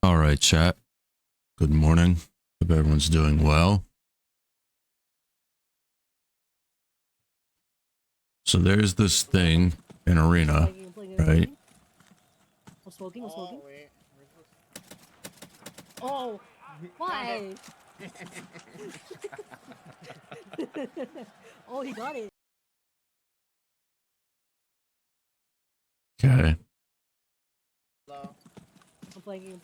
All right, chat. Good morning. Hope everyone's doing well. So there's this thing in Arena, right? I'm smoking. Oh, wait. Oh, why? Oh, he got it. Okay. Hello. I'm playing. I'm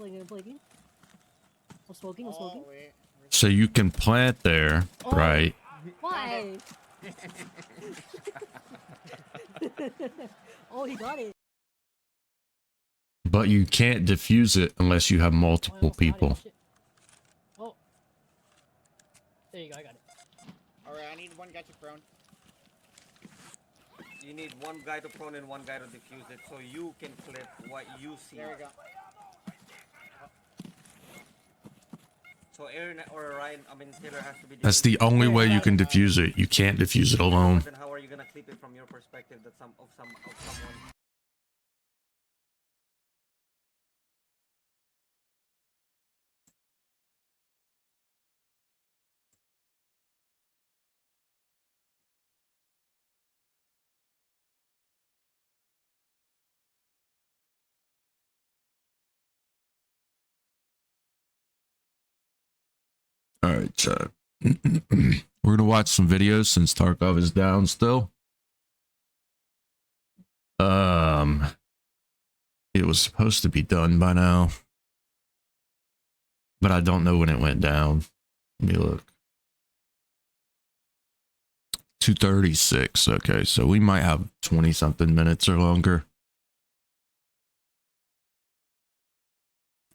smoking. Oh, wait. So you can plant there, Oh, right? why? Oh, he got it. But you can't diffuse it unless you have Oh, I multiple almost got it. people. Shit. Oh. There you go, I got it. Alright, I need one guy to prone. You need one guy to prone and one guy to defuse it so you can clip what you see. There we go. So Aaron or Ryan, Taylor has to be That's the only way you can diffuse it. You can't diffuse it alone. Then how are you gonna clip it from your perspective that someone? All right, chat. We're gonna watch some videos since Tarkov is down still. It was supposed to be done by now, but I don't know when it went down. Let me look. 2:36. Okay, so we might have 20-something minutes or longer.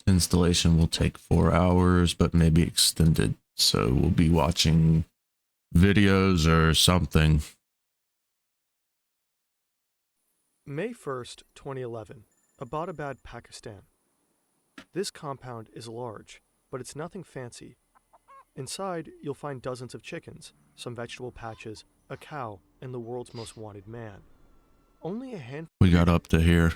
Installation will take 4 hours, but maybe extended. So we'll be watching videos or something. May 1st, 2011, Abbottabad, Pakistan. This compound is large, but it's nothing fancy. Inside, you'll find dozens of chickens, some vegetable patches, a cow, and the world's most wanted man. Only a handful. We got up to here.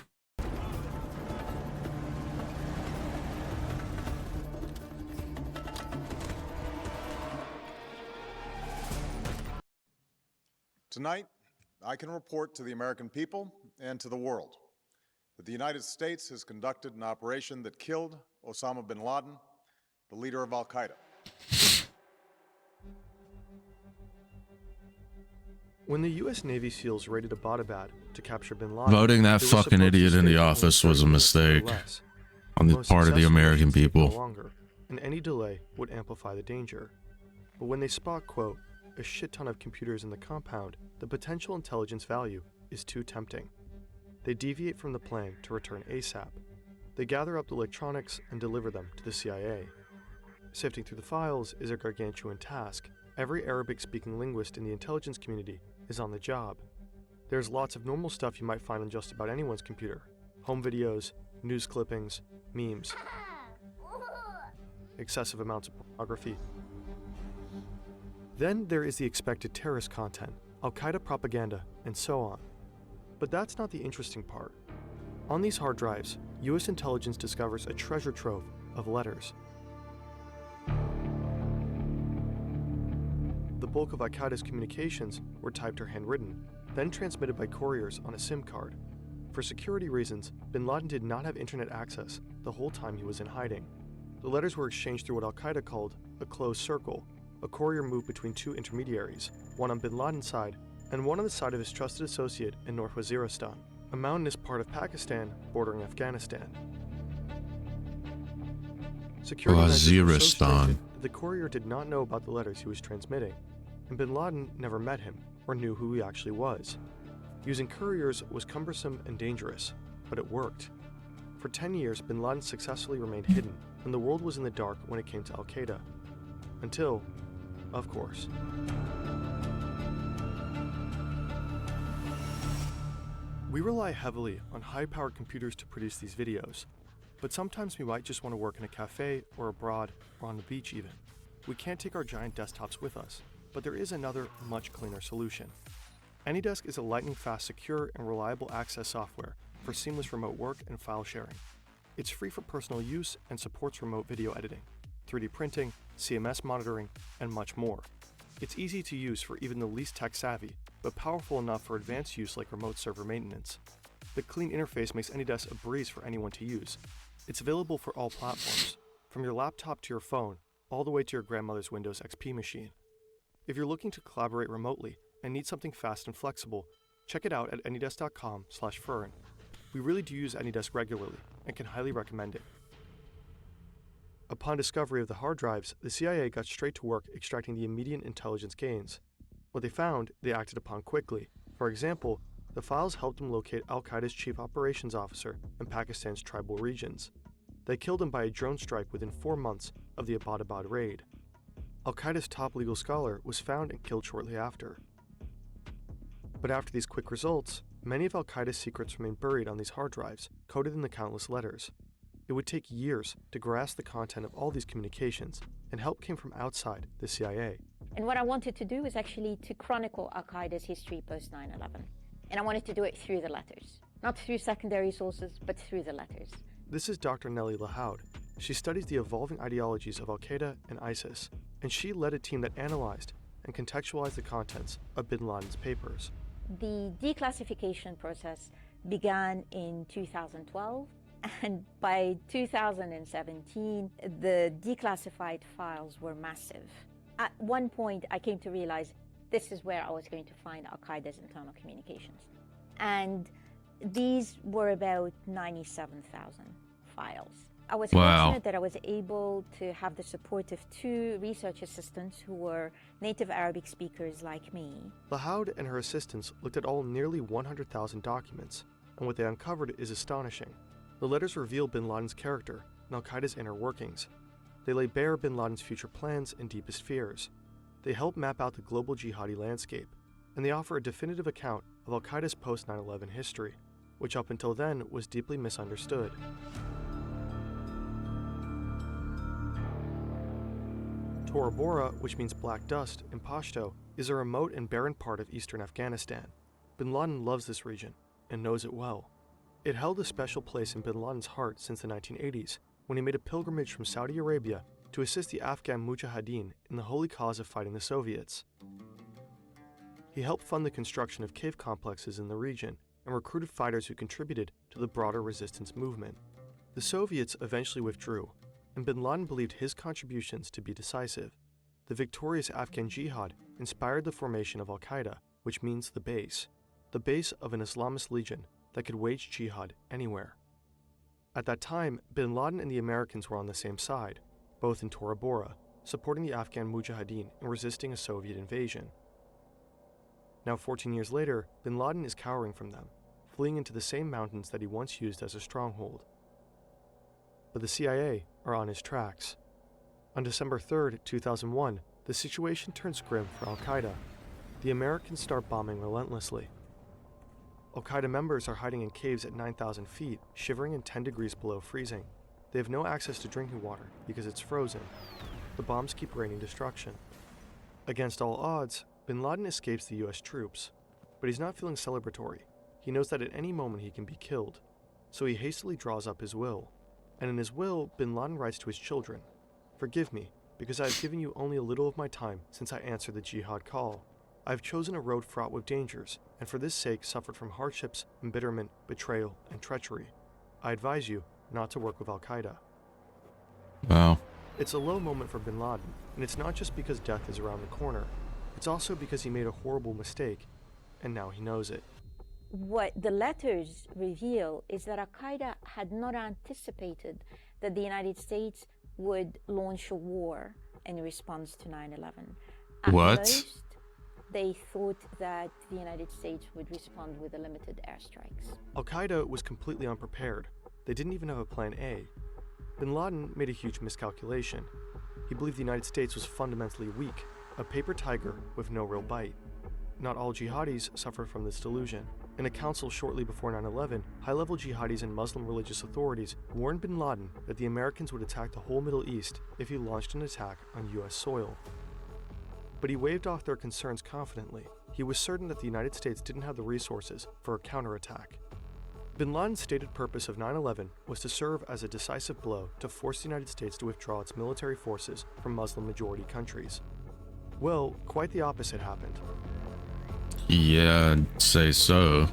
Tonight, I can report to the American people and to the world that the United States has conducted an operation that killed Osama bin Laden, the leader of Al-Qaeda. When the U.S. Navy SEALs raided Abbottabad to capture bin Laden, Voting that they were fucking supposed to idiot in stay the for only office was a 30 minutes or mistake less. on the Most part of the successful American missions take no people. longer, and any delay would amplify the danger. But when they spot, quote, a shit ton of computers in the compound, the potential intelligence value is too tempting. They deviate from the plan to return ASAP. They gather up the electronics and deliver them to the CIA. Sifting through the files is a gargantuan task. Every Arabic-speaking linguist in the intelligence community is on the job. There's lots of normal stuff you might find on just about anyone's computer. Home videos, news clippings, memes. Excessive amounts of pornography. Then there is the expected terrorist content, Al-Qaeda propaganda, and so on. But that's not the interesting part. On these hard drives, US intelligence discovers a treasure trove of letters. The bulk of Al-Qaeda's communications were typed or handwritten, then transmitted by couriers on a SIM card. For security reasons, bin Laden did not have internet access the whole time he was in hiding. The letters were exchanged through what Al-Qaeda called a closed circle. A courier moved between two intermediaries, one on bin Laden's side and one on the side of his trusted associate in North Waziristan, a mountainous part of Pakistan bordering Afghanistan. Security measures were so stringent that the courier did not know about the letters he was transmitting, and bin Laden never met him or knew who he actually was. Using couriers was cumbersome and dangerous, but it worked. For 10 years, bin Laden successfully remained hidden, and the world was in the dark when it came to Al-Qaeda. Until, of course. We rely heavily on high-powered computers to produce these videos, but sometimes we might just want to work in a cafe or abroad or on the beach even. We can't take our giant desktops with us, but there is another, much cleaner solution. AnyDesk is a lightning-fast, secure, and reliable access software for seamless remote work and file sharing. It's free for personal use and supports remote video editing, 3D printing, CMS monitoring, and much more. It's easy to use for even the least tech-savvy, but powerful enough for advanced use like remote server maintenance. The clean interface makes AnyDesk a breeze for anyone to use. It's available for all platforms, from your laptop to your phone, all the way to your grandmother's Windows XP machine. If you're looking to collaborate remotely and need something fast and flexible, check it out at anydesk.com/fern. We really do use AnyDesk regularly and can highly recommend it. Upon discovery of the hard drives, the CIA got straight to work extracting the immediate intelligence gains. What they found, they acted upon quickly. For example, the files helped them locate Al-Qaeda's chief operations officer in Pakistan's tribal regions. They killed him by a drone strike within 4 months of the Abbottabad raid. Al-Qaeda's top legal scholar was found and killed shortly after. But after these quick results, many of Al-Qaeda's secrets remain buried on these hard drives, coded in the countless letters. It would take years to grasp the content of all these communications, and help came from outside the CIA. And what I wanted to do was actually to chronicle Al-Qaeda's history post 9/11. And I wanted to do it through the letters. Not through secondary sources, but through the letters. This is Dr. Nellie Lahoud. She studies the evolving ideologies of Al-Qaeda and ISIS, and she led a team that analyzed and contextualized the contents of bin Laden's papers. The declassification process began in 2012, and by 2017, the declassified files were massive. At one point, I came to realize this is where I was going to find Al-Qaeda's internal communications. And these were about 97,000 files. I was fortunate that I was able to have the support of 2 research assistants who were native Arabic speakers like me. Lahoud and her assistants looked at all nearly 100,000 documents, and what they uncovered is astonishing. The letters reveal bin Laden's character and Al-Qaeda's inner workings. They lay bare bin Laden's future plans and deepest fears. They help map out the global jihadi landscape, and they offer a definitive account of Al-Qaeda's post-9/11 history, which up until then was deeply misunderstood. Tora Bora, which means black dust in Pashto, is a remote and barren part of eastern Afghanistan. Bin Laden loves this region and knows it well. It held a special place in bin Laden's heart since the 1980s, when he made a pilgrimage from Saudi Arabia to assist the Afghan Mujahideen in the holy cause of fighting the Soviets. He helped fund the construction of cave complexes in the region and recruited fighters who contributed to the broader resistance movement. The Soviets eventually withdrew, and bin Laden believed his contributions to be decisive. The victorious Afghan jihad inspired the formation of Al-Qaeda, which means the base of an Islamist legion that could wage jihad anywhere. At that time, bin Laden and the Americans were on the same side, both in Tora Bora, supporting the Afghan Mujahideen in resisting a Soviet invasion. Now 14 years later, bin Laden is cowering from them, fleeing into the same mountains that he once used as a stronghold. But the CIA are on his tracks. On December 3, 2001, the situation turns grim for Al-Qaeda. The Americans start bombing relentlessly. Al-Qaeda members are hiding in caves at 9,000 feet, shivering in 10 degrees below freezing. They have no access to drinking water because it's frozen. The bombs keep raining destruction. Against all odds, bin Laden escapes the US troops, but he's not feeling celebratory. He knows that at any moment he can be killed, so he hastily draws up his will. And in his will, bin Laden writes to his children, "Forgive me, because I have given you only a little of my time since I answered the jihad call. I have chosen a road fraught with dangers, and for this sake suffered from hardships, embitterment, betrayal, and treachery. I advise you not to work with Al-Qaeda." Wow. It's a low moment for bin Laden, and it's not just because death is around the corner. It's also because he made a horrible mistake, and now he knows it. What the letters reveal is that Al-Qaeda had not anticipated that the United States would launch a war in response to 9/11. At What? most, they thought that the United States would respond with a limited airstrikes. Al-Qaeda was completely unprepared. They didn't even have a plan A. Bin Laden made a huge miscalculation. He believed the United States was fundamentally weak, a paper tiger with no real bite. Not all jihadis suffered from this delusion. In a council shortly before 9/11, high-level jihadis and Muslim religious authorities warned bin Laden that the Americans would attack the whole Middle East if he launched an attack on US soil. But he waved off their concerns confidently. He was certain that the United States didn't have the resources for a counterattack. Bin Laden's stated purpose of 9/11 was to serve as a decisive blow to force the United States to withdraw its military forces from Muslim-majority countries. Well, quite the opposite happened. Yeah, I'd say so.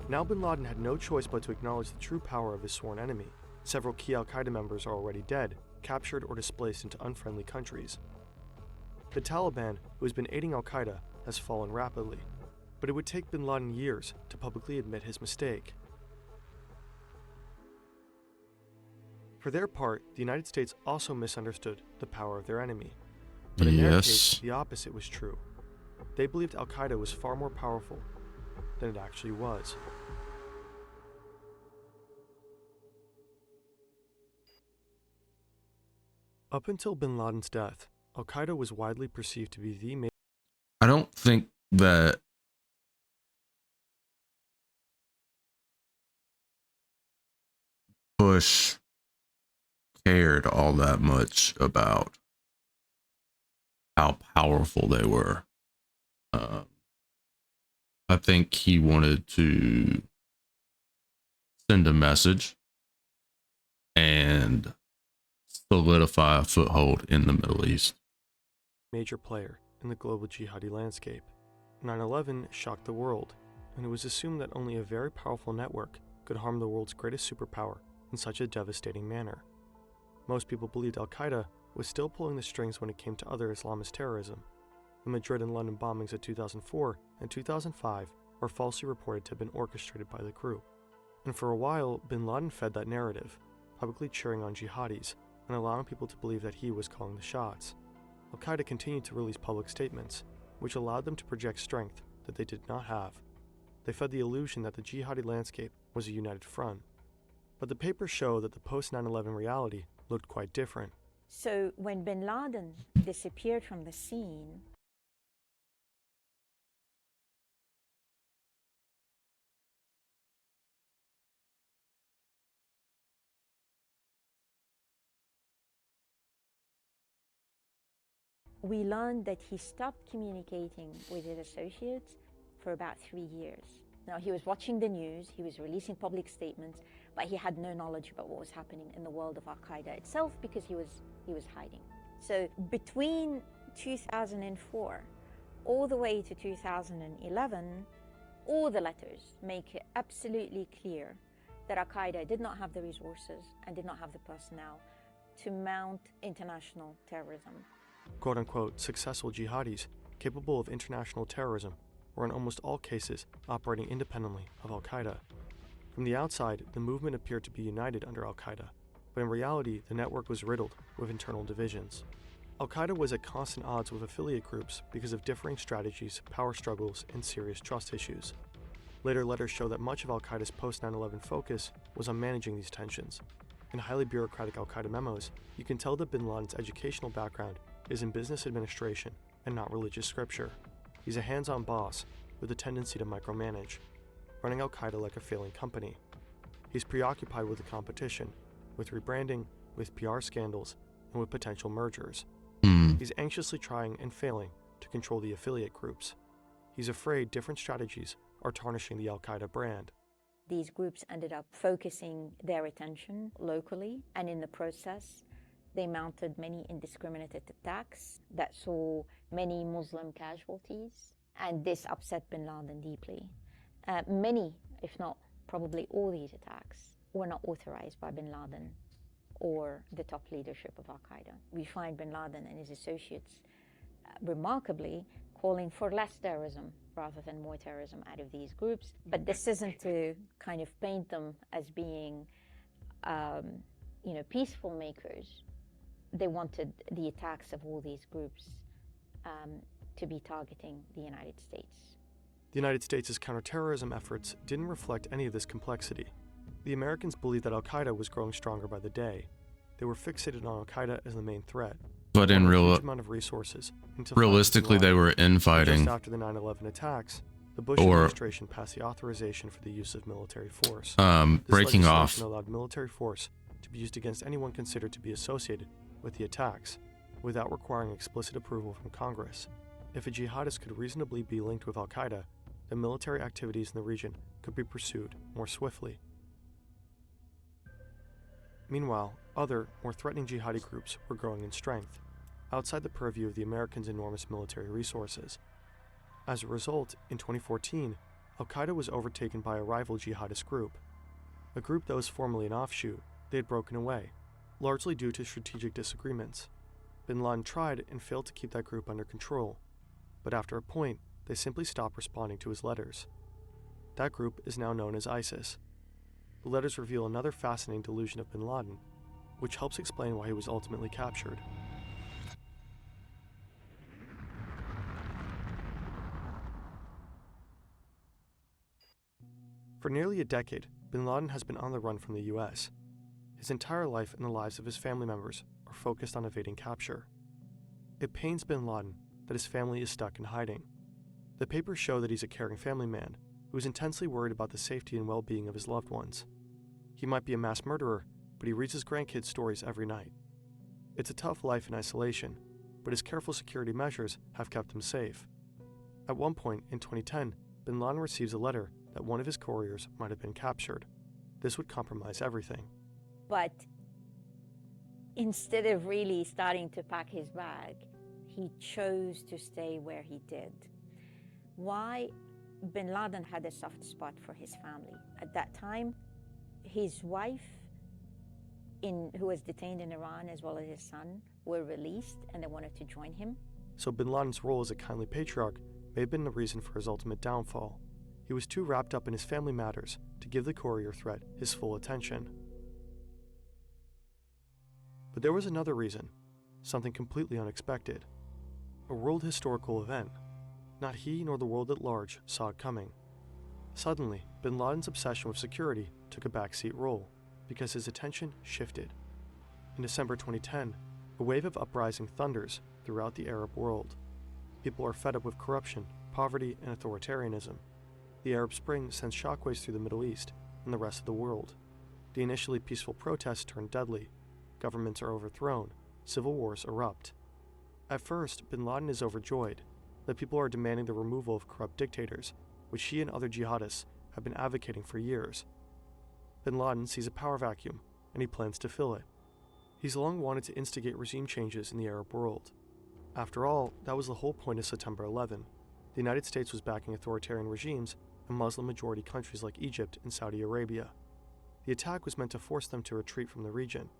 Now Bin Laden had no choice but to acknowledge the true power of his sworn enemy. Several key al-Qaeda members are already dead, captured or displaced into unfriendly countries. The Taliban, who has been aiding al-Qaeda, has fallen rapidly, but it would take Bin Laden years to publicly admit his mistake. For their part, the United States also misunderstood the power of their enemy. But in their case, the opposite was true. They believed al-Qaeda was far more powerful than it actually was. Up until Bin Laden's death, al-Qaeda was widely perceived to be the main. I don't think that Bush cared all that much about how powerful they were. I think he wanted to send a message and solidify a foothold in the Middle East. Major player in the global jihadi landscape. 9/11 shocked the world, and it was assumed that only a very powerful network could harm the world's greatest superpower in such a devastating manner. Most people believed al-Qaeda was still pulling the strings when it came to other Islamist terrorism. The Madrid and London bombings of 2004 and 2005 were falsely reported to have been orchestrated by the group. And for a while, Bin Laden fed that narrative, publicly cheering on jihadis and allowing people to believe that he was calling the shots. Al-Qaeda continued to release public statements, which allowed them to project strength that they did not have. They fed the illusion that the jihadi landscape was a united front. But the papers show that the post-9/11 reality looked quite different. So when bin Laden disappeared from the scene, we learned that he stopped communicating with his associates for about 3 years. Now, he was watching the news, he was releasing public statements, but he had no knowledge about what was happening in the world of al-Qaeda itself because he was hiding. So between 2004 all the way to 2011, all the letters make it absolutely clear that al-Qaeda did not have the resources and did not have the personnel to mount international terrorism. Quote-unquote successful jihadis capable of international terrorism were in almost all cases operating independently of al-Qaeda. From the outside, the movement appeared to be united under al-Qaeda, but in reality, the network was riddled with internal divisions. Al-Qaeda was at constant odds with affiliate groups because of differing strategies, power struggles, and serious trust issues. Later letters show that much of al-Qaeda's post-9/11 focus was on managing these tensions. In highly bureaucratic al-Qaeda memos, you can tell that bin Laden's educational background is in business administration and not religious scripture. He's a hands-on boss with a tendency to micromanage, running al-Qaeda like a failing company. He's preoccupied with the competition, with rebranding, with PR scandals, and with potential mergers. He's anxiously trying and failing to control the affiliate groups. He's afraid different strategies are tarnishing the al-Qaeda brand. These groups ended up focusing their attention locally, and in the process, they mounted many indiscriminate attacks that saw many Muslim casualties, and this upset bin Laden deeply. Many, if not probably all these attacks, were not authorized by bin Laden or the top leadership of al-Qaeda. We find bin Laden and his associates remarkably calling for less terrorism rather than more terrorism out of these groups. But this isn't to kind of paint them as being, peaceful makers. They wanted the attacks of all these groups to be targeting the United States. The United States' counterterrorism efforts didn't reflect any of this complexity. The Americans believed that al-Qaeda was growing stronger by the day. They were fixated on al-Qaeda as the main threat. But in amount of resources realistically, they were infighting. Just after the 9/11 attacks, the Bush administration passed the authorization for the use of military force. Breaking this off. legislation allowed military force to be used against anyone considered to be associated with the attacks, without requiring explicit approval from Congress. If a jihadist could reasonably be linked with al-Qaeda, that military activities in the region could be pursued more swiftly. Meanwhile, other, more threatening jihadi groups were growing in strength, outside the purview of the Americans' enormous military resources. As a result, in 2014, al-Qaeda was overtaken by a rival jihadist group. A group that was formerly an offshoot, they had broken away, largely due to strategic disagreements. Bin Laden tried and failed to keep that group under control, but after a point, they simply stopped responding to his letters. That group is now known as ISIS. The letters reveal another fascinating delusion of bin Laden, which helps explain why he was ultimately captured. For nearly a decade, bin Laden has been on the run from the US. His entire life and the lives of his family members are focused on evading capture. It pains bin Laden that his family is stuck in hiding. The papers show that he's a caring family man who is intensely worried about the safety and well-being of his loved ones. He might be a mass murderer, but he reads his grandkids stories every night. It's a tough life in isolation, but his careful security measures have kept him safe. At one point in 2010, bin Laden receives a letter that one of his couriers might have been captured. This would compromise everything. But instead of really starting to pack his bag, he chose to stay where he did. Why? Bin Laden had a soft spot for his family. At that time, his wife, who was detained in Iran, as well as his son, were released and they wanted to join him. So bin Laden's role as a kindly patriarch may have been the reason for his ultimate downfall. He was too wrapped up in his family matters to give the courier threat his full attention. But there was another reason, something completely unexpected. A world historical event. Not he nor the world at large saw it coming. Suddenly, bin Laden's obsession with security took a backseat role because his attention shifted. In December 2010, a wave of uprising thunders throughout the Arab world. People are fed up with corruption, poverty, and authoritarianism. The Arab Spring sends shockwaves through the Middle East and the rest of the world. The initially peaceful protests turn deadly. Governments are overthrown. Civil wars erupt. At first, bin Laden is overjoyed that people are demanding the removal of corrupt dictators, which he and other jihadists have been advocating for years. Bin Laden sees a power vacuum, and he plans to fill it. He's long wanted to instigate regime changes in the Arab world. After all, that was the whole point of September 11. The United States was backing authoritarian regimes in Muslim-majority countries like Egypt and Saudi Arabia. The attack was meant to force them to retreat from the region.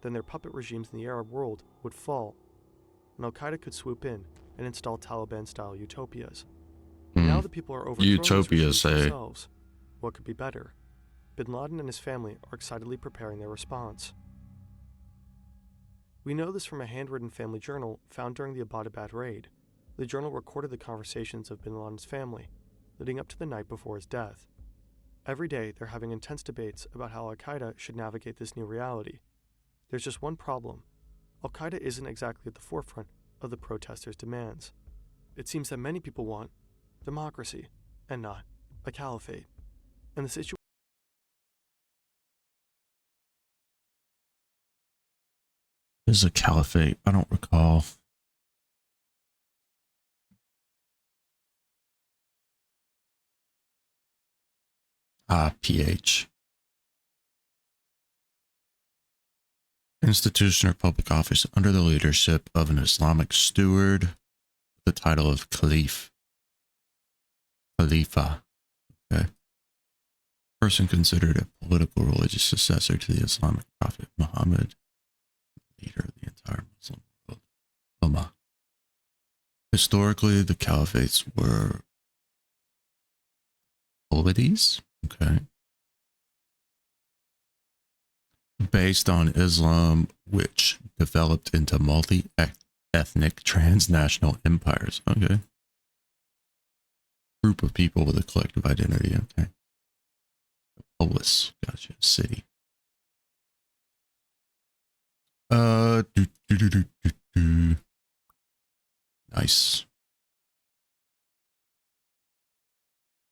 Then their puppet regimes in the Arab world would fall, and al-Qaeda could swoop in and install Taliban-style utopias. Now the people are overthrowing Utopias, themselves. What could be better? Bin Laden and his family are excitedly preparing their response. We know this from a handwritten family journal found during the Abbottabad raid. The journal recorded the conversations of bin Laden's family, leading up to the night before his death. Every day, they're having intense debates about how al-Qaeda should navigate this new reality. There's just one problem. Al-Qaeda isn't exactly at the forefront of the protesters' demands. It seems that many people want democracy and not a caliphate. And the situation is a caliphate. I don't recall. PH. Institution or public office under the leadership of an Islamic steward with the title of Caliph. Khalifa. Okay. Person considered a political religious successor to the Islamic prophet Muhammad, leader of the entire Muslim world. Ummah. Historically, the caliphates were polities. Okay. Based on Islam, which developed into multi-ethnic transnational empires. Okay. Group of people with a collective identity. Okay. Polis. Gotcha. City. Nice.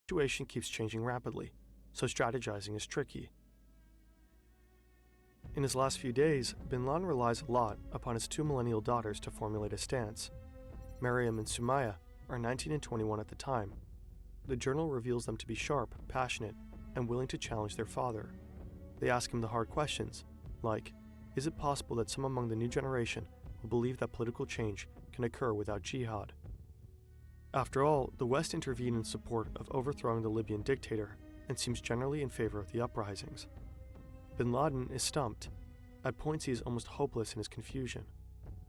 situation keeps changing rapidly, so strategizing is tricky. In his last few days, bin Laden relies a lot upon his two millennial daughters to formulate a stance. Maryam and Sumaya are 19 and 21 at the time. the journal reveals them to be sharp, passionate, and willing to challenge their father. They ask him the hard questions, like, is it possible that some among the new generation will believe that political change can occur without jihad? After all, the West intervened in support of overthrowing the Libyan dictator and seems generally in favor of the uprisings. Bin Laden is stumped. At points he is almost hopeless in his confusion,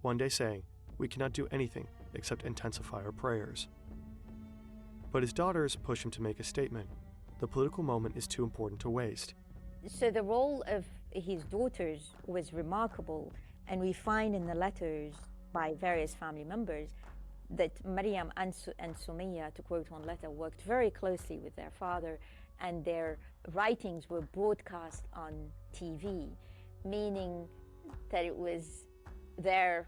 one day saying, "We cannot do anything except intensify our prayers." But his daughters push him to make a statement. The political moment is too important to waste. So the role of his daughters was remarkable, and we find in the letters by various family members that Maryam and Sumaya, to quote one letter, worked very closely with their father, and their writings were broadcast on TV, meaning that it was their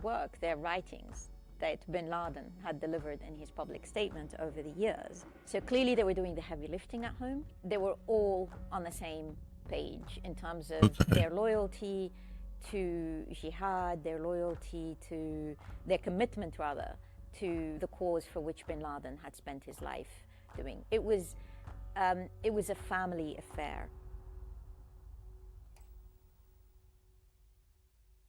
work, their writings, that bin Laden had delivered in his public statement over the years. So clearly they were doing the heavy lifting at home. They were all on the same page in terms of their loyalty to jihad, their loyalty to, their commitment rather, to the cause for which bin Laden had spent his life doing. It was a family affair.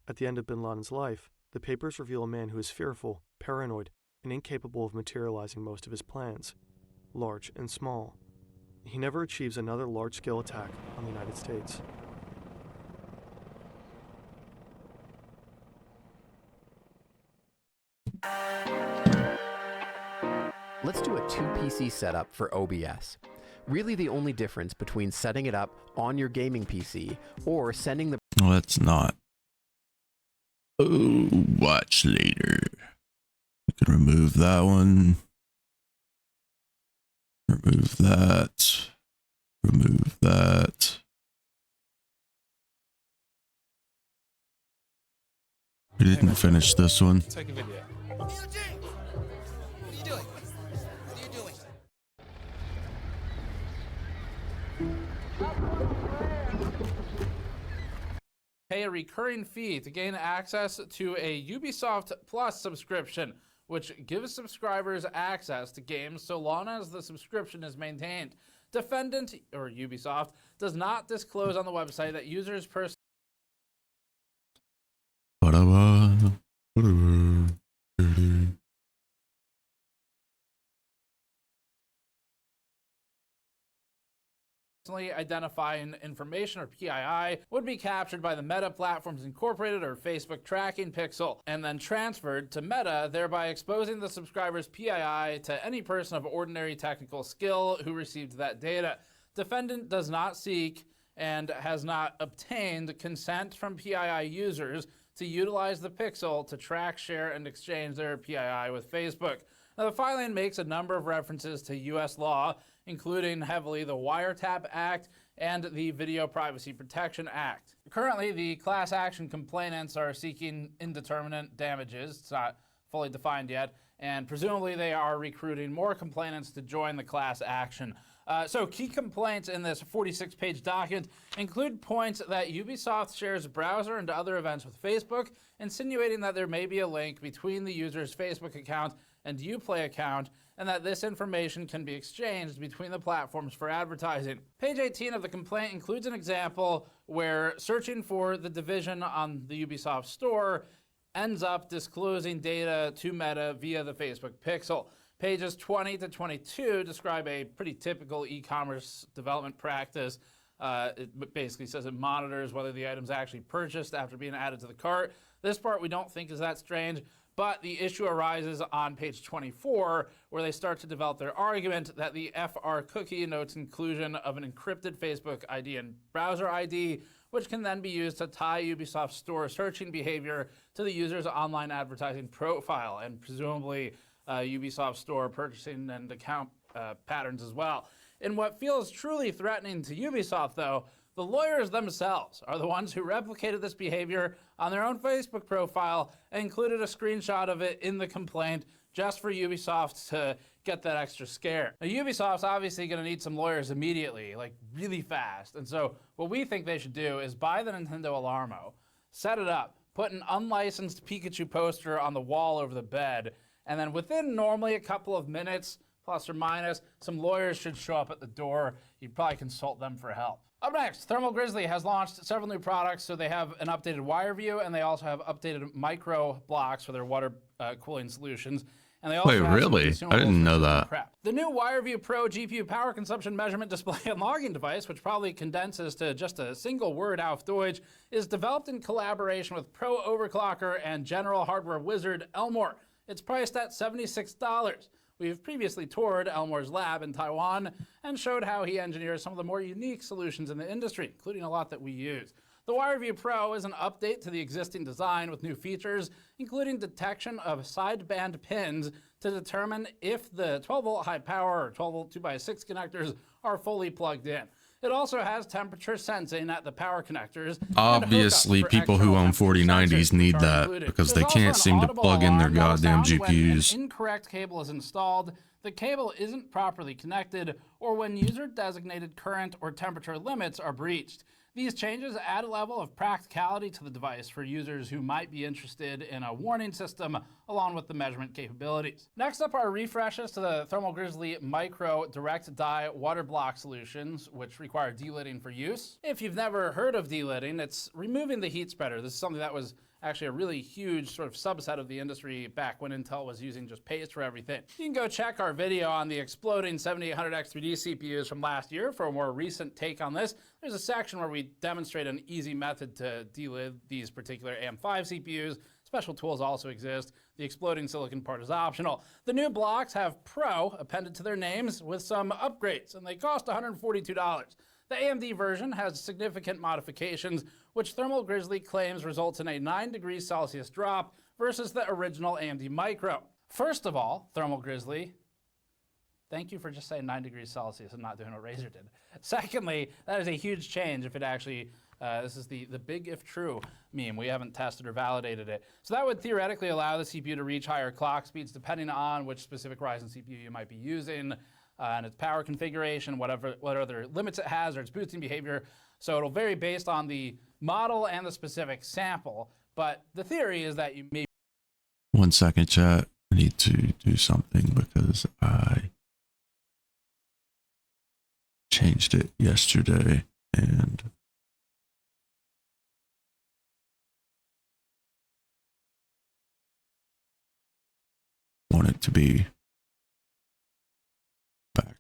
At the end of bin Laden's life, the papers reveal a man who is fearful, paranoid, and incapable of materializing most of his plans, large and small. He never achieves another large-scale attack on the United States. Let's do a 2 PC setup for OBS. Really the only difference between setting it up on your gaming PC or sending the... Let's not. Oh, watch later. We can remove that one. Remove that. Remove that. We didn't finish this one. Take a video. What are you doing? What are you doing? Pay a recurring fee to gain access to a Ubisoft Plus subscription, which gives subscribers access to games so long as the subscription is maintained. Defendant, or Ubisoft, does not disclose on the website that users' personally identifying information, or PII, would be captured by the Meta Platforms Incorporated or Facebook tracking pixel and then transferred to Meta, thereby exposing the subscriber's PII to any person of ordinary technical skill who received that data. Defendant does not seek and has not obtained consent from PII users to utilize the pixel to track, share, and exchange their PII with Facebook. Now, the filing makes a number of references to U.S. law, including heavily the Wiretap Act and the Video Privacy Protection Act. Currently, the class action complainants are seeking indeterminate damages. It's not fully defined yet, and presumably they are recruiting more complainants to join the class action. So key complaints in this 46-page document include points that Ubisoft shares browser and other events with Facebook, insinuating that there may be a link between the user's Facebook account and Uplay account, and that this information can be exchanged between the platforms for advertising. Page 18 of the complaint includes an example where searching for the division on the Ubisoft store ends up disclosing data to Meta via the Facebook pixel. Pages 20 to 22 describe a pretty typical e-commerce development practice. It basically says it monitors whether the item's actually purchased after being added to the cart. This part we don't think is that strange, but the issue arises on page 24, where they start to develop their argument that the FR cookie notes inclusion of an encrypted Facebook ID and browser ID, which can then be used to tie Ubisoft Store searching behavior to the user's online advertising profile, and presumably Ubisoft Store purchasing and account patterns as well. In what feels truly threatening to Ubisoft, though, the lawyers themselves are the ones who replicated this behavior on their own Facebook profile and included a screenshot of it in the complaint just for Ubisoft to get that extra scare. Now, Ubisoft's obviously going to need some lawyers immediately, like really fast. And so what we think they should do is buy the Nintendo Alarmo, set it up, put an unlicensed Pikachu poster on the wall over the bed, and then within normally a couple of minutes, plus or minus. Some lawyers should show up at the door. You'd probably consult them for help. Up next, Thermal Grizzly has launched several new products. So they have an updated wire view, and they also have updated micro blocks for their water cooling solutions. And they also Wait, have some really? I consumables didn't for know system that. prep. The new WireView Pro GPU power consumption measurement display and logging device, which probably condenses to just a single word auf Deutsch, is developed in collaboration with pro overclocker and general hardware wizard Elmore. It's priced at $76. We've previously toured Elmore's lab in Taiwan and showed how he engineers some of the more unique solutions in the industry, including a lot that we use. The WireView Pro is an update to the existing design with new features, including detection of sideband pins to determine if the 12-volt high power or 12-volt 2x6 connectors are fully plugged in. It also has temperature sensing at the power connectors. Obviously, people who own 4090s need that because they can't seem to plug in their goddamn GPUs. When an incorrect cable is installed, the cable isn't properly connected, or when user-designated current or temperature limits are breached. These changes add a level of practicality to the device for users who might be interested in a warning system along with the measurement capabilities. Next up are refreshes to the Thermal Grizzly Micro Direct Dye Water Block solutions, which require delidding for use. If you've never heard of delidding, it's removing the heat spreader. This is something that was actually a really huge sort of subset of the industry back when Intel was using just paste for everything. You can go check our video on the exploding 7800X3D CPUs from last year for a more recent take on this. There's a section where we demonstrate an easy method to delid these particular AM5 CPUs. Special tools also exist. The exploding silicon part is optional. The new blocks have Pro appended to their names with some upgrades, and they cost $142. The AMD version has significant modifications, which Thermal Grizzly claims results in a 9 degrees Celsius drop versus the original AMD Micro. First of all, Thermal Grizzly, thank you for just saying 9 degrees Celsius and not doing what Razer did. Secondly, that is a huge change if it actually, this is the big if true meme. We haven't tested or validated it. So that would theoretically allow the CPU to reach higher clock speeds depending on which specific Ryzen CPU you might be using, and its power configuration, what other limits it has, or its boosting behavior. So it'll vary based on the model and the specific sample. But the theory is that you may. 1 second, chat. I need to do something because I changed it yesterday and want it to be back.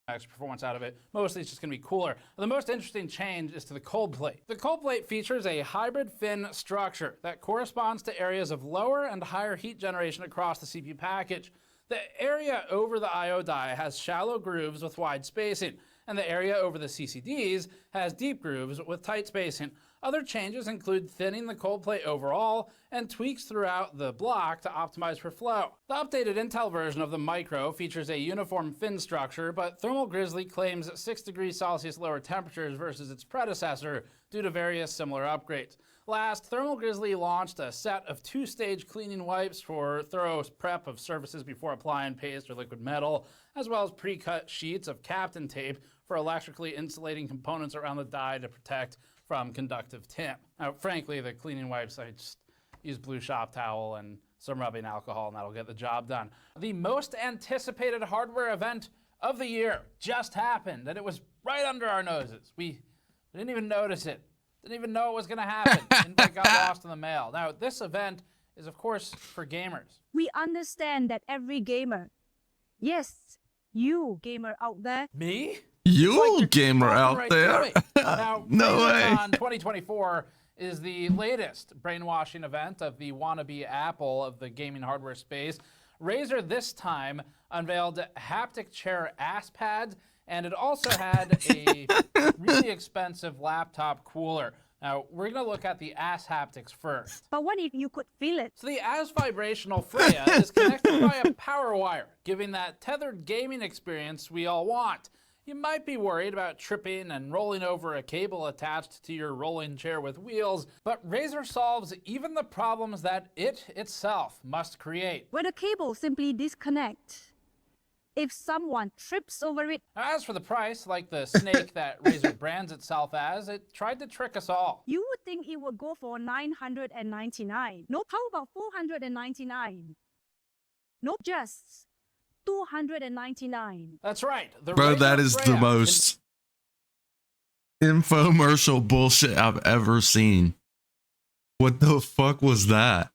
Extra performance out of it. Mostly it's just going to be cooler. The most interesting change is to the cold plate. The cold plate features a hybrid fin structure that corresponds to areas of lower and higher heat generation across the CPU package. The area over the I/O die has shallow grooves with wide spacing, and the area over the CCDs has deep grooves with tight spacing. Other changes include thinning the cold plate overall and tweaks throughout the block to optimize for flow. The updated Intel version of the Micro features a uniform fin structure, but Thermal Grizzly claims 6 degrees Celsius lower temperatures versus its predecessor due to various similar upgrades. Last, Thermal Grizzly launched a set of 2-stage cleaning wipes for thorough prep of surfaces before applying paste or liquid metal, as well as pre-cut sheets of Kapton tape for electrically insulating components around the die to protect from conductive tamp. Now, frankly, the cleaning wipes, I just use blue shop towel and some rubbing alcohol, and that'll get the job done. The most anticipated hardware event of the year just happened, and it was right under our noses. We didn't even notice it. Didn't even know it was going to happen. Invite got lost in the mail. Now, this event is, of course, for gamers. We understand that every gamer, yes, you gamer out there. Me? You Like gamer out right there. Now, No way. BrainCon 2024 is the latest brainwashing event of the wannabe Apple of the gaming hardware space. Razer this time unveiled haptic chair ass pads, and it also had a really expensive laptop cooler. Now, we're going to look at the ass haptics first. But what if you could feel it? So the ass vibrational Freya is connected by a power wire, giving that tethered gaming experience we all want. You might be worried about tripping and rolling over a cable attached to your rolling chair with wheels, but Razer solves even the problems that it itself must create. When the cable simply disconnects, if someone trips over it. As for the price, like the snake that Razer brands itself as, it tried to trick us all. You would think it would go for $999. Nope. How about $499? Nope. Just $299. That's right. The Bro, Razer that is the Freya most infomercial bullshit I've ever seen. What the fuck was that?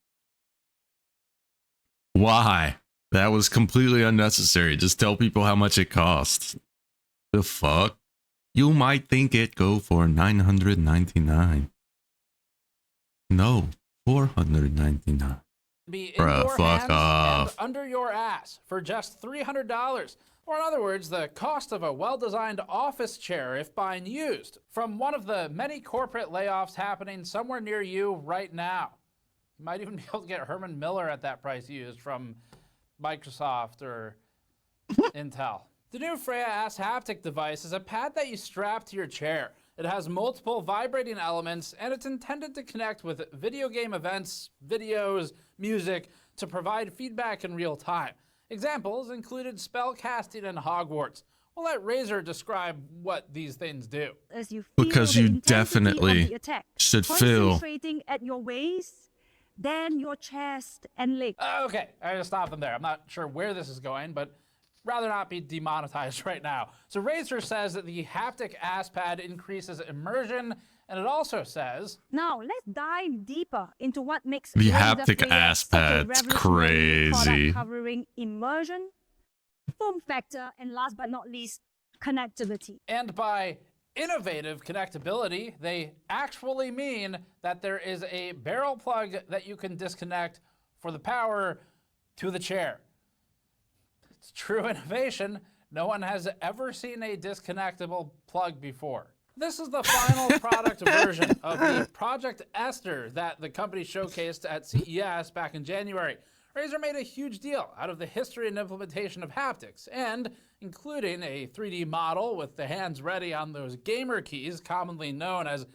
Why? That was completely unnecessary. Just tell people how much it costs. The fuck? You might think it go for $999. No, $499. be in Bruh, your fuck hands off. and under your ass for just $300. Or in other words, the cost of a well-designed office chair if buying used, from one of the many corporate layoffs happening somewhere near you right now. You might even be able to get Herman Miller at that price used from Microsoft or Intel. The new Freya Ass Haptic device is a pad that you strap to your chair. It has multiple vibrating elements, and it's intended to connect with video game events, videos, music, to provide feedback in real time. Examples included spell casting and Hogwarts. We'll let Razer describe what these things do. As you feel Because the you intensity definitely of the attack, should feel. concentrating at your waist, then your chest and leg. Okay, I gotta stop them there. I'm not sure where this is going, but rather not be demonetized right now. So Razer says that the haptic ass pad increases immersion, and it also says, Now let's dive deeper into what makes The Razer haptic Freya ass such a pad's revolutionary product, crazy. covering immersion, form factor, and last but not least, connectivity. and by innovative connectability, they actually mean that there is a barrel plug that you can disconnect for the power to the chair. It's true innovation. No one has ever seen a disconnectable plug before. This is the final product version of the Project Esther that the company showcased at CES back in January. Razer made a huge deal out of the history and implementation of haptics, and including a 3D model with the hands ready on those gamer keys, commonly known as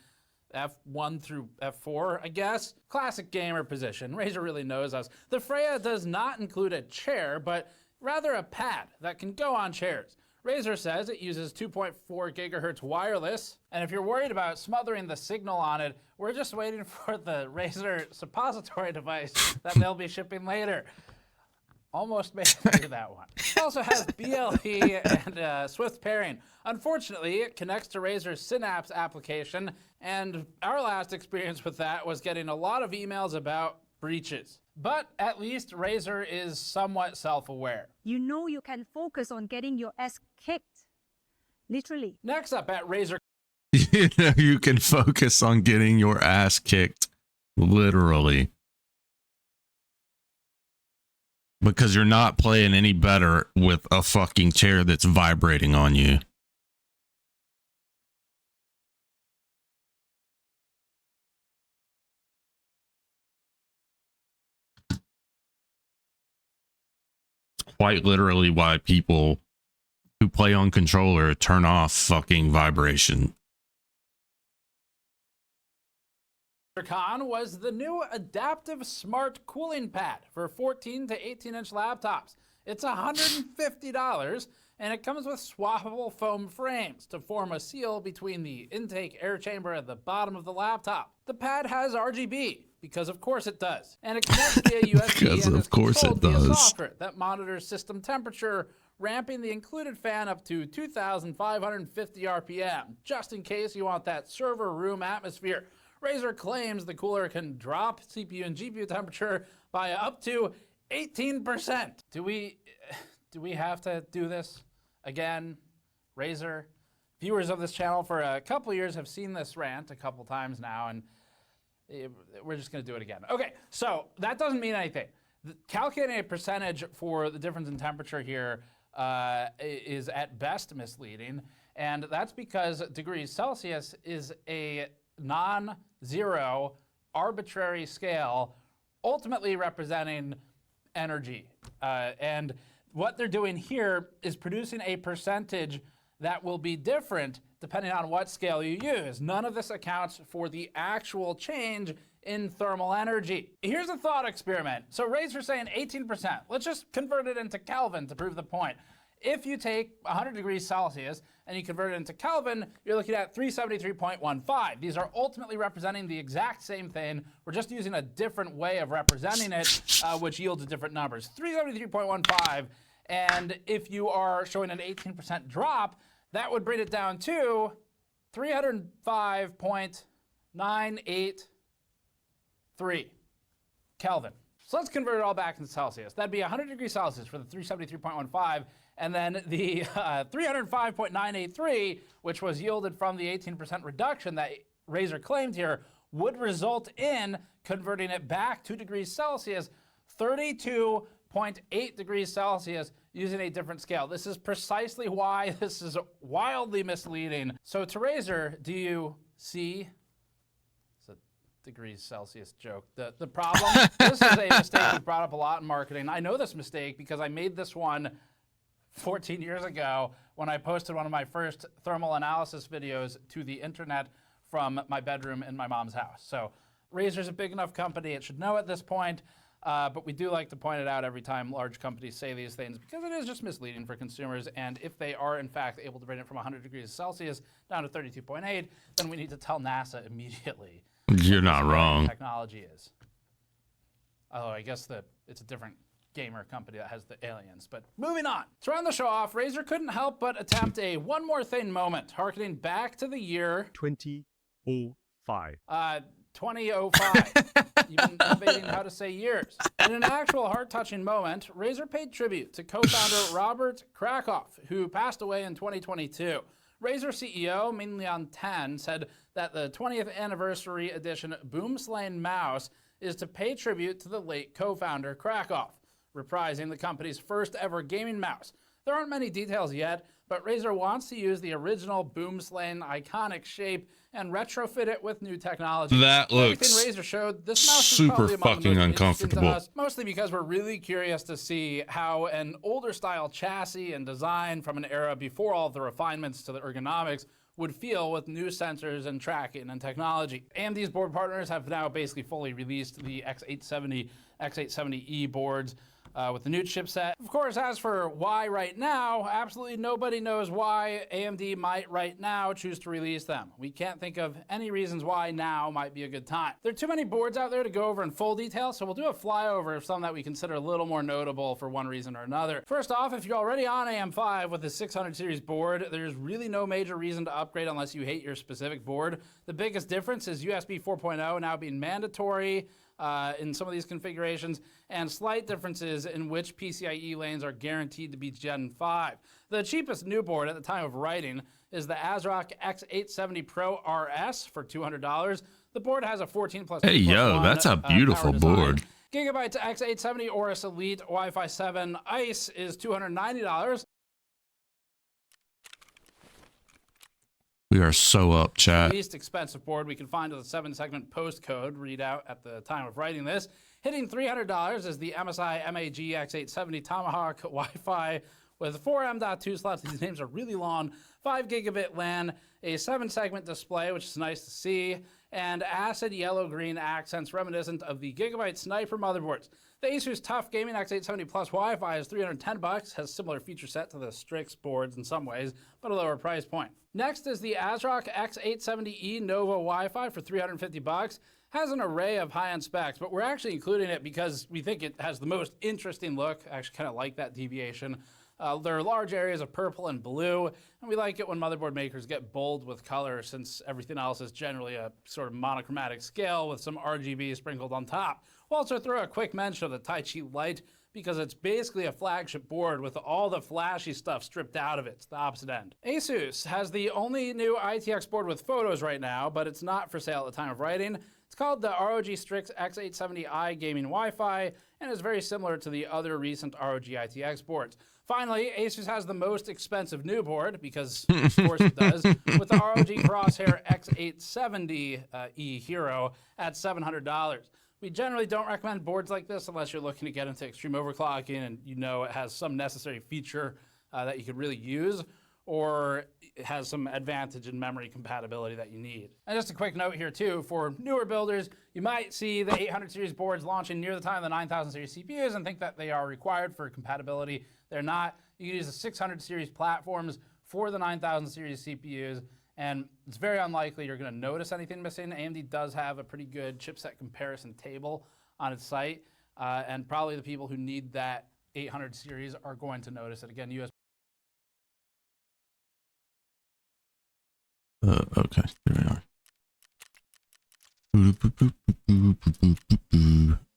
F1 through F4, I guess. Classic gamer position. Razer really knows us. The Freya does not include a chair, but rather a pad that can go on chairs. Razer says it uses 2.4 gigahertz wireless, and if you're worried about smothering the signal on it, we're just waiting for the Razer suppository device that they'll be shipping later. Almost made it through that one. It also has BLE and Swift pairing. Unfortunately, it connects to Razer's Synapse application, and our last experience with that was getting a lot of emails about breaches. But at least Razer is somewhat self-aware. You know you can focus on getting your ass kicked. Literally. Next up at Razer You know, you can focus on getting your ass kicked, literally. Because you're not playing any better with a fucking chair that's vibrating on you. Quite literally why people who play on controller turn off fucking vibration. Con was the new adaptive smart cooling pad for 14 to 18-inch laptops. It's $150, and it comes with swappable foam frames to form a seal between the intake air chamber at the bottom of the laptop. The pad has RGB, because of course it does, and it connects via USB Because and of is course it controlled via does. software that monitors system temperature, ramping the included fan up to 2,550 RPM, just in case you want that server room atmosphere. Razer claims the cooler can drop CPU and GPU temperature by up to 18%. Do we have to do this again? Razer? Viewers of this channel for a couple years have seen this rant a couple times now, and we're just going to do it again. Okay, so that doesn't mean anything. Calculating a percentage for the difference in temperature here is at best misleading, and that's because degrees Celsius is a non-zero arbitrary scale, ultimately representing energy. And what they're doing here is producing a percentage that will be different depending on what scale you use. None of this accounts for the actual change in thermal energy. Here's a thought experiment. So Razer's saying 18%. Let's just convert it into Kelvin to prove the point. If you take 100 degrees Celsius and you convert it into Kelvin, you're looking at 373.15. These are ultimately representing the exact same thing. We're just using a different way of representing it, which yields different numbers. 373.15, and if you are showing an 18% drop, that would bring it down to 305.983 Kelvin. So let's convert it all back into Celsius. That'd be 100 degrees Celsius for the 373.15, and then the 305.983, which was yielded from the 18% reduction that Razer claimed here, would result in converting it back 2 degrees Celsius, 32.8 degrees Celsius, using a different scale. This is precisely why this is wildly misleading. So to Razer, do you see? It's a degrees Celsius joke. The problem, this is a mistake we brought up a lot in marketing. I know this mistake because I made this one 14 years ago when I posted one of my first thermal analysis videos to the internet from my bedroom in my mom's house. So Razer's a big enough company, it should know at this point. But we do like to point it out every time large companies say these things because it is just misleading for consumers. And if they are, in fact, able to bring it from 100 degrees Celsius down to 32.8, then we need to tell NASA immediately. You're not wrong. Technology is. Although I guess that it's a different gamer company that has the aliens. But moving on. To round the show off, Razer couldn't help but attempt a one more thing moment, harkening back to the year 2005. 2005. You've been debating how to say years. In an actual heart-touching moment, Razer paid tribute to co-founder Robert Krakoff, who passed away in 2022. Razer CEO Min-Lian Tan said that the 20th anniversary edition Boomslang mouse is to pay tribute to the late co-founder Krakoff, reprising the company's first ever gaming mouse. There aren't many details yet, but Razer wants to use the original Boomslang iconic shape and retrofit it with new technology. That looks Razer showed, this mouse is super probably among the fucking most uncomfortable. interesting to us, mostly because we're really curious to see how an older style chassis and design from an era before all of the refinements to the ergonomics would feel with new sensors and tracking and technology. AMD's board partners have now basically fully released the X870, X870E boards with the new chipset. Of course, as for why right now, absolutely nobody knows why AMD might right now choose to release them. We can't think of any reasons why now might be a good time. There are too many boards out there to go over in full detail, so we'll do a flyover of some that we consider a little more notable for one reason or another. First off, if you're already on AM5 with the 600 series board, there's really no major reason to upgrade unless you hate your specific board. The biggest difference is USB 4.0 now being mandatory in some of these configurations, and slight differences in which PCIe lanes are guaranteed to be Gen 5. The cheapest new board at the time of writing is the ASRock X870 Pro RS for $200. The board has a 14 plus. Hey, yo, that's a beautiful board. Gigabyte's X870 Aorus Elite Wi-Fi 7 ICE is $290. We are so up, chat. The least expensive board we can find with a 7-segment postcode readout at the time of writing this. Hitting $300 is the MSI MAG X870 Tomahawk Wi-Fi with 4 M.2 slots. These names are really long. 5 gigabit LAN, a 7-segment display, which is nice to see, and acid yellow-green accents reminiscent of the Gigabyte Sniper motherboards. The Asus TUF Gaming X870 Plus Wi-Fi is $310, has similar feature set to the Strix boards in some ways, but a lower price point. Next is the ASRock X870E Nova Wi-Fi for $350. Has an array of high-end specs, but we're actually including it because we think it has the most interesting look. I actually kind of like that deviation. There are large areas of purple and blue, and we like it when motherboard makers get bold with color since everything else is generally a sort of monochromatic scale with some RGB sprinkled on top. We'll also throw a quick mention of the Tai Chi Lite because it's basically a flagship board with all the flashy stuff stripped out of it. It's the opposite end. Asus has the only new ITX board with photos right now, but it's not for sale at the time of writing. It's called the ROG Strix X870i Gaming Wi-Fi and is very similar to the other recent ROG ITX boards. Finally, Asus has the most expensive new board, because of course it does, with the ROG Crosshair X870E Hero at $700. We generally don't recommend boards like this unless you're looking to get into extreme overclocking and you know it has some necessary feature that you could really use, or it has some advantage in memory compatibility that you need. And just a quick note here too, for newer builders, you might see the 800 series boards launching near the time of the 9000 series CPUs and think that they are required for compatibility. They're not. You can use the 600 series platforms for the 9000 series CPUs, and it's very unlikely you're going to notice anything missing. AMD does have a pretty good chipset comparison table on its site, and probably the people who need that 800 series are going to notice it. Again, US. Okay, there we are.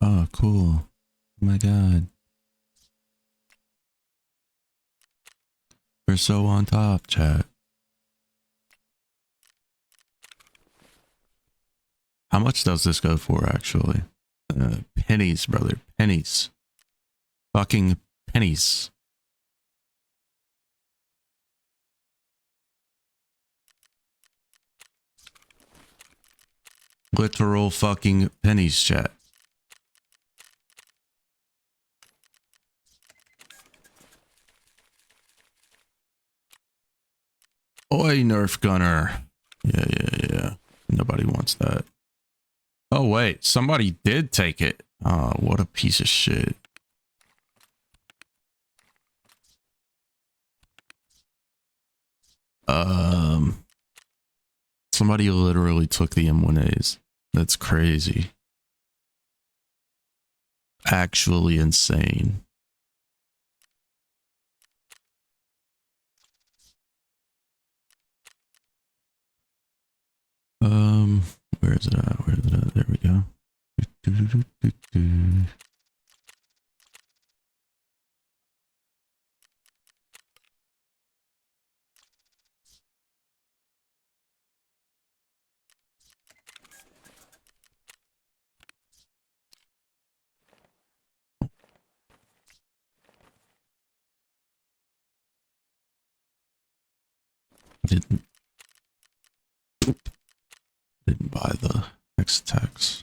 Oh, cool. Oh my god. We're so on top, chat. How much does this go for, actually? Pennies, brother. Pennies. Fucking pennies. Literal fucking pennies, chat. Oi, Nerf gunner. Yeah. Nobody wants that. Oh, wait. Somebody did take it. Oh, what a piece of shit. Somebody literally took the M1As. That's crazy. Actually insane. Where is it at? Where is it at? There we go. Didn't buy the next tax.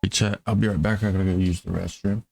Hey, chat. I'll be right back. I gotta go use the restroom.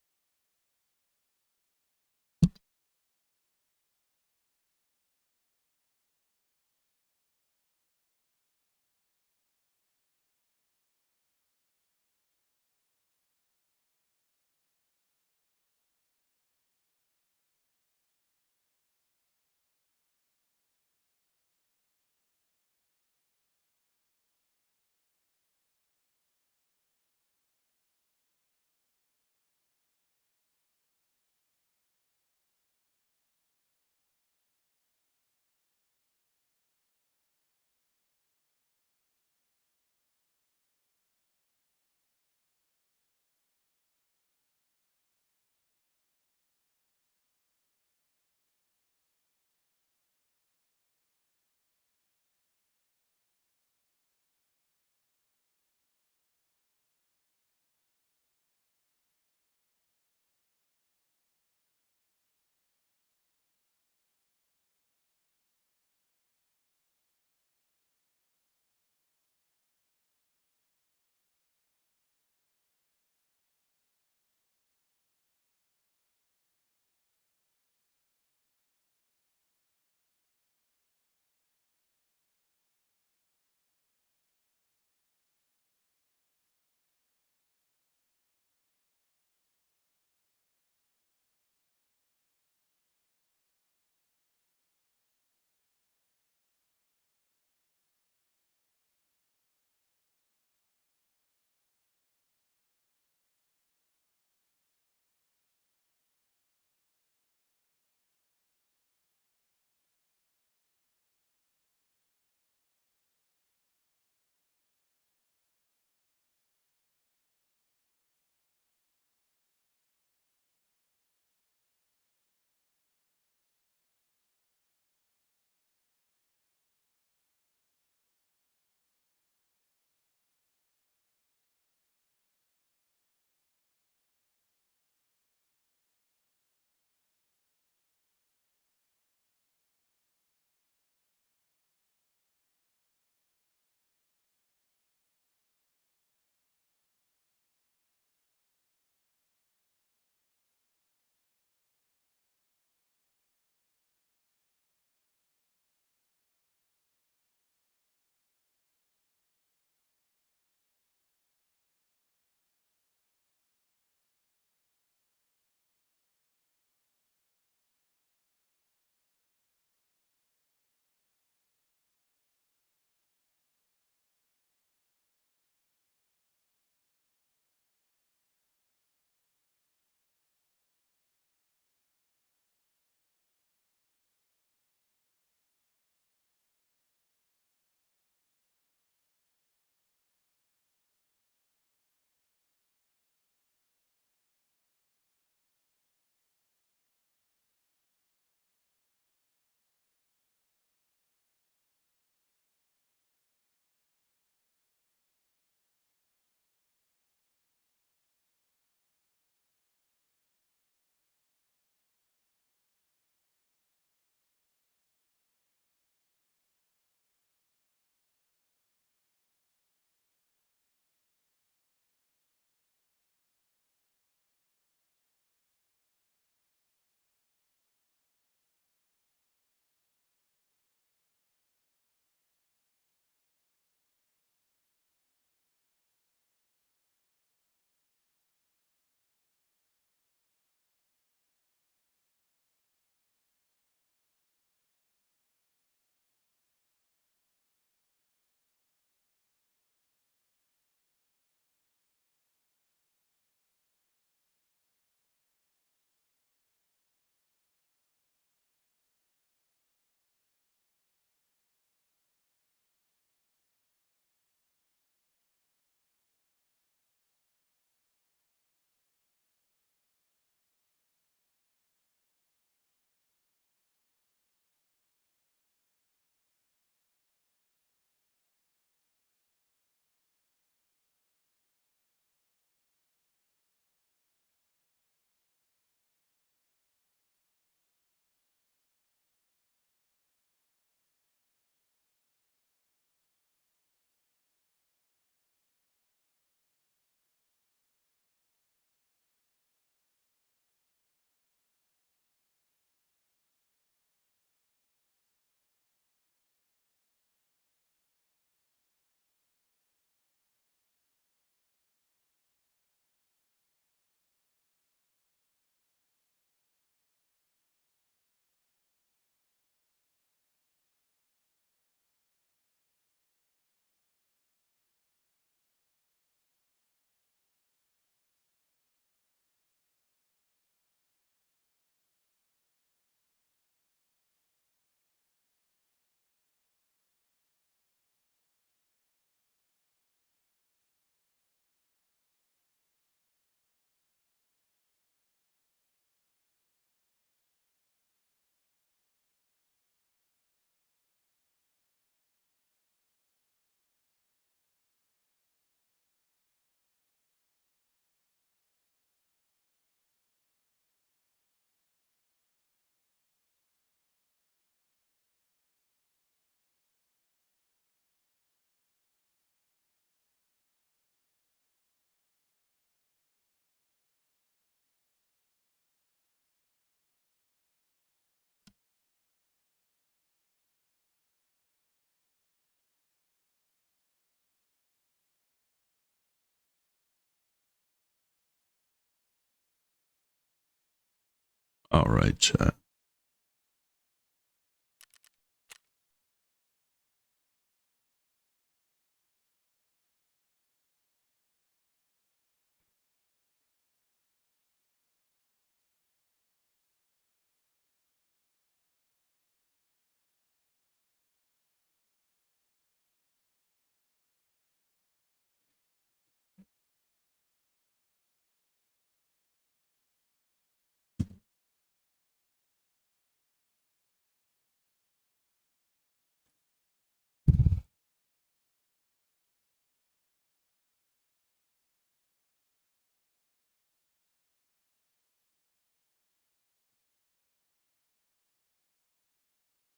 All right, chat.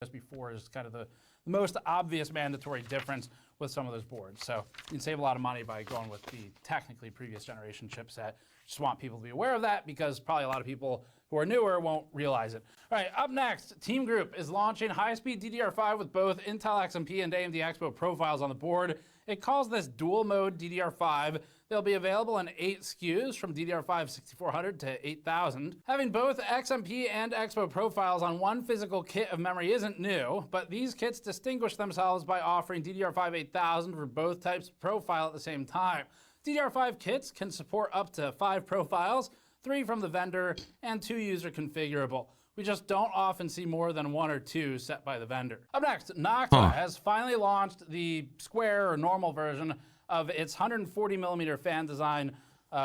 just before is kind of the most obvious mandatory difference with some of those boards. So you can save a lot of money by going with the technically previous generation chipset. Just want people to be aware of that because probably a lot of people who are newer won't realize it. All right, up next, Team Group is launching high-speed DDR5 with both Intel XMP and AMD Expo profiles on the board. It calls this dual mode DDR5. They'll be available in 8 SKUs from DDR5 6400 to 8000. Having both XMP and Expo profiles on one physical kit of memory isn't new, but these kits distinguish themselves by offering DDR5 8000 for both types of profile at the same time. DDR5 kits can support up to 5 profiles, 3 from the vendor, and 2 user configurable. We just don't often see more than 1 or 2 set by the vendor. Up next, Noctua has finally launched the square or normal version of its 140mm fan design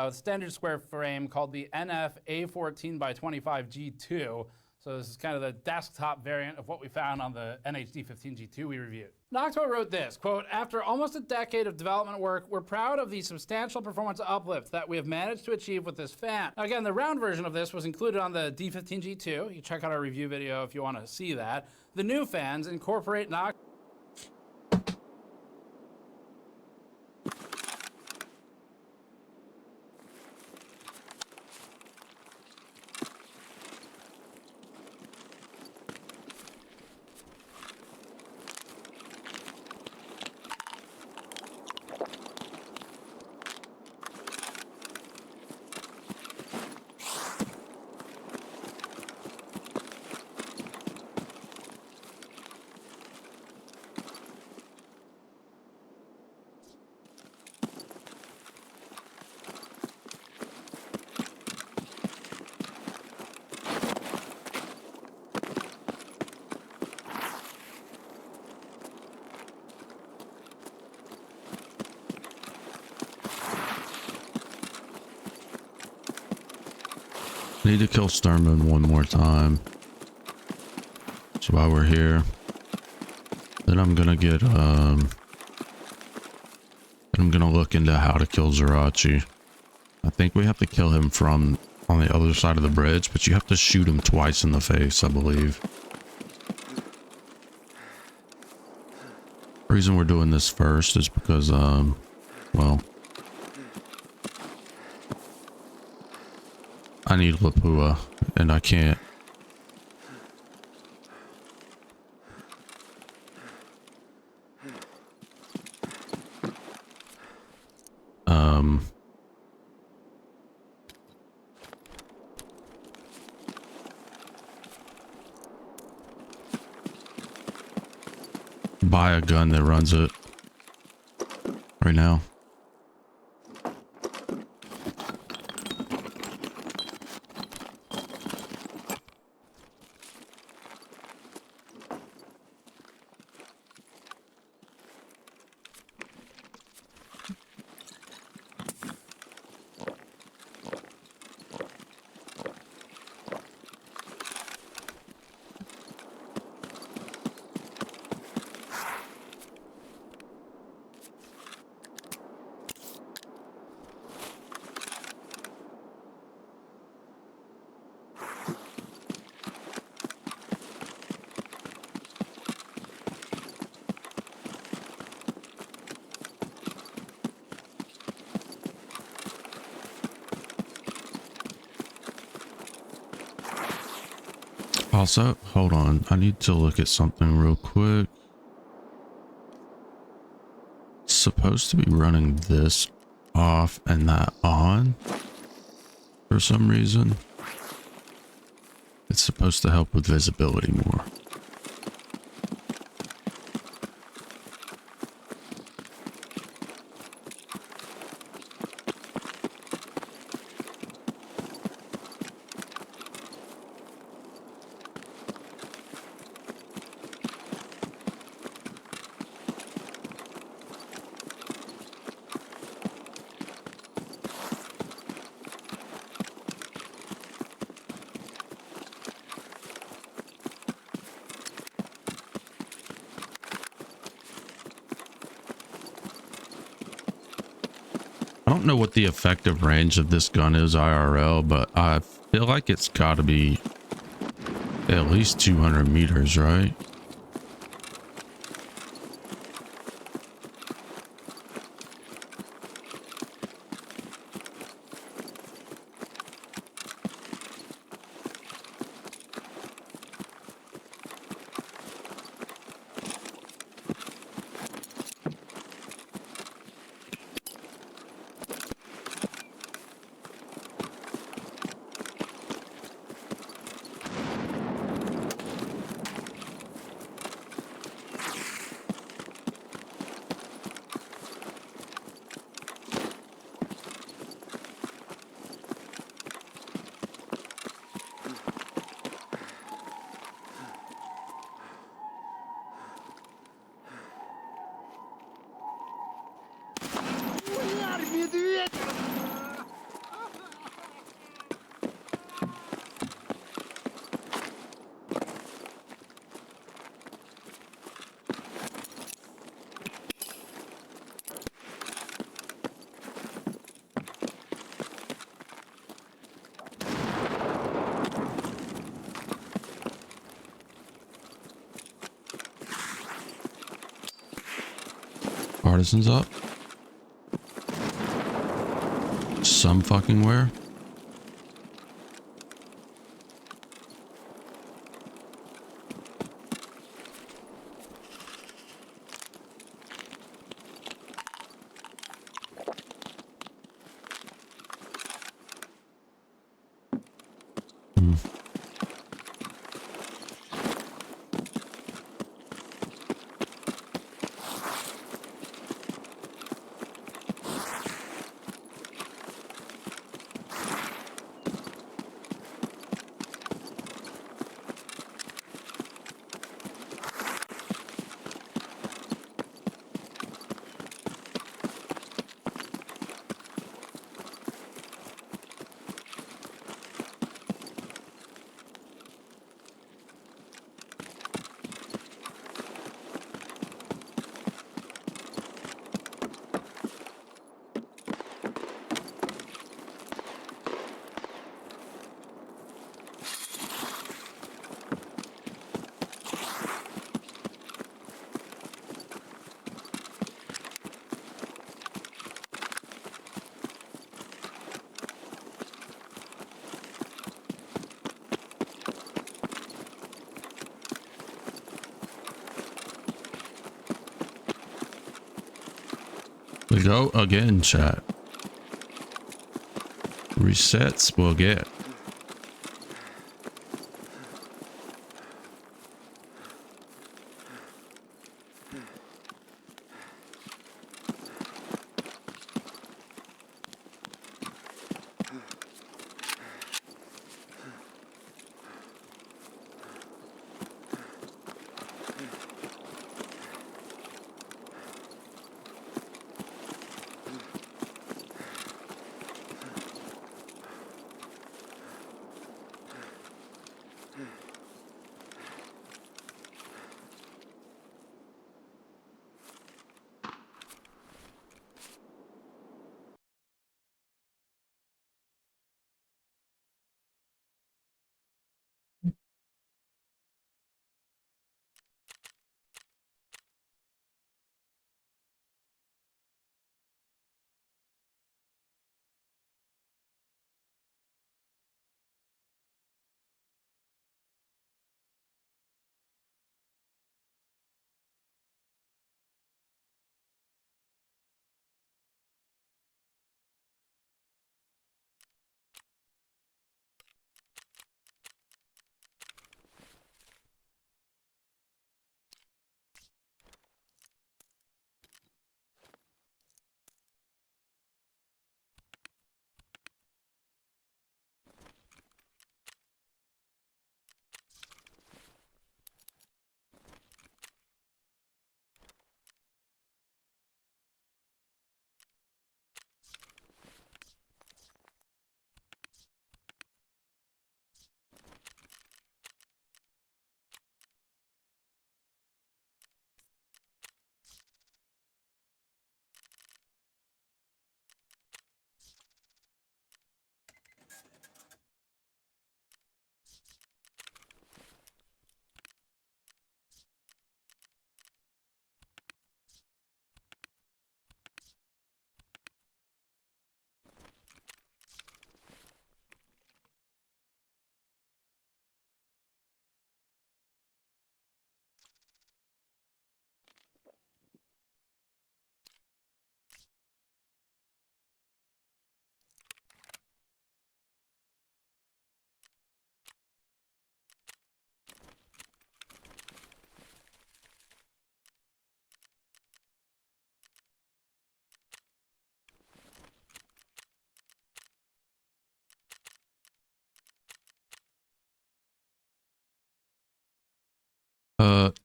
standard square frame called the NF A14x25G2. So this is kind of the desktop variant of what we found on the NHD15G2 we reviewed. Noctua wrote this, quote, "After almost a decade of development work, we're proud of the substantial performance uplift that we have managed to achieve with this fan." Now again, the round version of this was included on the D15G2. You can check out our review video if you want to see that. The new fans incorporate Noctua Need to kill Starman one more time. So while we're here, then I'm gonna get I'm gonna look into how to kill Zerachi. I think we have to kill him from on the other side of the bridge, but you have to shoot him twice in the face, I believe. The reason we're doing this first is because well, I need Lapua, and I can't. Buy a gun that runs it right now. Also, hold on. I need to look at something real quick. It's supposed to be running this off and that on for some reason. It's supposed to help with visibility more. I don't know what the effective range of this gun is IRL, but I feel like it's got to be at least 200 meters, right? Partisans up. Some fucking where. We go again, chat. Resets we'll get.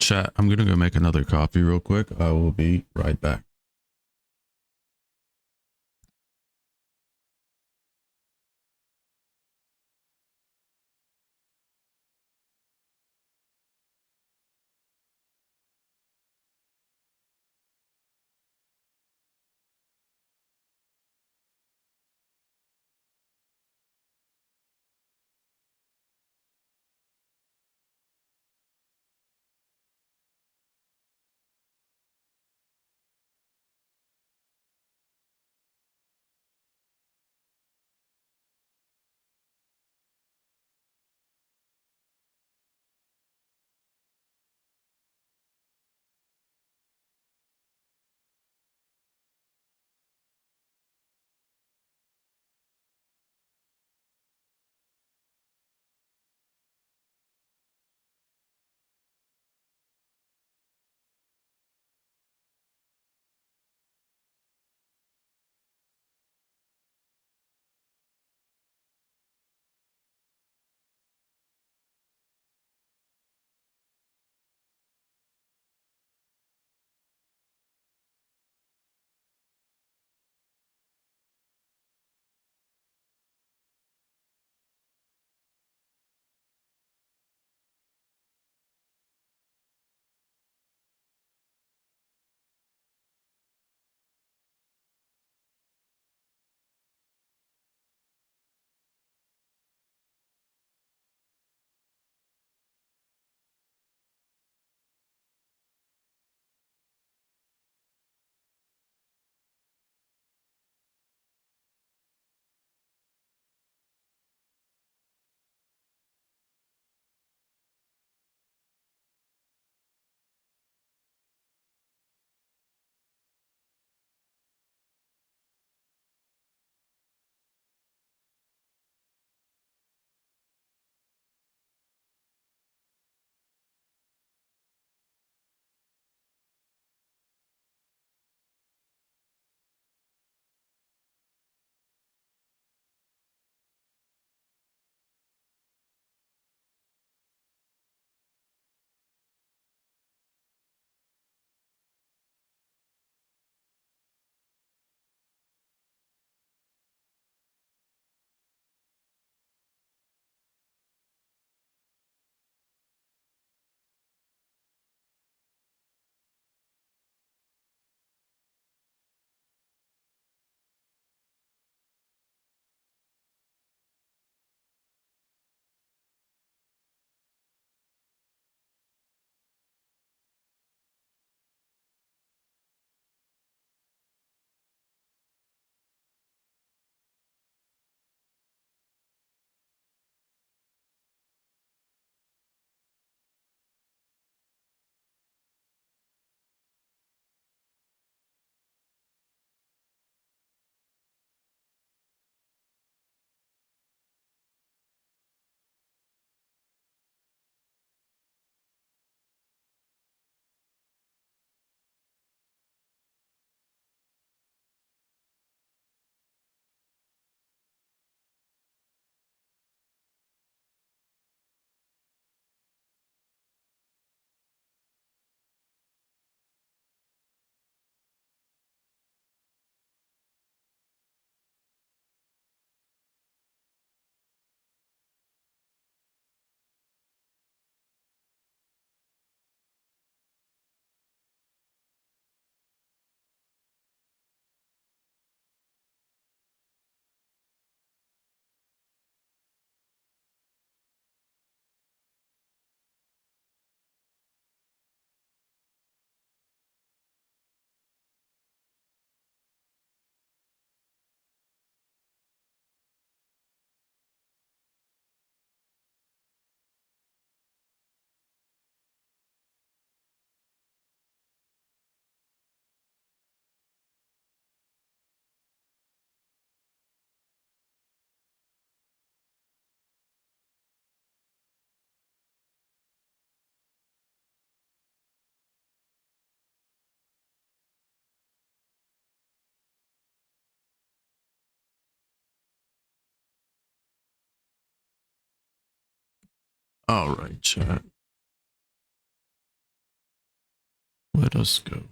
Chat, I'm gonna go make another coffee real quick. I will be right back. All right, chat. Let us go.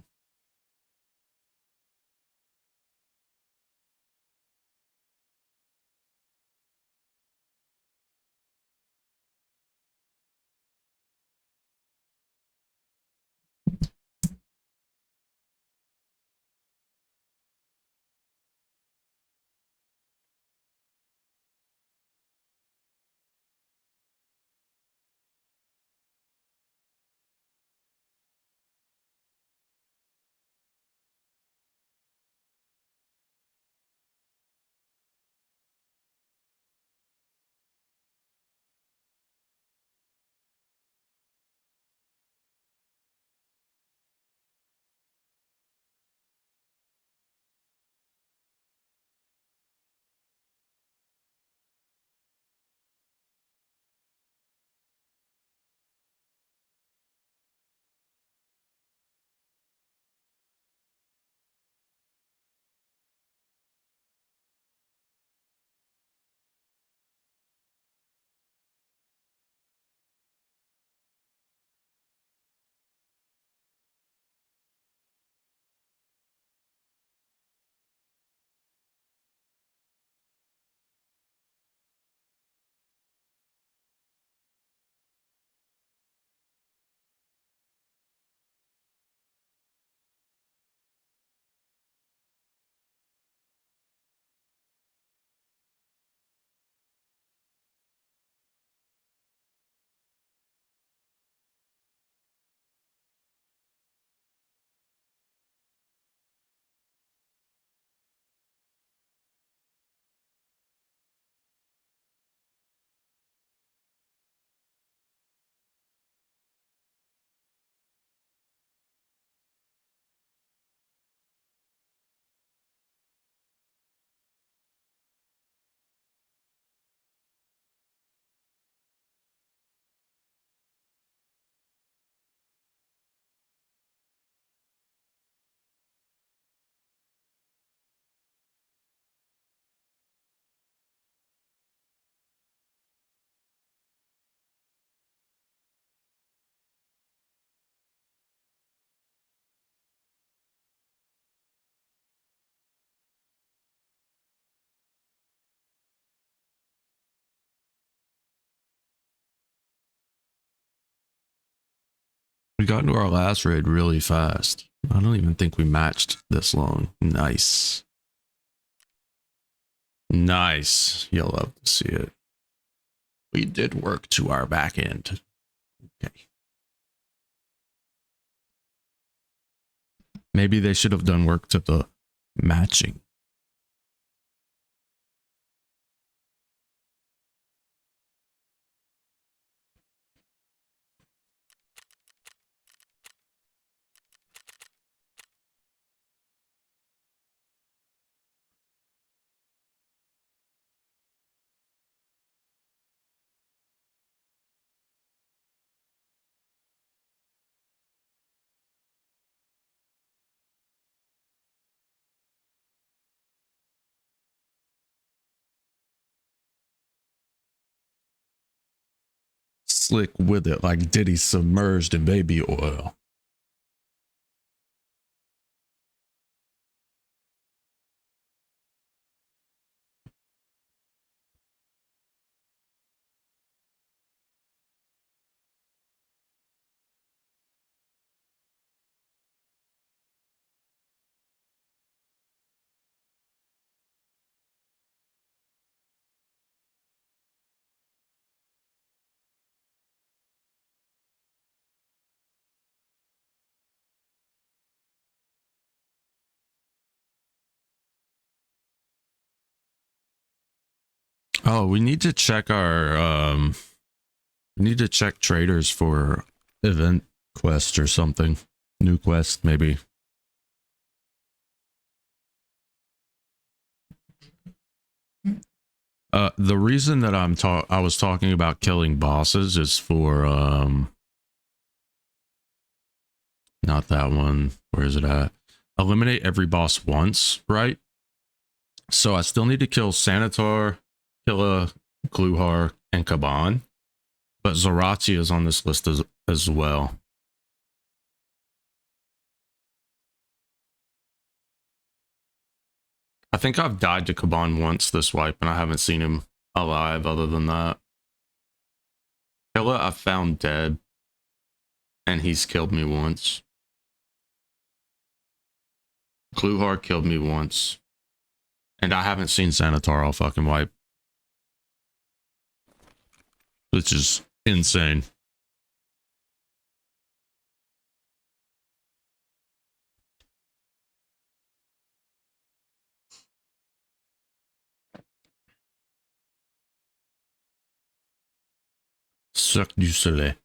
We got into our last raid really fast. I don't even think we matched this long. Nice. Nice. You'll love to see it. We did work to our back end. Okay. Maybe they should have done work to the matching. Slick with it like Diddy submerged in baby oil. Oh, we need to check our we need to check traders for event quest or something. New quest maybe. The reason that I was talking about killing bosses is for not that one. Where is it at? Eliminate every boss once, right? So I still need to kill Sanitar, Killa, Gluhar, and Kaban. But Zarati is on this list as well. think I've died to Kaban once this wipe, and I haven't seen him alive other than that. Killa I found dead, and he's killed me once. Kluhar killed me once, and I haven't seen Sanitar all fucking wipe. Which is insane. Cirque du Soleil.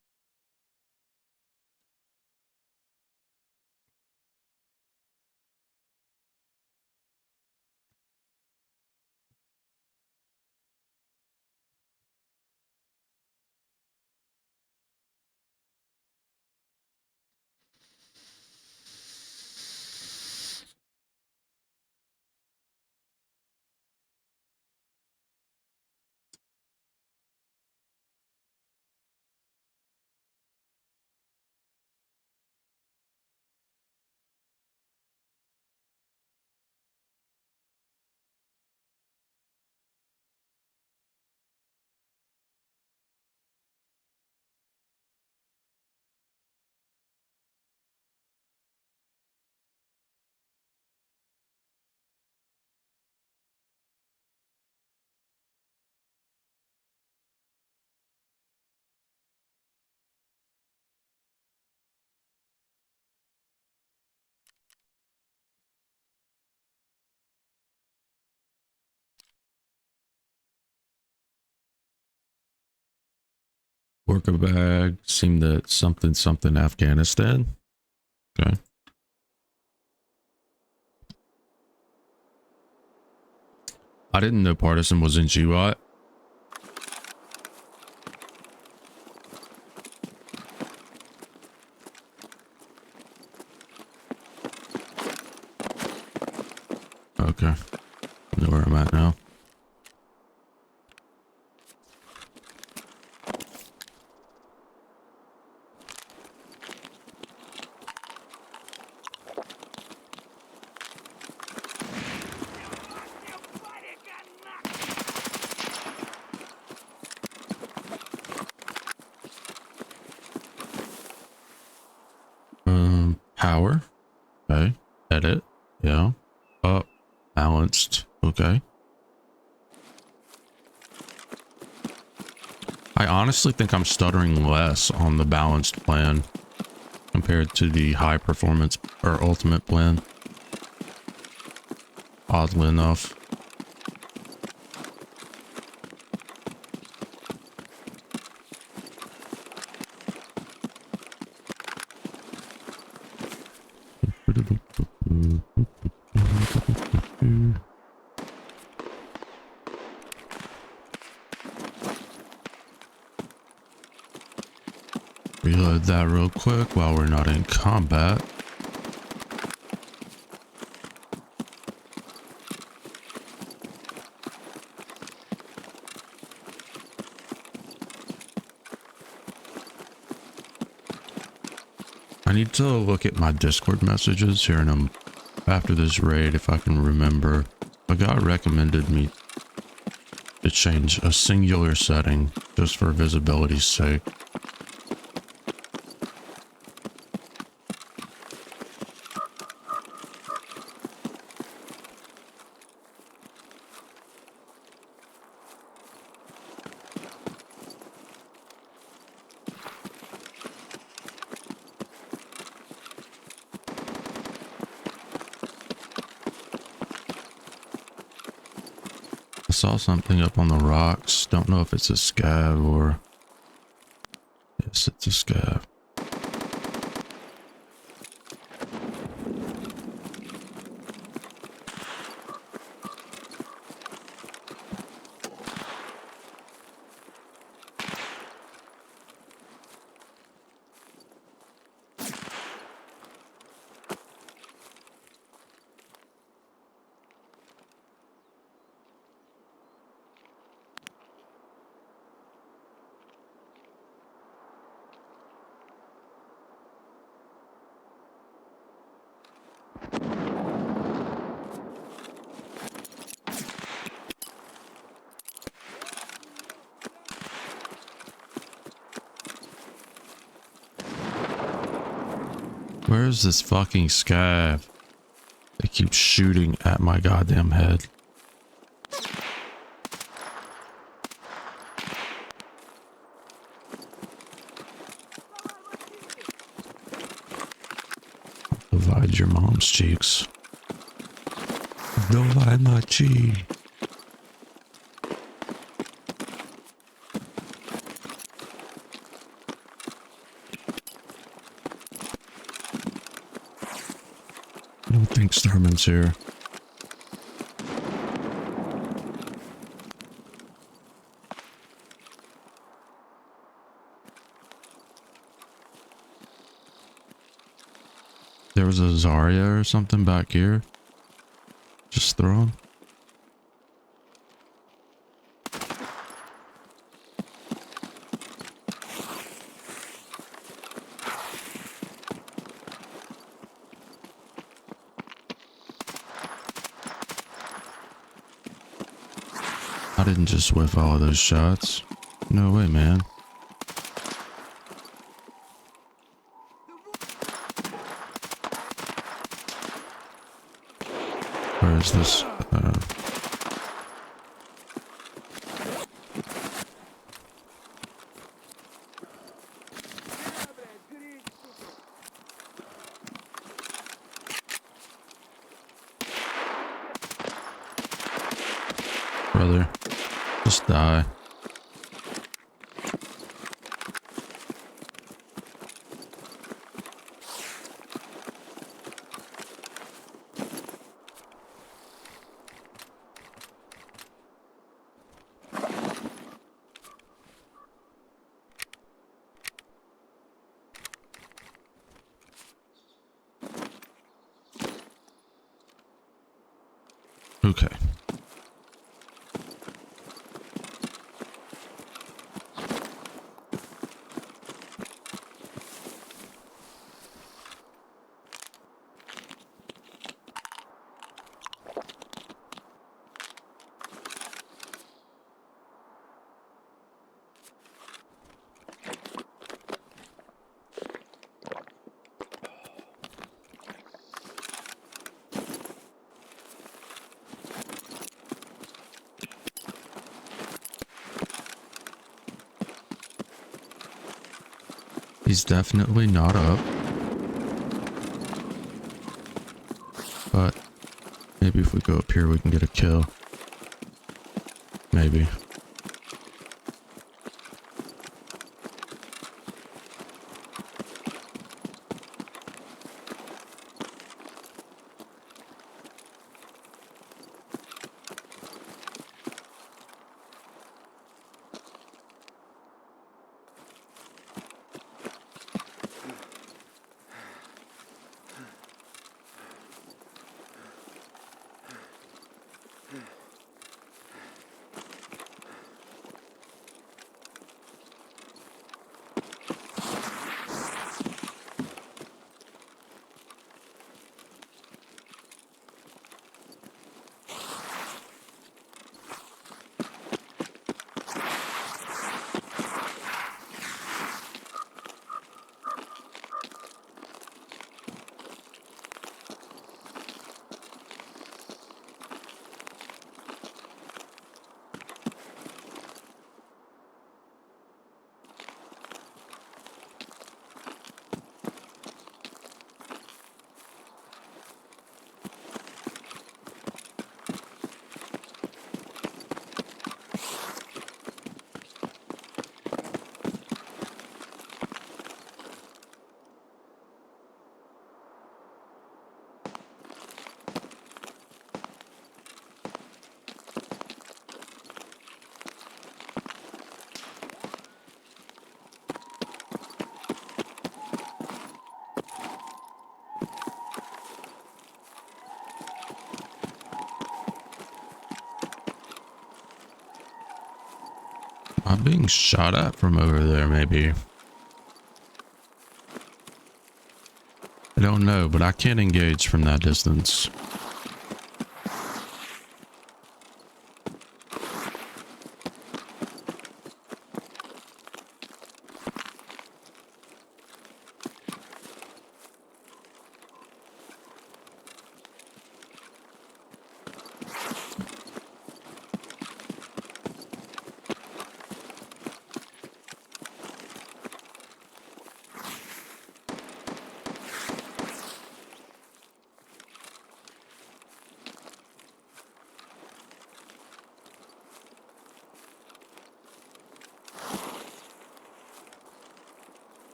Work a bag. Seemed that something Afghanistan. Okay. I didn't know Partisan was in GWAT. Okay. I know where I'm at now. Power. Okay. Edit. Yeah. Up. Balanced. Okay. I honestly think I'm stuttering less on the balanced plan compared to the high performance or ultimate plan. Oddly enough. Reload that real quick while we're not in combat. I need to look at my Discord messages here in after this raid if I can remember. A guy recommended me to change a singular setting just for visibility's sake. I saw something up on the rocks. Don't know if it's a scav or... Yes, it's a scav. Where's this fucking scav? They keep shooting at my goddamn head. Divide your mom's cheeks. Divide my cheek. I don't think Starman's here. There was a Zarya or something back here. Just throw him. I didn't just whiff all of those shots. No way, man. Where is this? Brother, just die. Okay. He's definitely not up. But maybe if we go up here we can get a kill. Maybe. I'm being shot at from over there, maybe. I don't know, but I can't engage from that distance.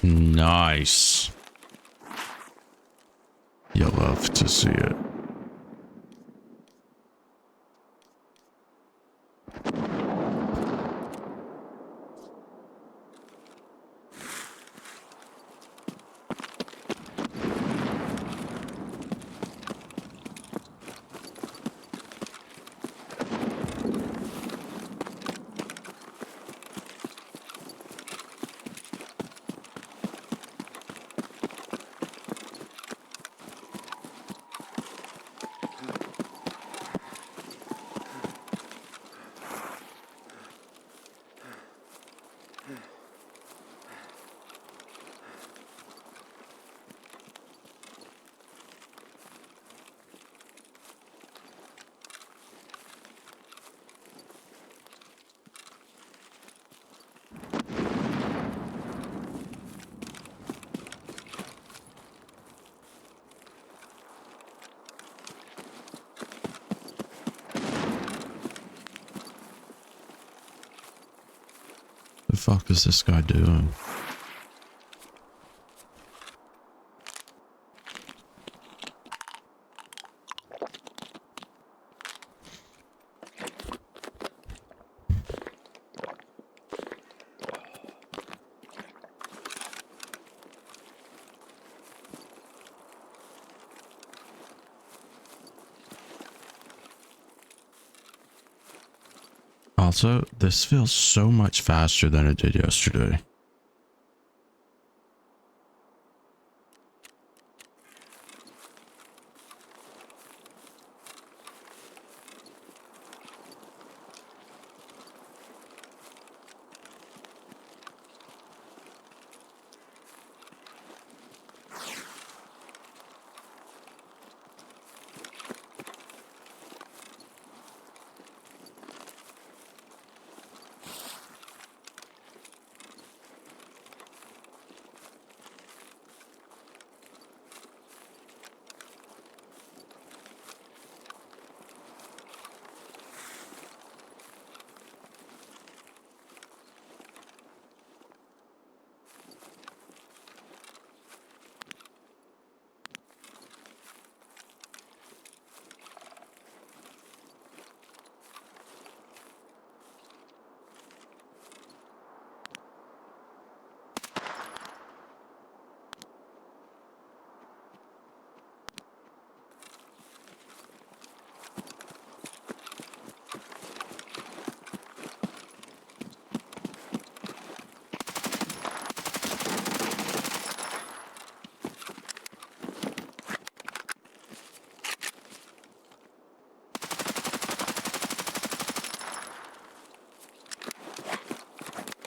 Nice. You'll love to see it. The fuck is this guy doing? Also, this feels so much faster than it did yesterday.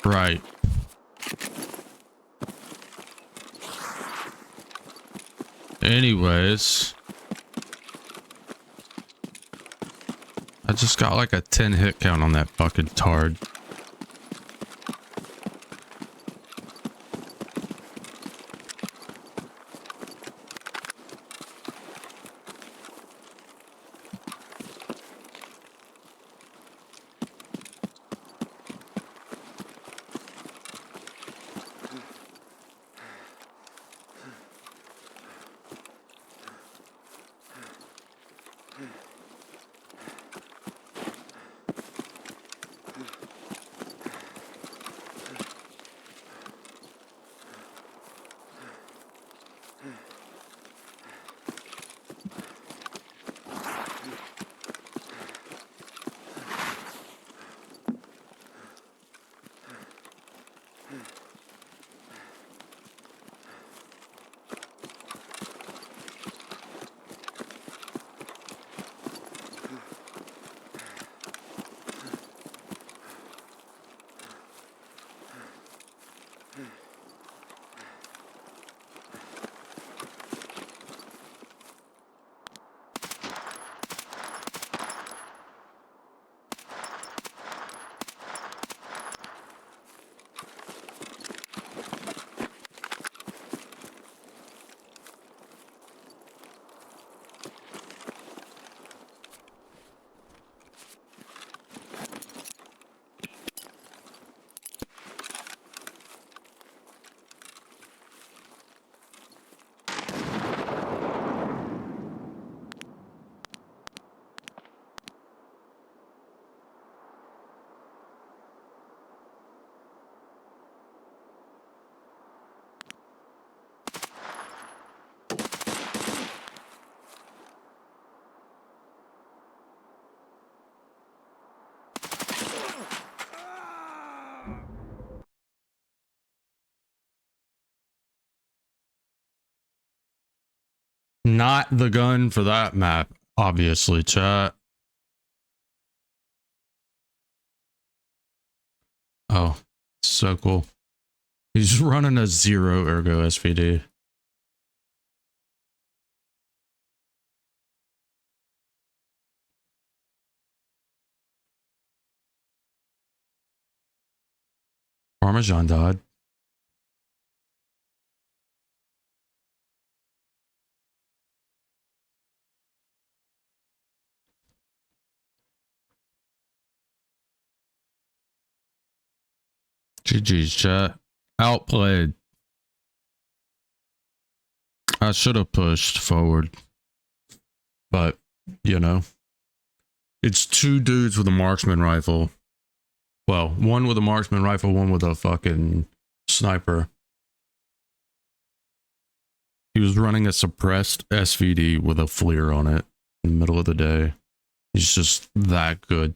Right. Anyways, I just got like a 10 hit count on that fucking tard. got the gun for that map, obviously, chat. Oh, so cool. He's running a 0 ergo SVD. Parmesan died. GG's, chat. Outplayed. I should have pushed forward. But, you know. It's 2 dudes with a marksman rifle. Well, one with a marksman rifle, one with a fucking sniper. He was running a suppressed SVD with a FLIR on it in the middle of the day. He's just that good.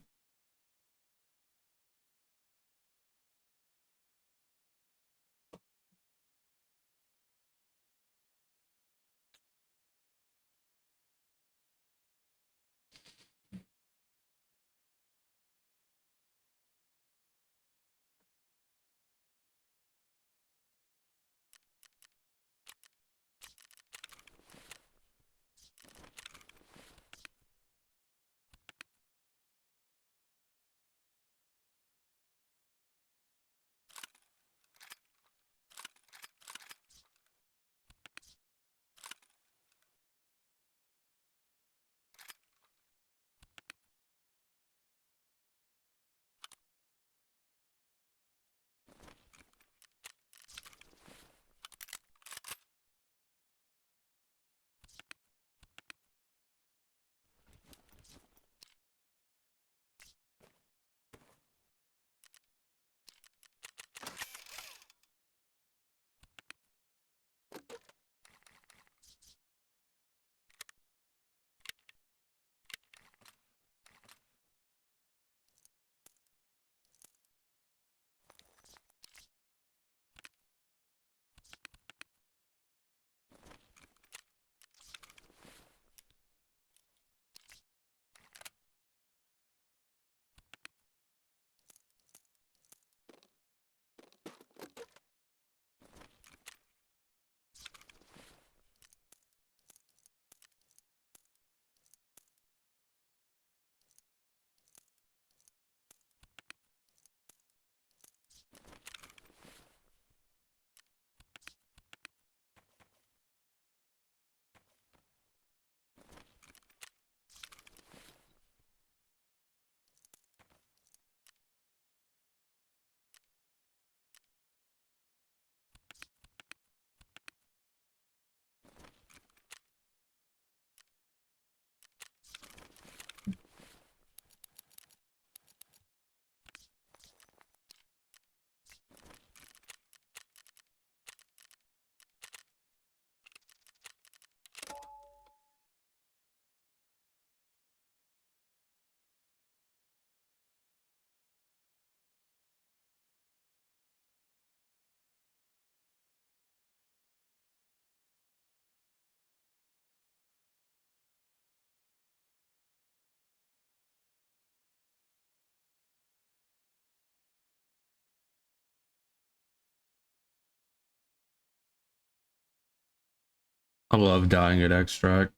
I love dying at extract.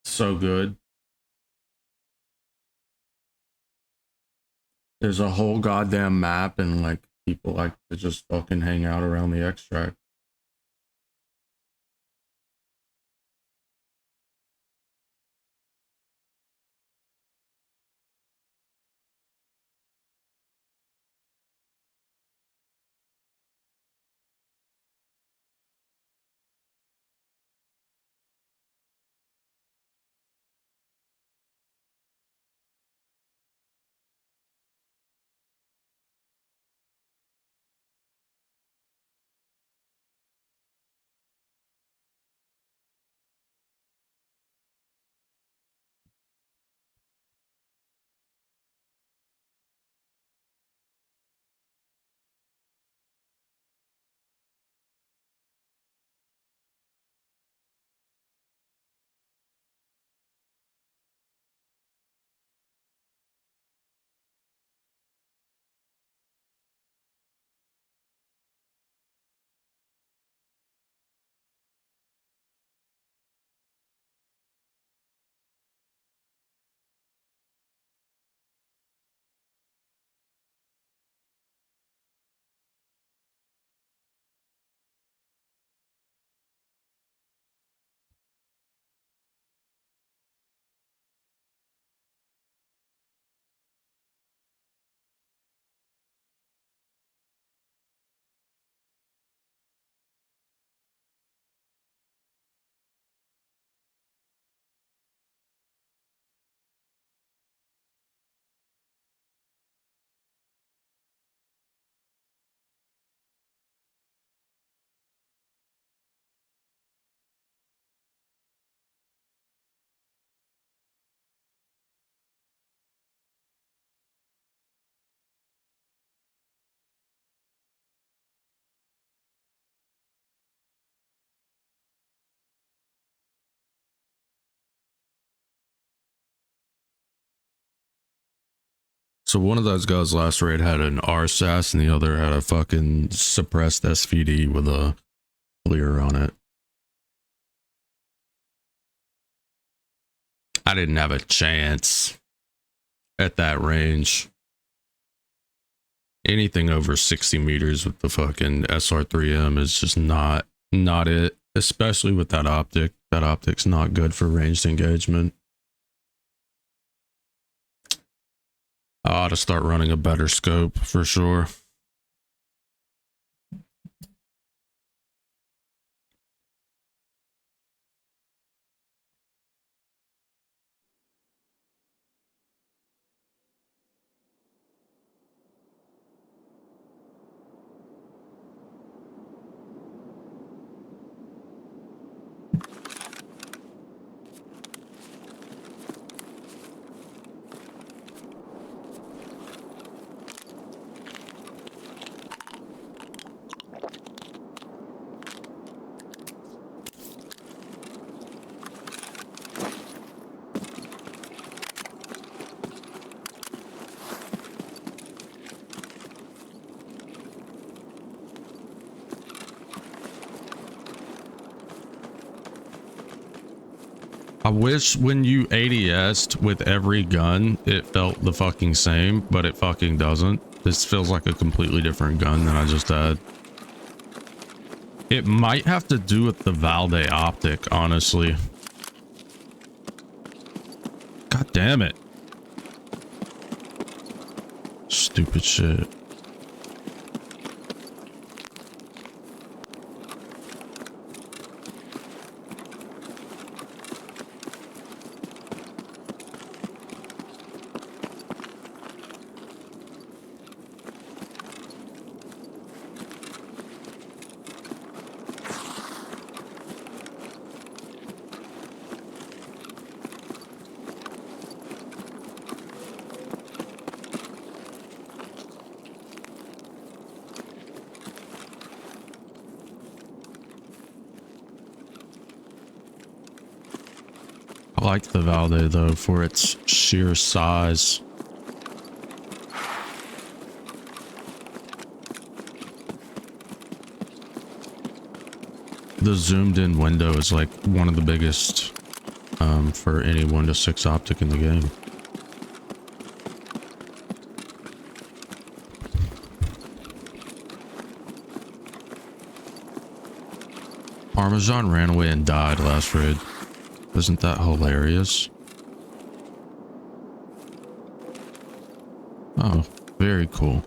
So good. There's a whole goddamn map and like people like to just fucking hang out around the extract. So one of those guys last raid had an RSAS and the other had a fucking suppressed SVD with a clear on it. I didn't have a chance at that range. Anything over 60 meters with the fucking SR3M is just not it, especially with that optic. That optic's not good for ranged engagement. I ought to start running a better scope for sure. I wish when you ADS'd with every gun, it felt the fucking same, but it fucking doesn't. This feels like a completely different gun than I just had. It might have to do with the Valde optic, honestly. God damn it. Stupid shit. I like the Valde though for its sheer size. The zoomed in window is like one of the biggest for any 1:6 optic in the game. Parmesan ran away and died last raid. Isn't that hilarious? Oh, very cool.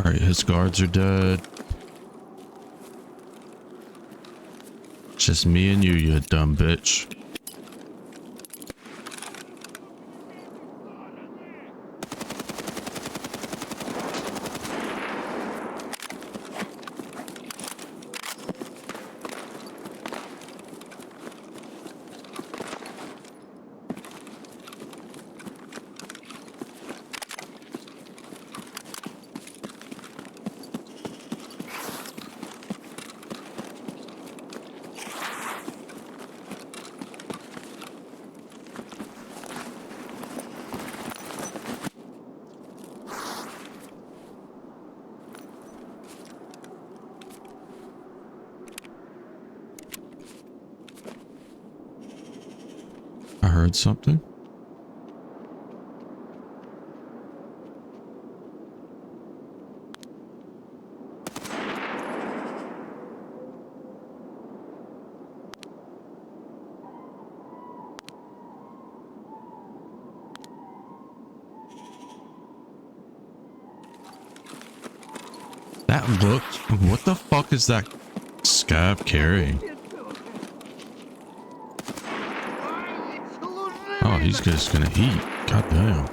Alright, his guards are dead. Just me and you dumb bitch. heard something. That looked... What the fuck is that scab carrying? Oh, he's just gonna eat. God damn.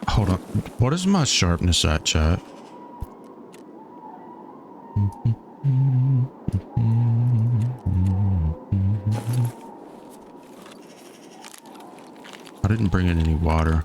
Hold on. What is my sharpness at, chat? I didn't bring in any water.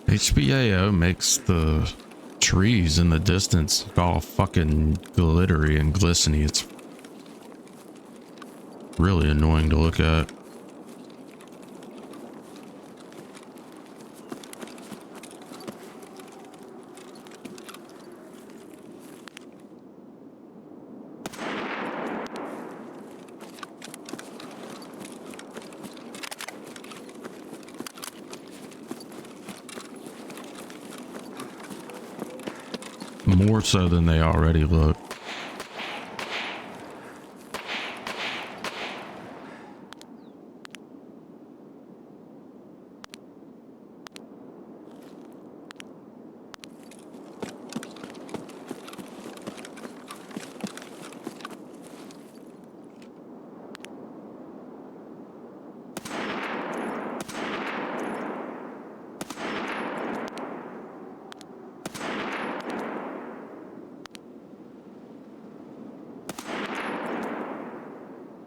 HBAO makes the trees in the distance all fucking glittery and glistening. It's really annoying to look at. More so than they already look.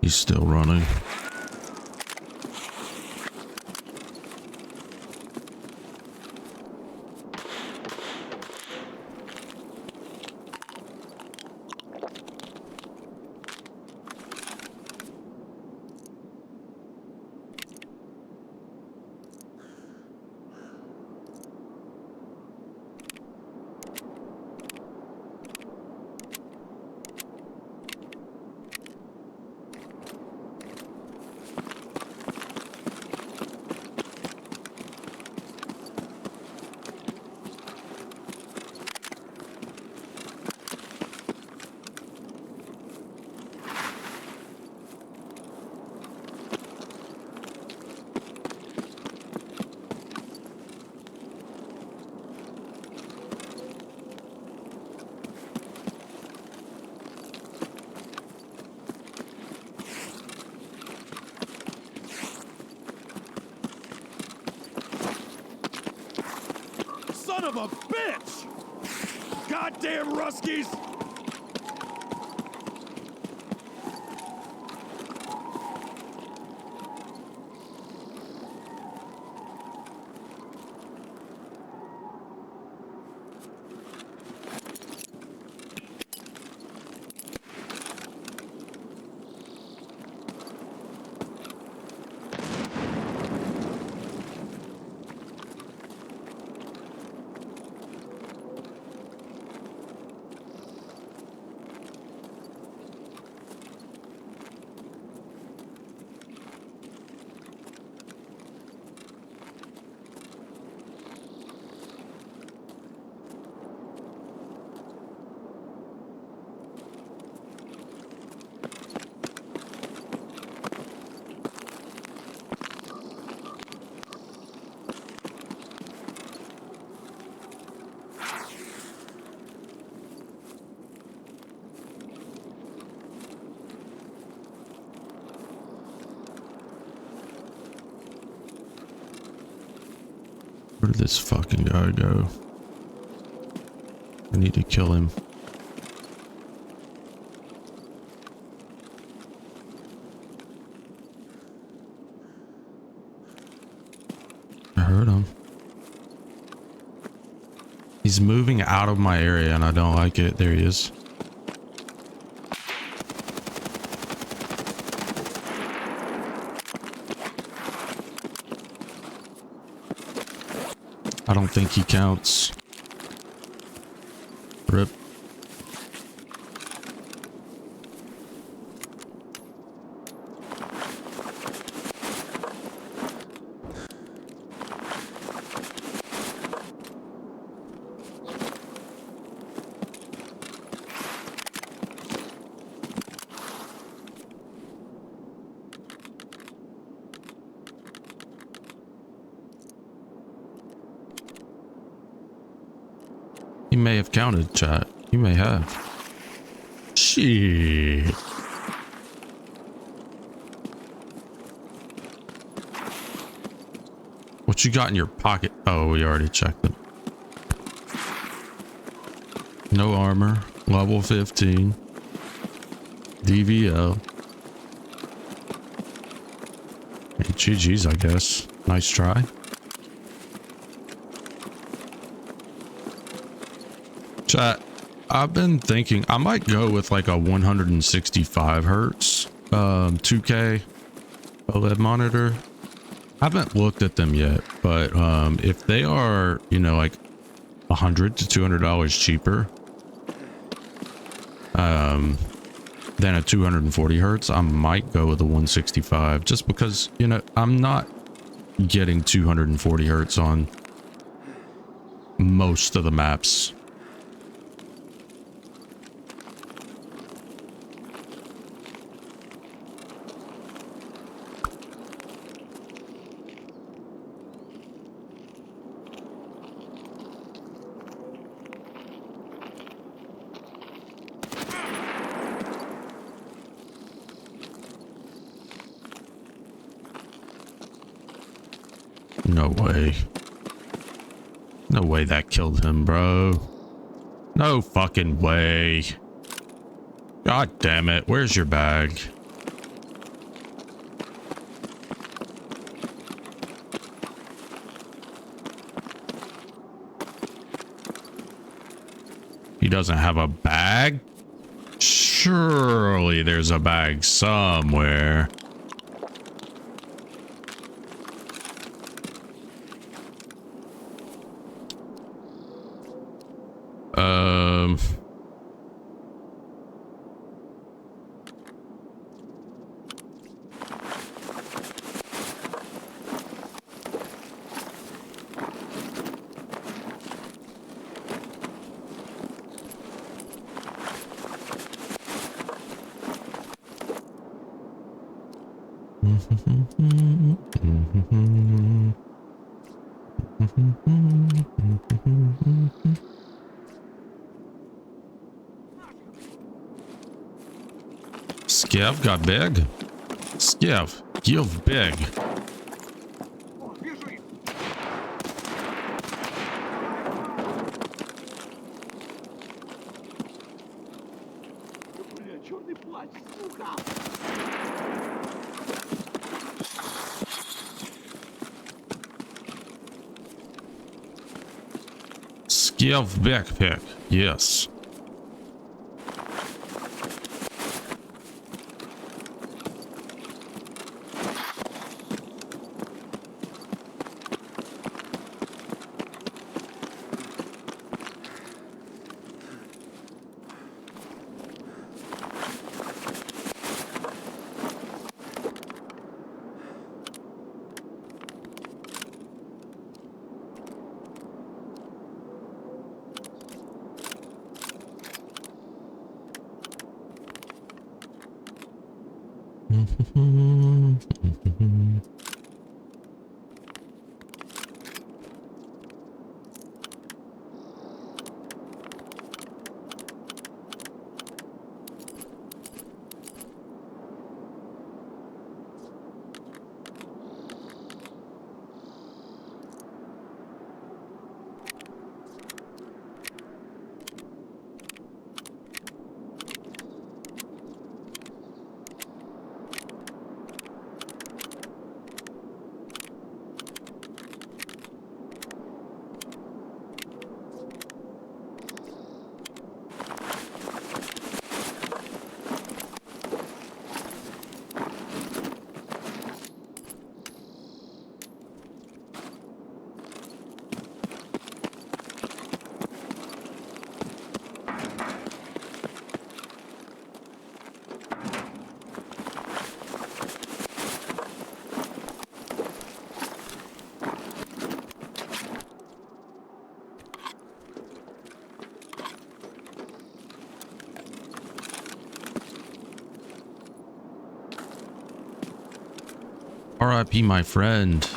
He's still running. Son of a bitch! Goddamn Ruskies! Where did this fucking guy go? I need to kill him. I heard him. He's moving out of my area and I don't like it. There he is. I don't think he counts. Rip. He may have counted, chat. He may have. Shit. What you got in your pocket? Oh, we already checked it. No armor. Level 15. DVL. Hey, GG's, I guess. Nice try. Chat, I've been thinking I might go with like a 165 hertz 2K OLED monitor. I haven't looked at them yet, but if they are, you know, like $100 to $200 cheaper than a 240 hertz, I might go with a 165 just because, you know, I'm not getting 240 hertz on most of the maps. No way. No way that killed him, bro. No fucking way. God damn it. Where's your bag? He doesn't have a bag? Surely there's a bag somewhere. Skev got big. Skev, give big. Skev backpack, yes. R.I.P. my friend.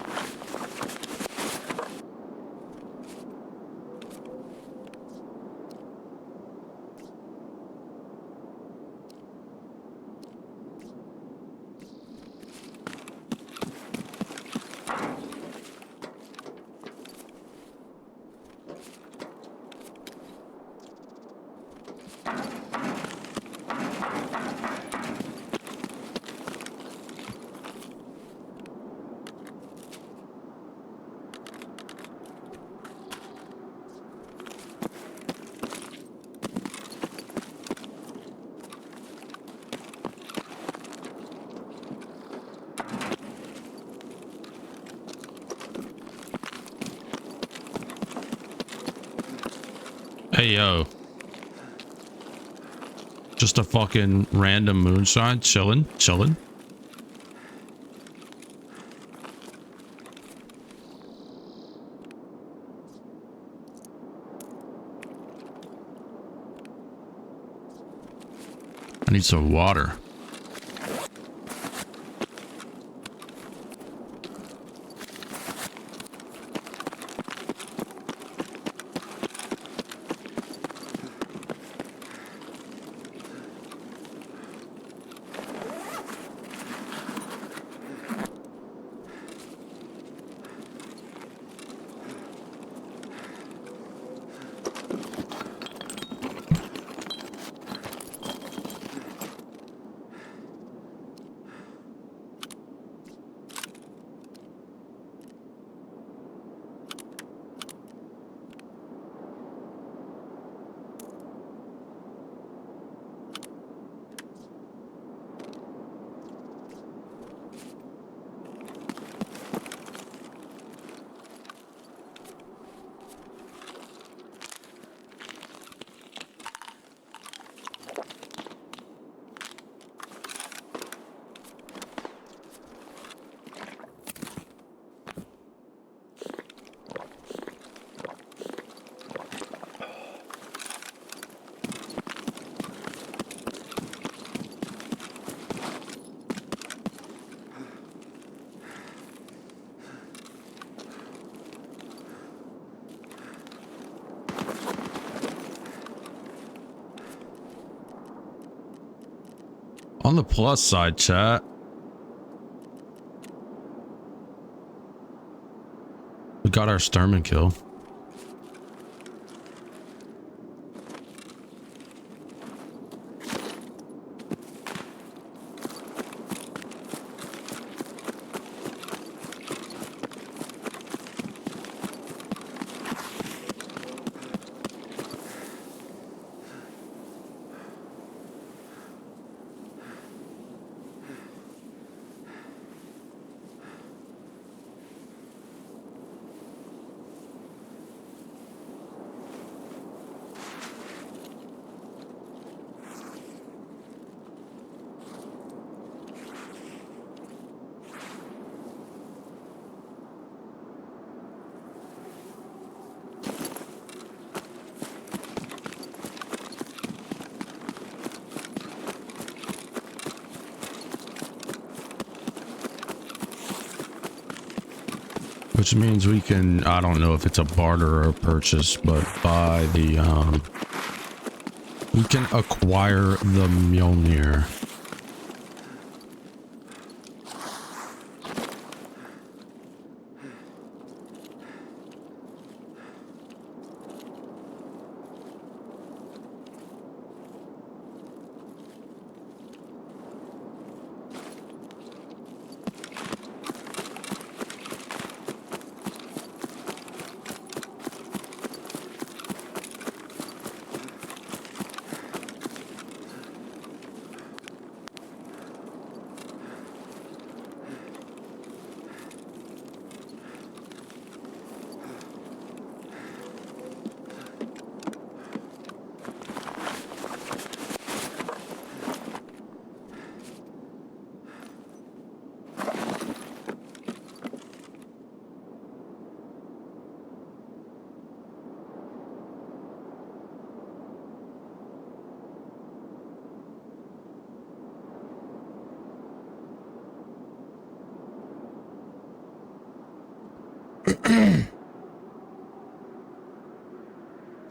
Hey, yo. Just a fucking random moonshine chilling. I need some water. On the plus side, chat, we got our Sturman kill. Which means we can, I don't know if it's a barter or a purchase, but buy the, we can acquire the Mjolnir.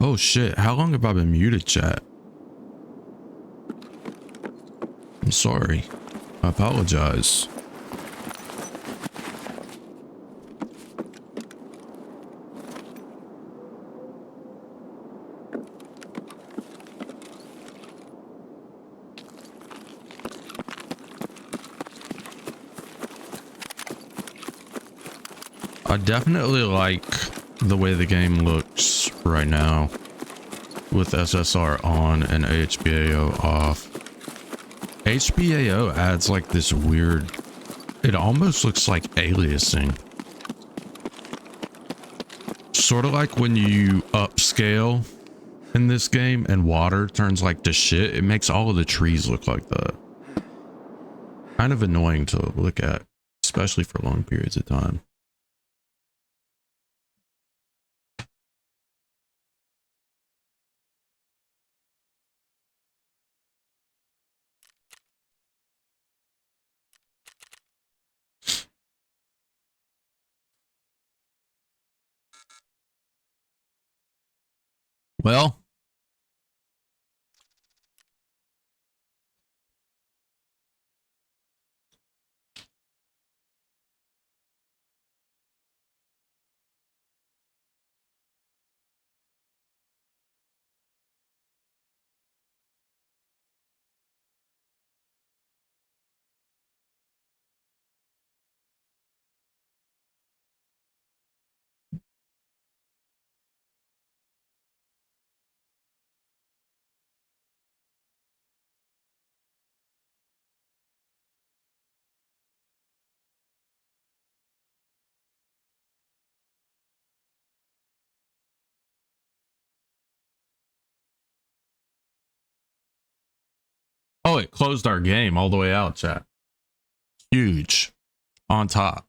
Oh shit, how long have I been muted, chat? I'm sorry. I apologize. I definitely like the way the game looks right now with SSR on and HBAO off. HBAO adds like this weird, it almost looks like aliasing. Sort of like when you upscale in this game and water turns like to shit, it makes all of the trees look like that. Kind of annoying to look at, especially for long periods of time. Well, oh, it closed our game all the way out, chat. Huge. On top.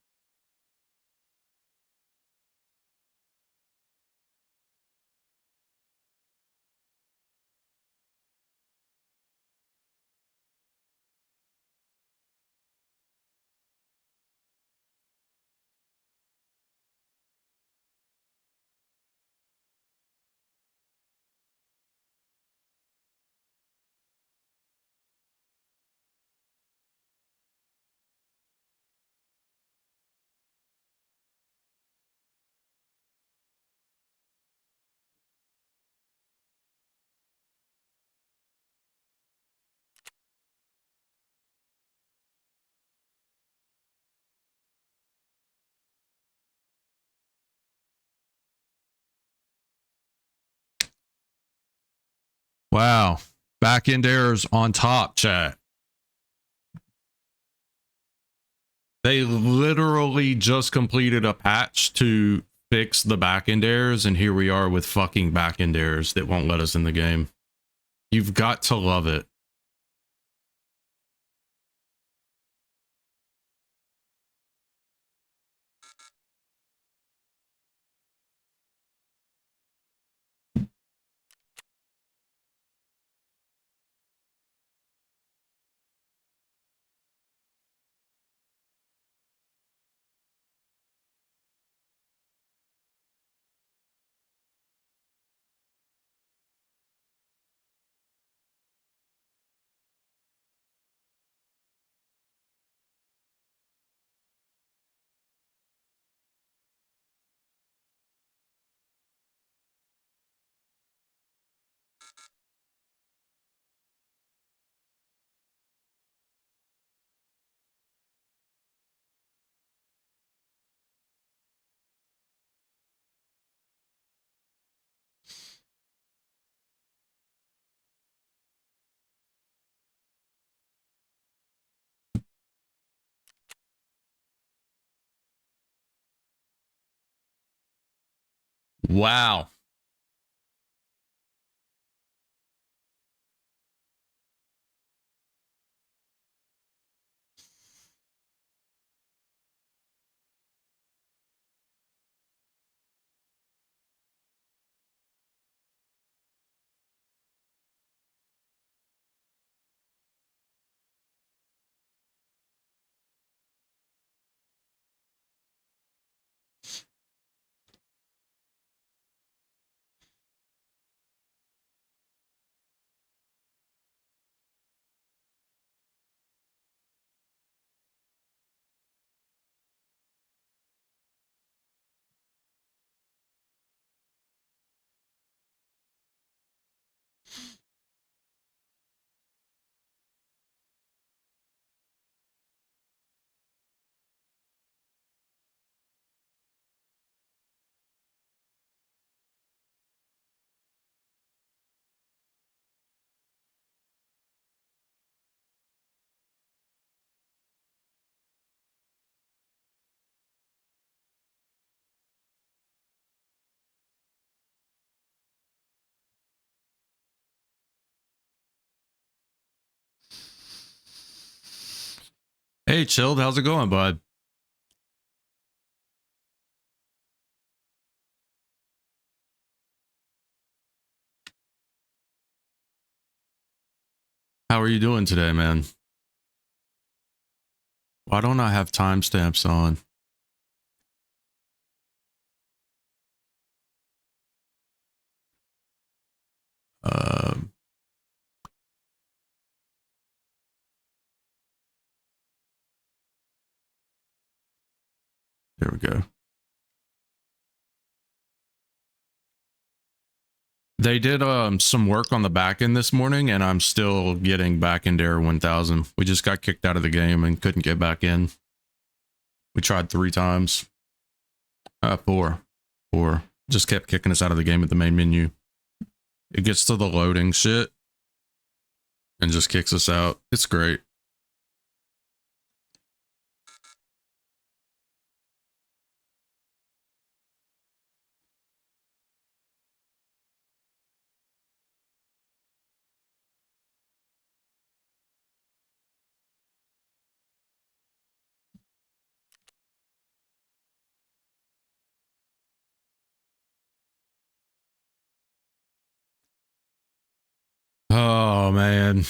Wow. Back end errors on top, chat. They literally just completed a patch to fix the backend errors, and here we are with fucking backend errors that won't let us in the game. You've got to love it. Wow. Hey, Chilled, how's it going, bud? How are you doing today, man? Why don't I have timestamps on? There we go. They did some work on the back end this morning, and I'm still getting back into error 1000. We just got kicked out of the game and couldn't get back in. We tried 3 times. 4. Just kept kicking us out of the game at the main menu. It gets to the loading shit and just kicks us out. It's great. Oh, man.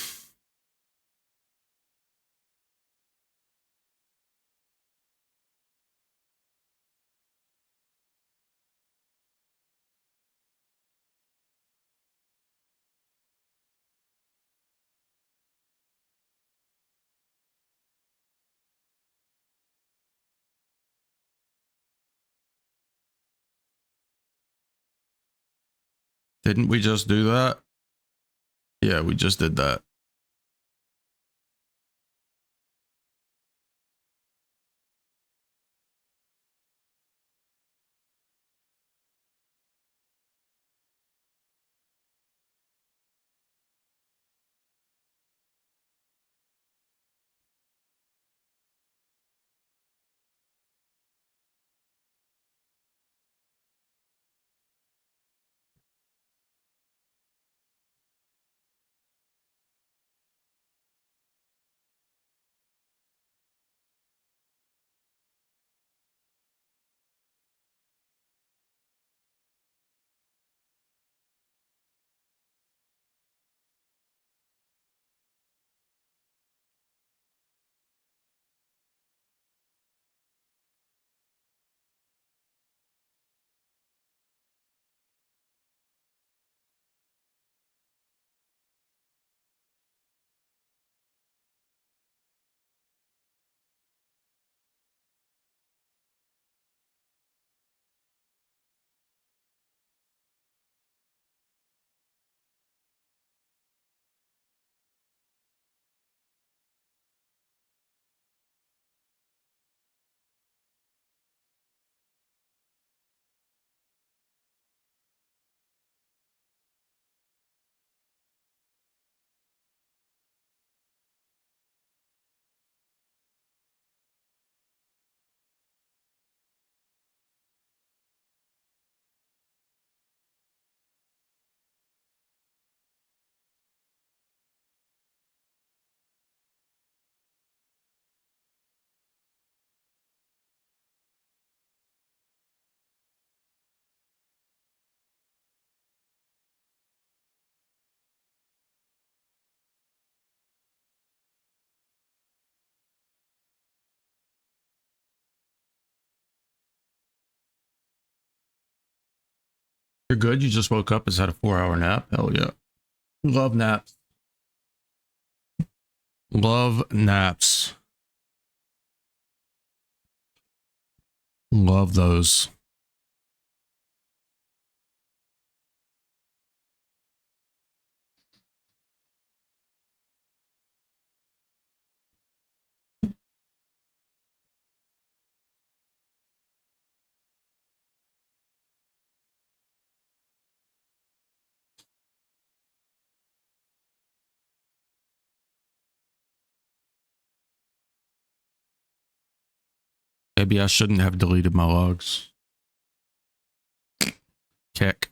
Didn't we just do that? Yeah, we just did that. You're good? You just woke up, has had a 4-hour nap? Hell yeah. Love naps. Love naps. Love those. Maybe I shouldn't have deleted my logs. Kick.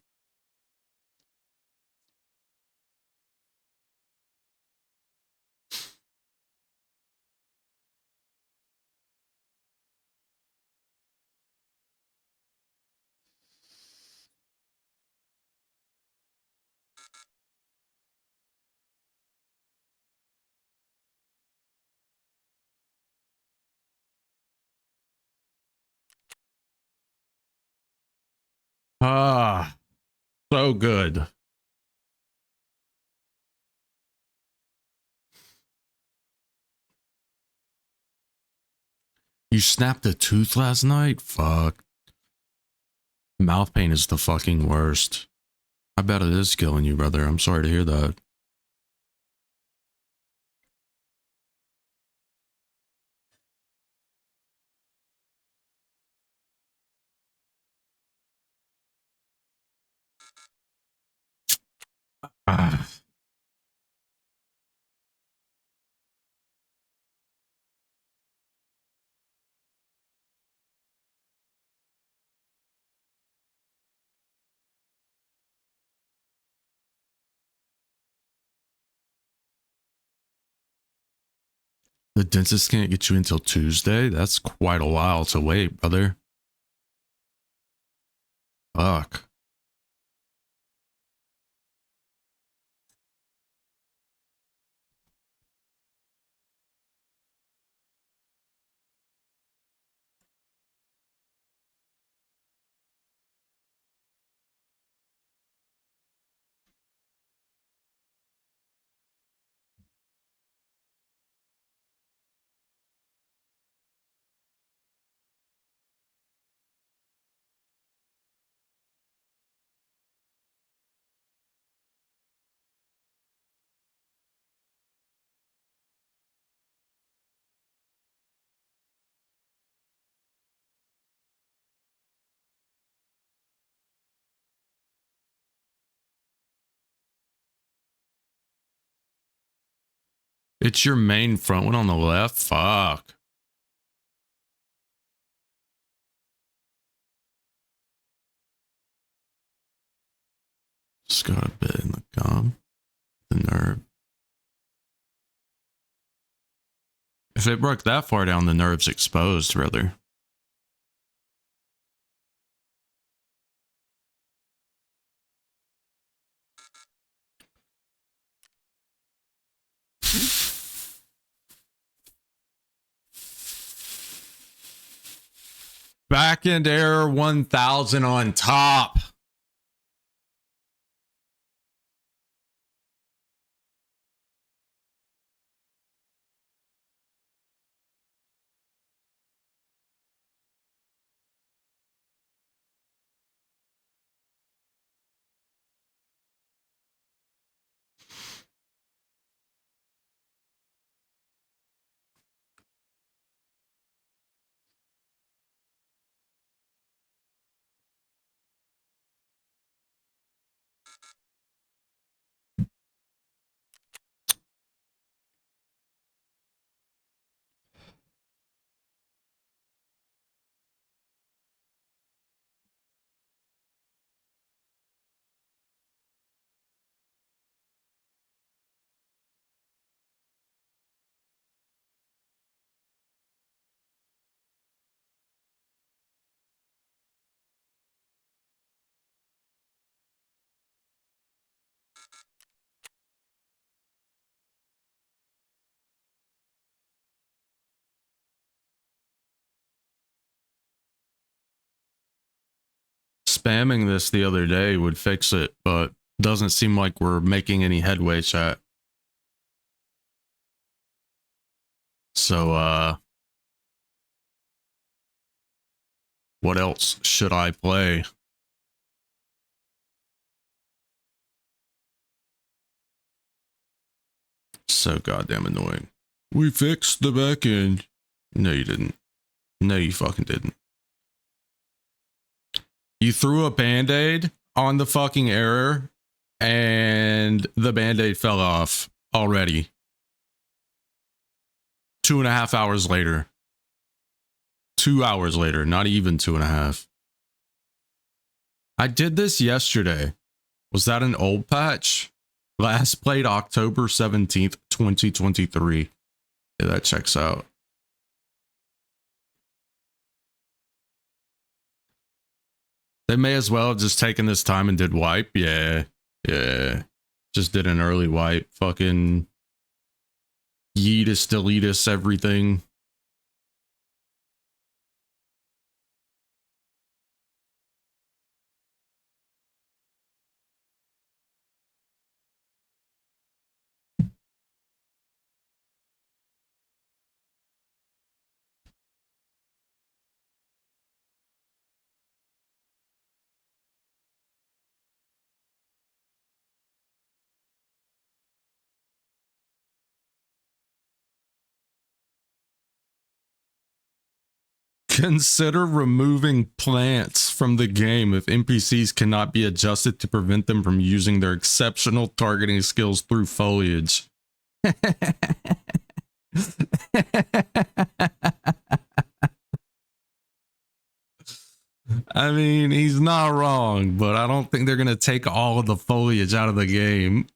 Ah, so good. You snapped a tooth last night? Fuck. Mouth pain is the fucking worst. I bet it is killing you, brother. I'm sorry to hear that. Ah. The dentist can't get you until Tuesday? That's quite a while to wait, brother. Fuck. It's your main front one on the left? Fuck. Just got a bit in the gum. The nerve. If it broke that far down, the nerve's exposed, brother. Back end error 1000 on top. Spamming this the other day would fix it, but doesn't seem like we're making any headway, chat. So, what else should I play? So goddamn annoying. We fixed the back end. No, you didn't. No, you fucking didn't. You threw a band-aid on the fucking error and the band-aid fell off already. 2.5 hours later. 2 hours later, not even 2.5. I did this yesterday. Was that an old patch? Last played October 17th, 2023. Yeah, that checks out. They may as well have just taken this time and did wipe. Yeah. Yeah. Just did an early wipe. Fucking yeetus, deletus, everything. Consider removing plants from the game if NPCs cannot be adjusted to prevent them from using their exceptional targeting skills through foliage. I mean, he's not wrong, but I don't think they're going to take all of the foliage out of the game.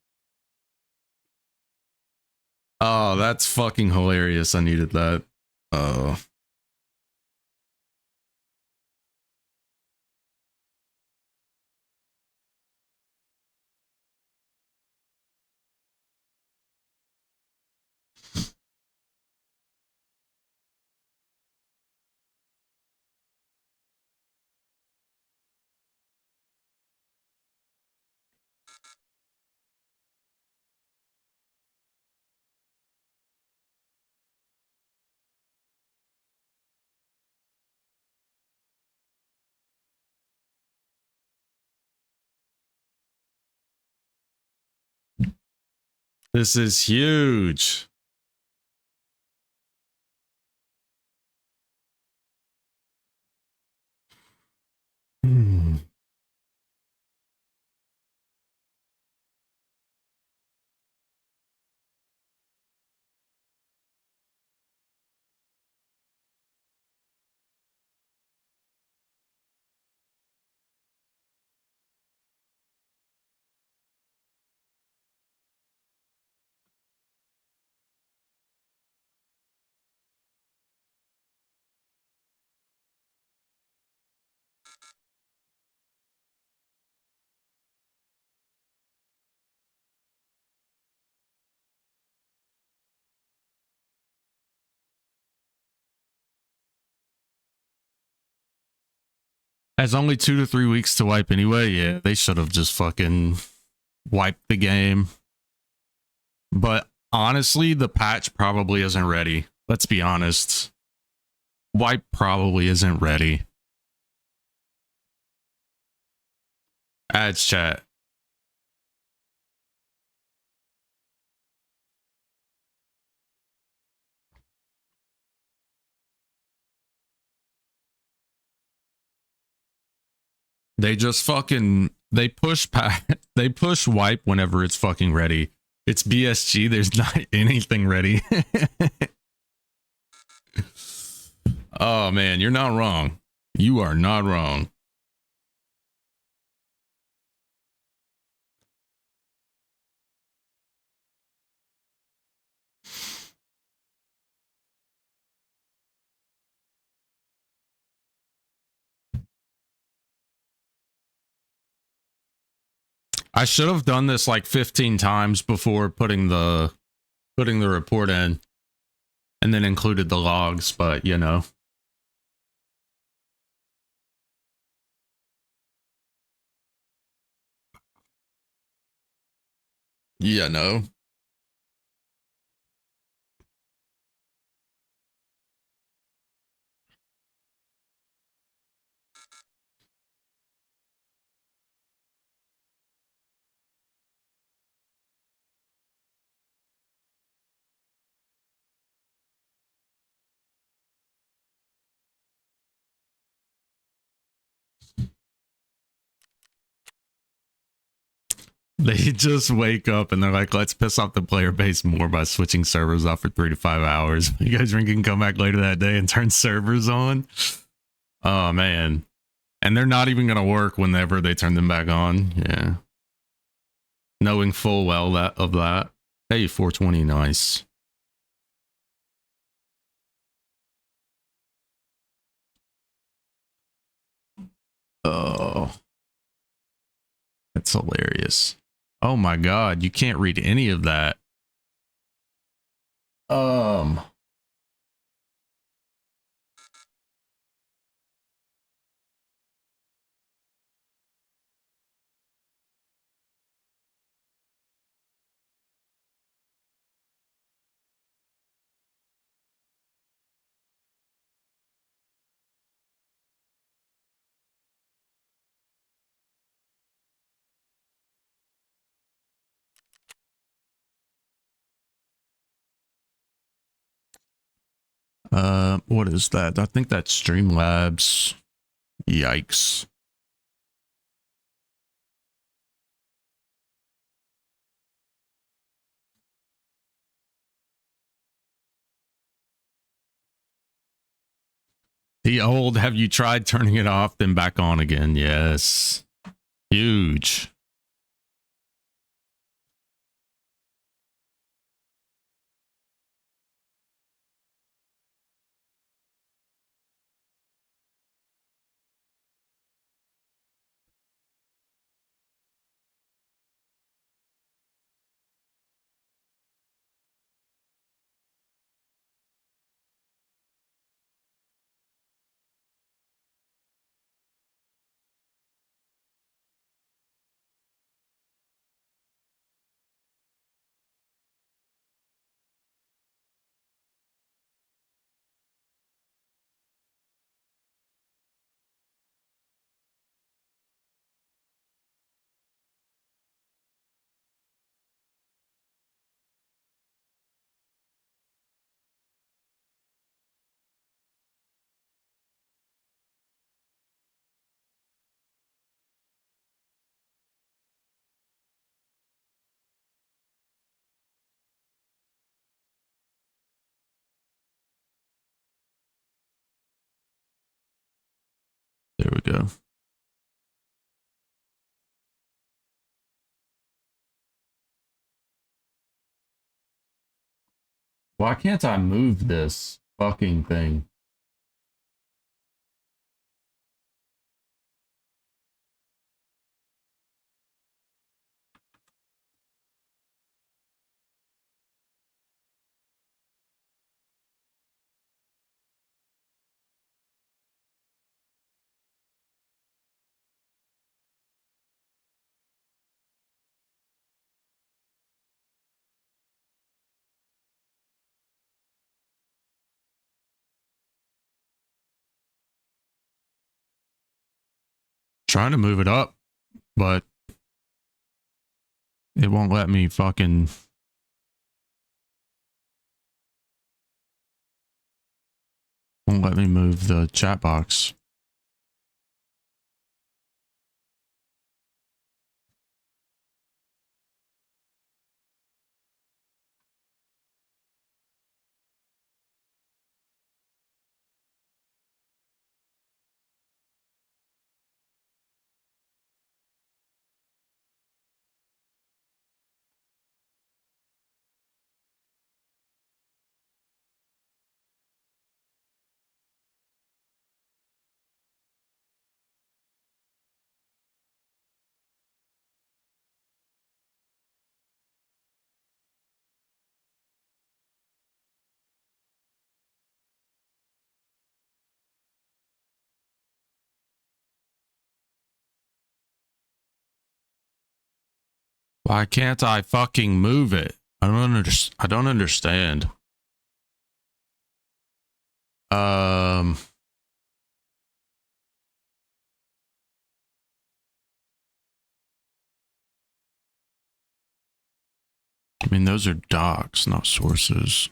Oh, that's fucking hilarious. I needed that. Oh. This is huge. Has only 2 to 3 weeks to wipe anyway. Yeah, they should have just fucking wiped the game. But honestly, the patch probably isn't ready. Let's be honest. Wipe probably isn't ready. Ads chat. They just fucking they push they push wipe whenever it's fucking ready. It's BSG, there's not anything ready. Oh man, you're not wrong. You are not wrong. I should have done this like 15 times before putting the report in and then included the logs, but you know. Yeah, no. They just wake up and they're like, let's piss off the player base more by switching servers off for 3 to 5 hours. You guys can come back later that day and turn servers on. Oh, man. And they're not even going to work whenever they turn them back on. Yeah. Knowing full well that. Hey, 420, nice. Oh. That's hilarious. Oh my god, you can't read any of that. What is that? I think that's Streamlabs. Yikes. The old, have you tried turning it off, then back on again? Yes. Huge. There we go. Why can't I move this fucking thing? Trying to move it up, but it won't let me fucking... Won't let me move the chat box. Why can't I fucking move it? I don't understand. I mean, those are docs, not sources.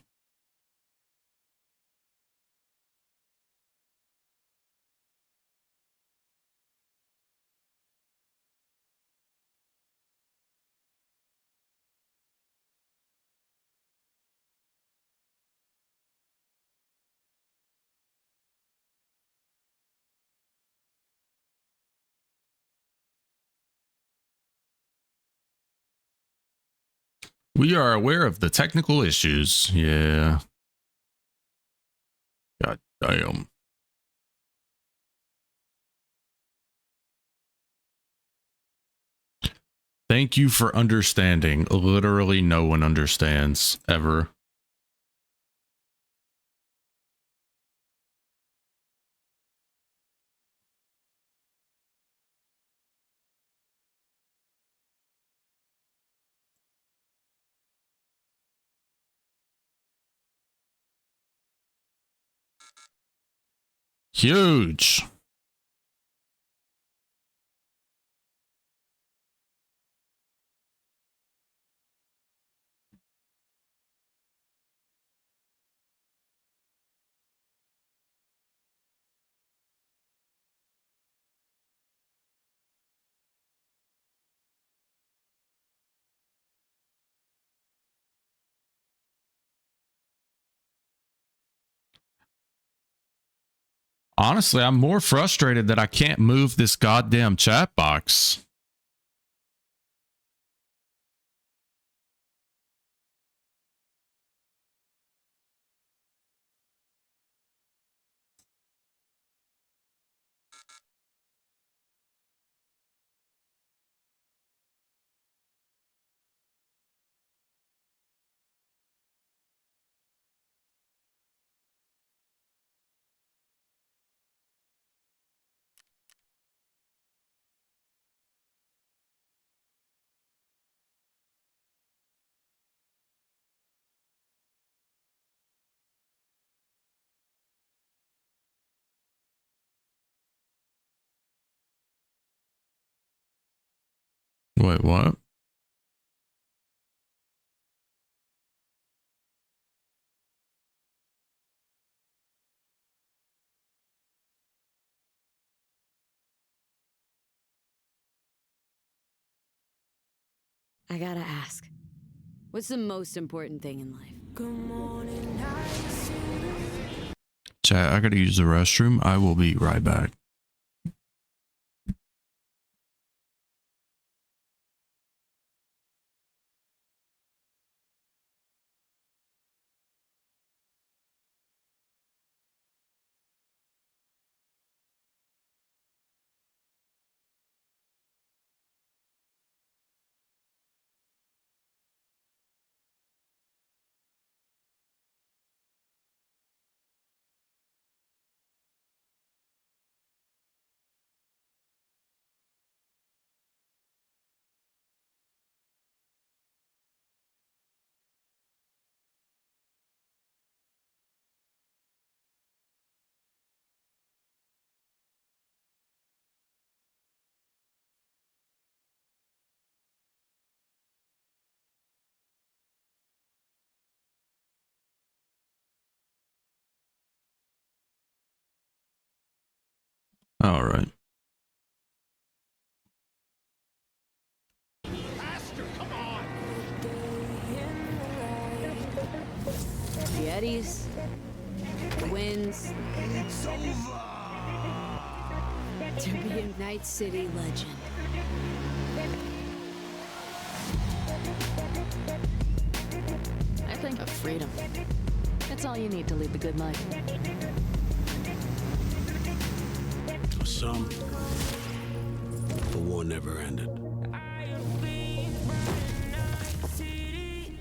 We are aware of the technical issues. Yeah. God damn. Thank you for understanding. Literally no one understands ever. Huge. Honestly, I'm more frustrated that I can't move this goddamn chat box. Wait, what? I gotta ask, what's the most important thing in life? Good morning, Chat, I gotta use the restroom. I will be right back. All right. The eddies, the winds. It's over. To be a Night City legend. I think of freedom. That's all you need to lead the good life. For some, the war never ended.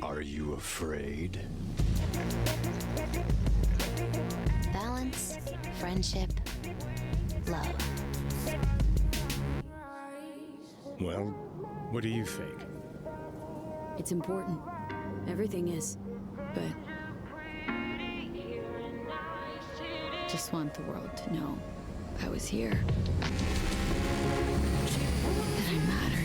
Are you afraid? Balance, friendship, love. Well, what do you think? It's important. Everything is. But just want the world to know I was here. That I mattered.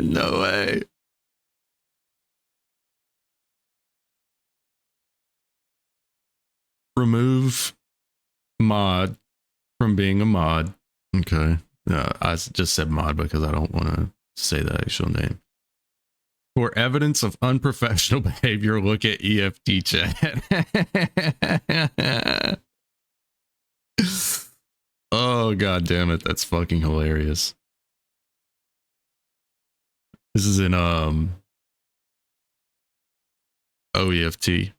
No way. Remove mod from being a mod. Okay. I just said mod because I don't want to say the actual name. For evidence of unprofessional behavior, look at EFT chat. Oh, god damn it. That's fucking hilarious. This is in OEFT.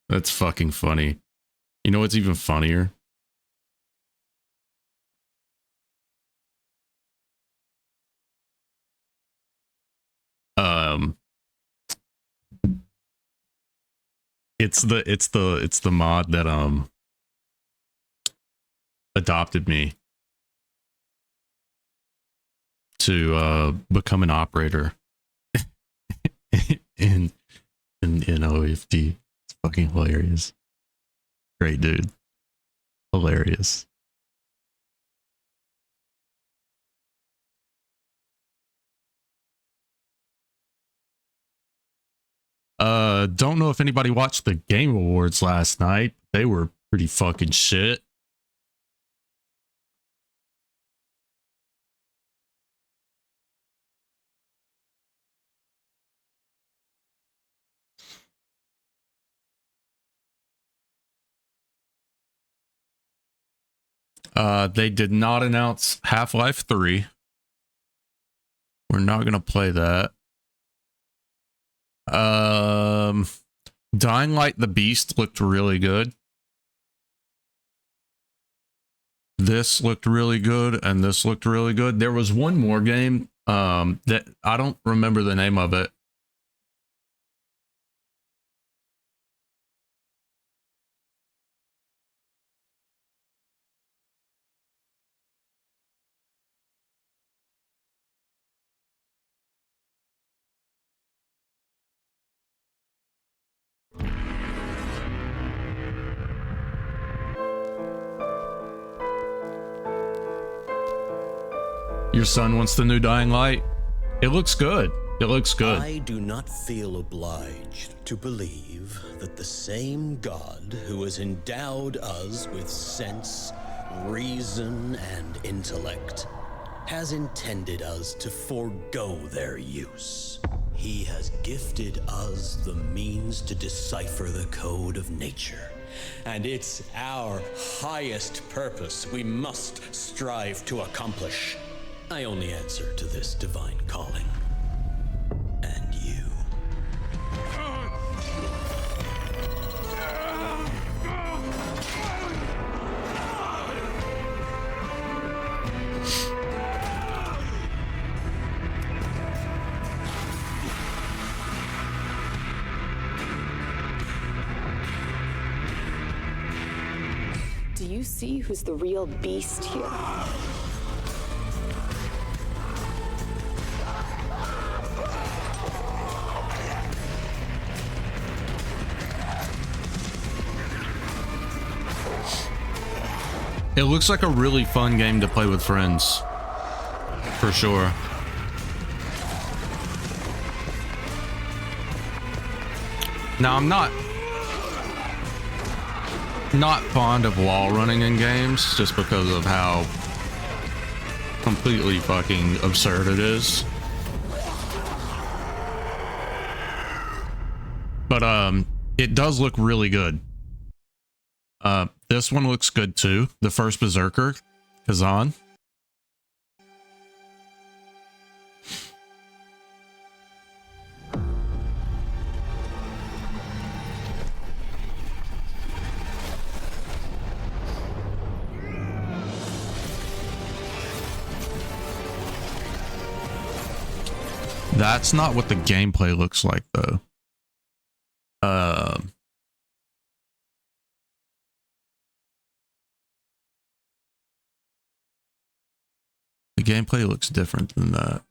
That's fucking funny. You know what's even funnier? It's the mod that adopted me to become an operator in OEFT. It's fucking hilarious. Great dude. Hilarious. Don't know if anybody watched the Game Awards last night. They were pretty fucking shit. They did not announce Half-Life 3. We're not going to play that. Dying Light the Beast looked really good. This looked really good, and this looked really good. There was one more game that I don't remember the name of it. Your son wants the new Dying Light. It looks good. It looks good. I do not feel obliged to believe that the same God who has endowed us with sense, reason, and intellect has intended us to forego their use. He has gifted us the means to decipher the code of nature. And it's our highest purpose we must strive to accomplish. I only answer to this divine calling. And you. Do you see who's the real beast here? It looks like a really fun game to play with friends. For sure. Now, I'm not fond of wall running in games just because of how completely fucking absurd it is. But it does look really good. This one looks good too. The first Berserker, Kazan. That's not what the gameplay looks like though. The gameplay looks different than that.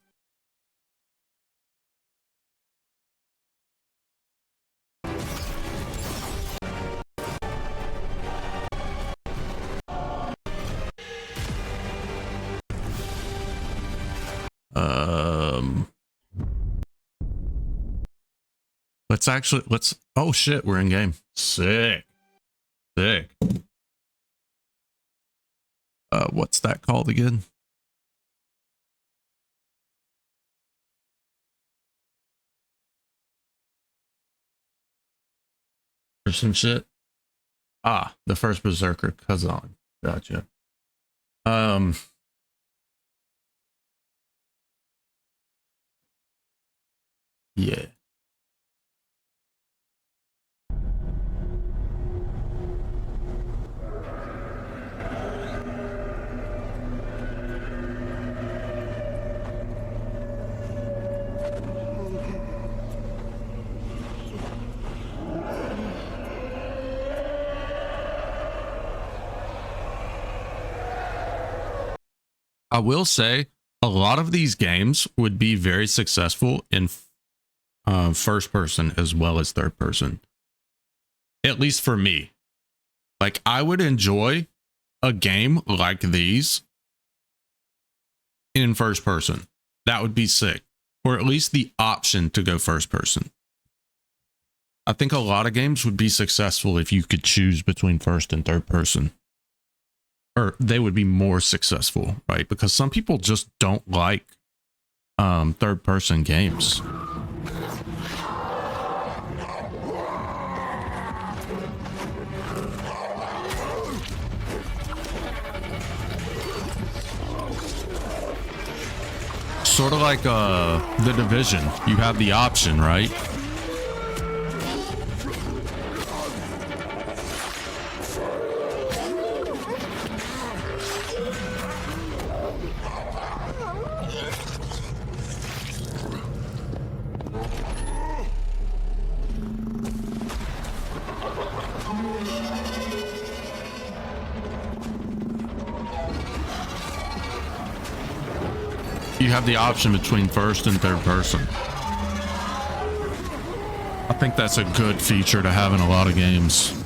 Let's oh shit, we're in game. Sick. What's that called again? Or some shit. Ah, the first Berserker, Kazan. Gotcha. Yeah. I will say a lot of these games would be very successful in first person as well as third person. At least for me. Like, I would enjoy a game like these in first person. That would be sick. Or at least the option to go first person. I think a lot of games would be successful if you could choose between first and third person. Or they would be more successful, right? Because some people just don't like third person games. Sort of like The Division. You have the option, right? You have the option between first and third person. I think that's a good feature to have in a lot of games.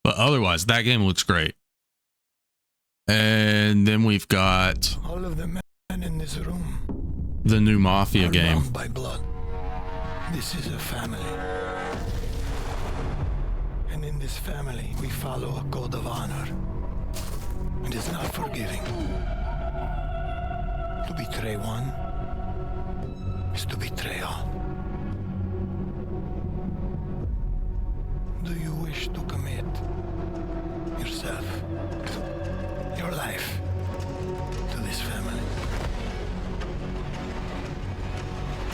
But otherwise, that game looks great. And then we've got all of the men in this room. The new Mafia game. Bound by blood. This is a family. And in this family, we follow a code of honor. It is not forgiving. To betray one is to betray all. Do you wish to commit yourself, your life, to this family?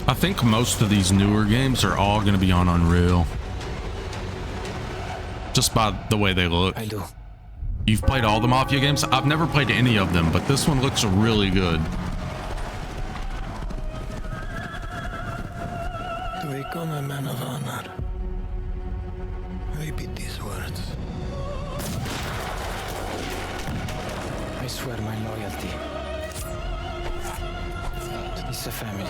I think most of these newer games are all going to be on Unreal. Just by the way they look. I do. You've played all the Mafia games? I've never played any of them, but this one looks really good. To become a man of honor, repeat these words. I swear my loyalty to this family.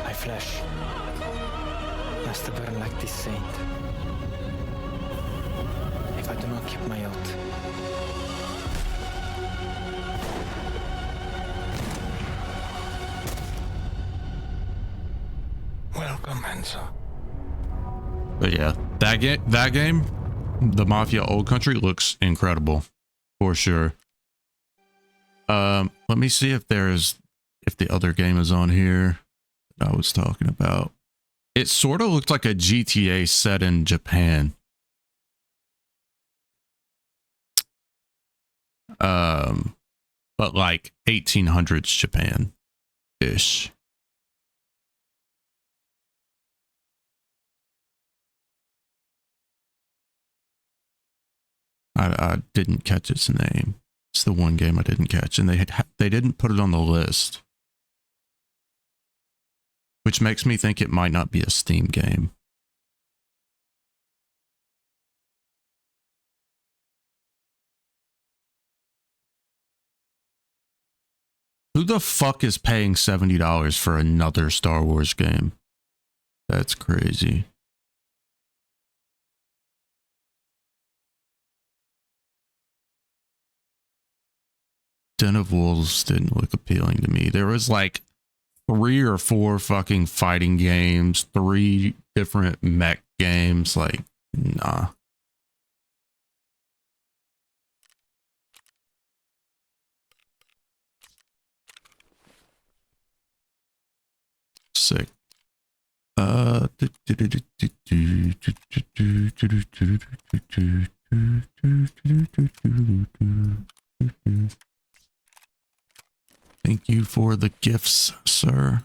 My flesh must burn like this saint. If I do not keep my oath, welcome, Enzo. But yeah, that game, the Mafia Old Country, looks incredible for sure. Let me see if the other game is on here that I was talking about. It sort of looked like a GTA set in Japan. But like 1800s Japan-ish. I didn't catch its name. It's the one game I didn't catch, and they didn't put it on the list, which makes me think it might not be a Steam game. Who the fuck is paying $70 for another Star Wars game? That's crazy. Den of Wolves didn't look appealing to me. There was like 3 or 4 fucking fighting games, 3 different mech games. Like, nah. Sick. Thank you for the gifts, sir.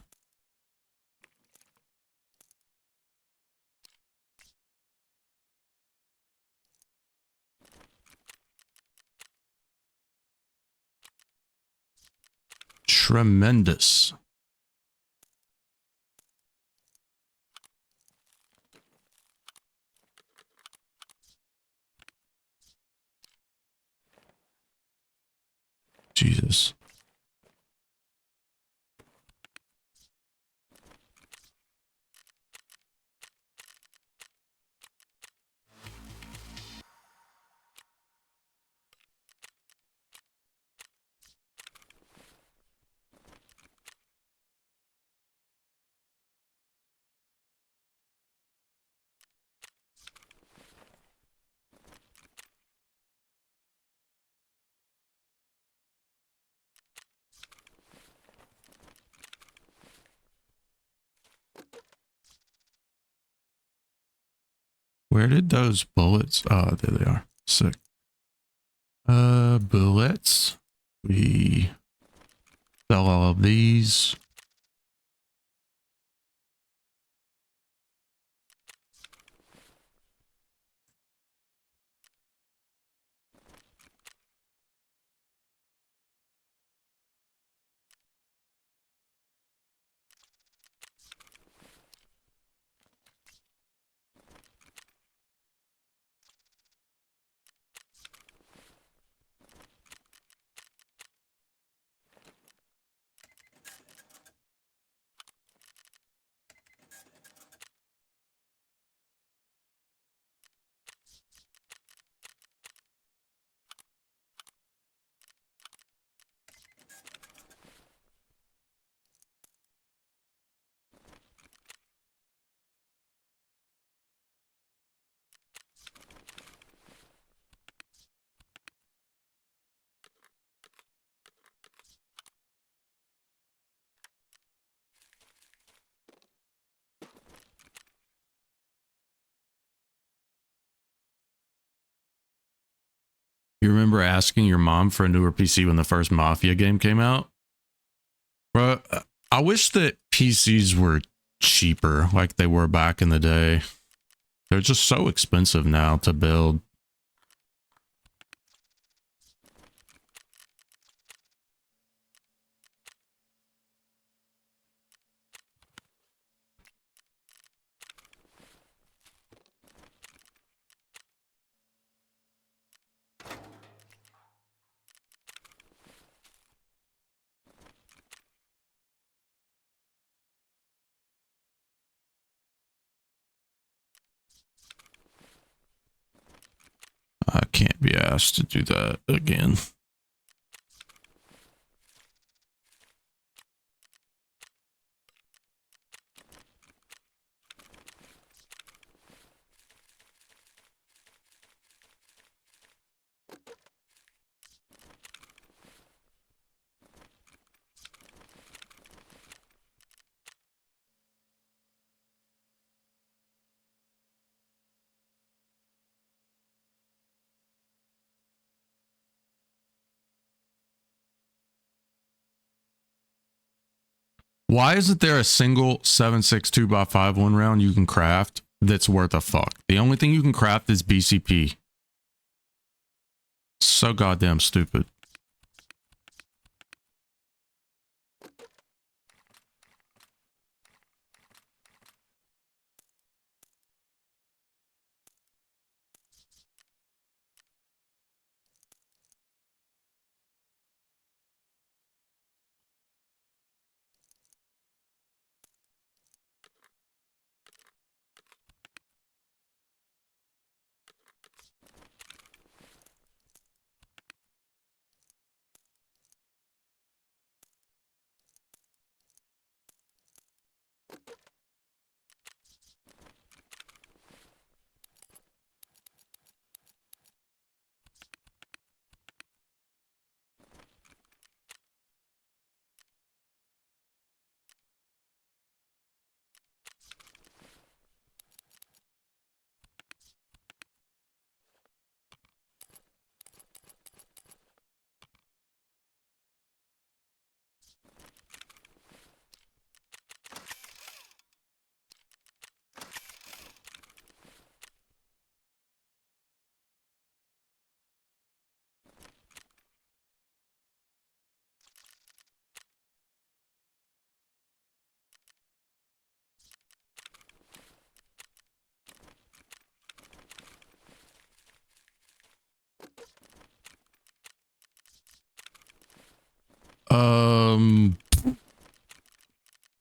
Tremendous. Jesus. Where did those bullets? Oh, there they are. Sick. Bullets. We sell all of these. You remember asking your mom for a newer PC when the first Mafia game came out? Bro, I wish that PCs were cheaper like they were back in the day. They're just so expensive now to build. I can't be asked to do that again. Why isn't there a single 7.62 by 5 1 round you can craft that's worth a fuck? The only thing you can craft is BCP. So goddamn stupid.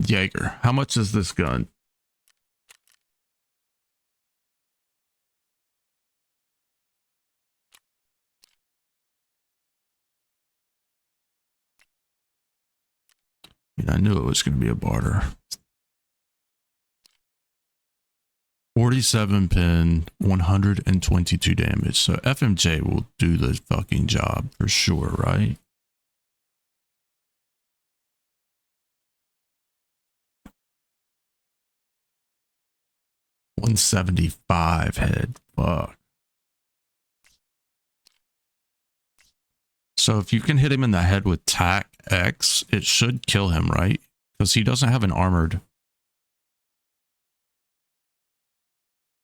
Jaeger. How much is this gun? I knew it was going to be a barter. 47 pin, 122 damage. So FMJ will do the fucking job for sure, right? $175 head. Fuck. So if you can hit him in the head with TAC X, it should kill him, right? Because he doesn't have an armored.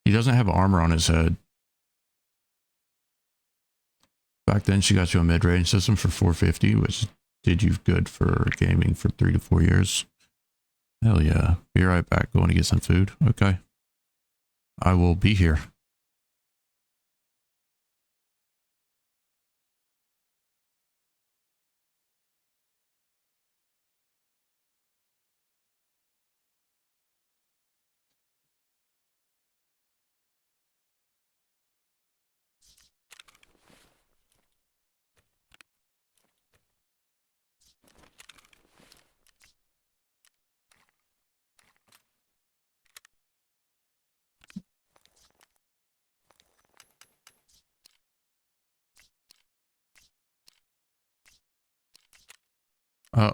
He doesn't have armor on his head. Back then, she got you a mid-range system for 450, which did you good for gaming for 3 to 4 years. Hell yeah. Be right back. Going to get some food. Okay. I will be here.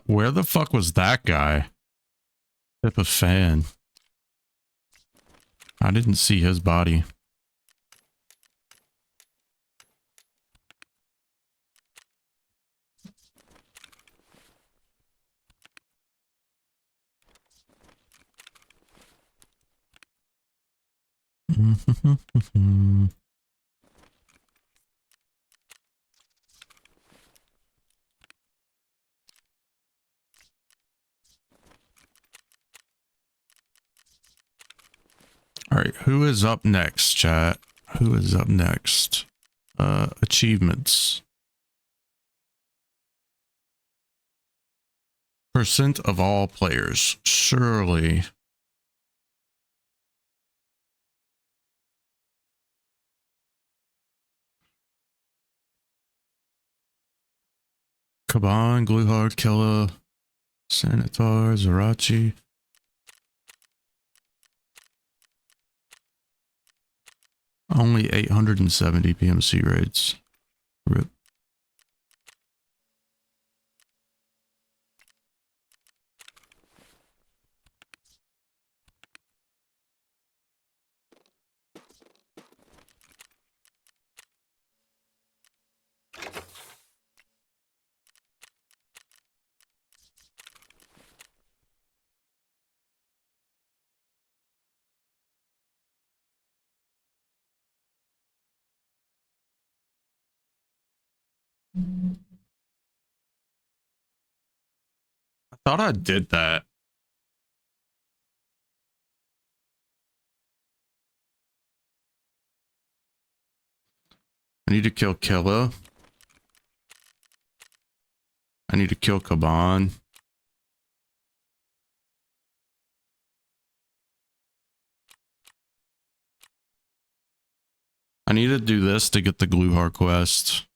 Where the fuck was that guy? Type of fan. I didn't see his body. All right, who is up next, chat? Who is up next? Achievements. Percent of all players. Surely. Kaban, Gluehard, Killa, Sanitar, Zarachi. Only 870 PMC raids. RIP. I thought I did that. I need to kill Killa. I need to kill Kaban. I need to do this to get the Gluehar quest.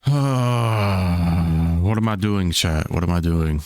What am I doing, chat? What am I doing?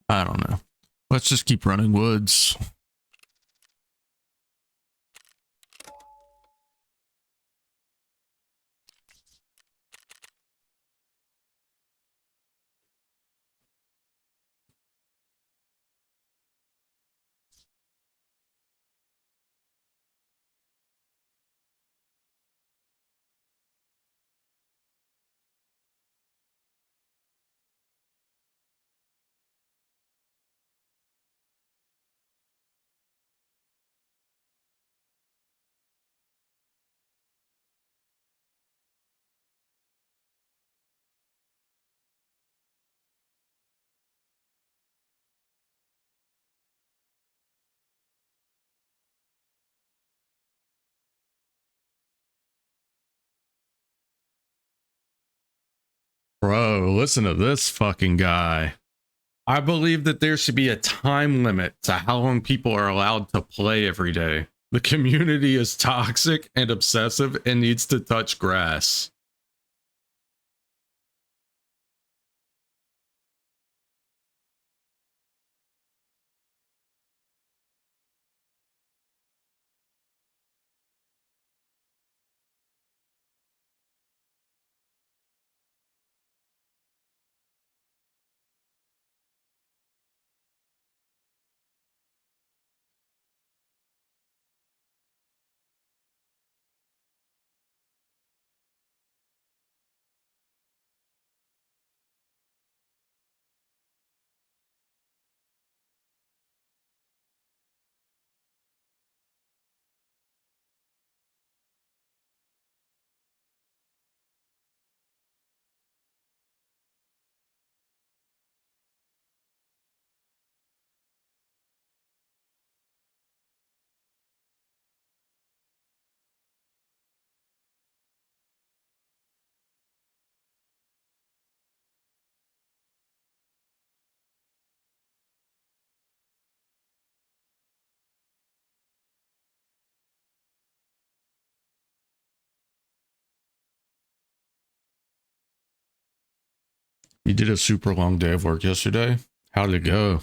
I don't know. Let's just keep running woods. Bro, listen to this fucking guy. I believe that there should be a time limit to how long people are allowed to play every day. The community is toxic and obsessive and needs to touch grass. You did a super long day of work yesterday. How did it go?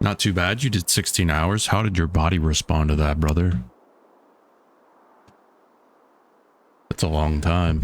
Not too bad. You did 16 hours. How did your body respond to that, brother? That's a long time.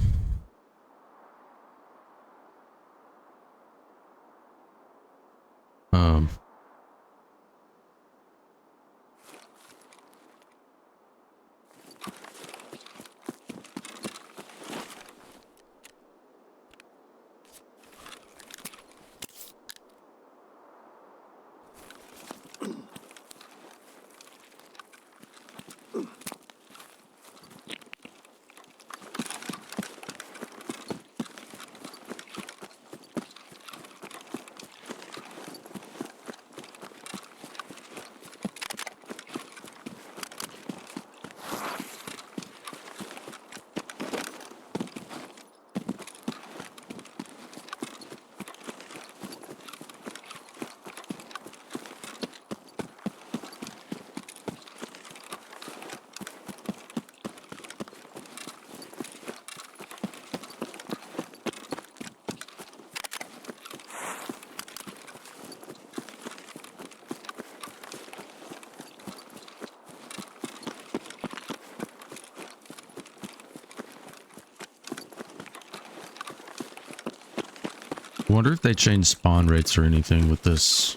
I wonder if they changed spawn rates or anything with this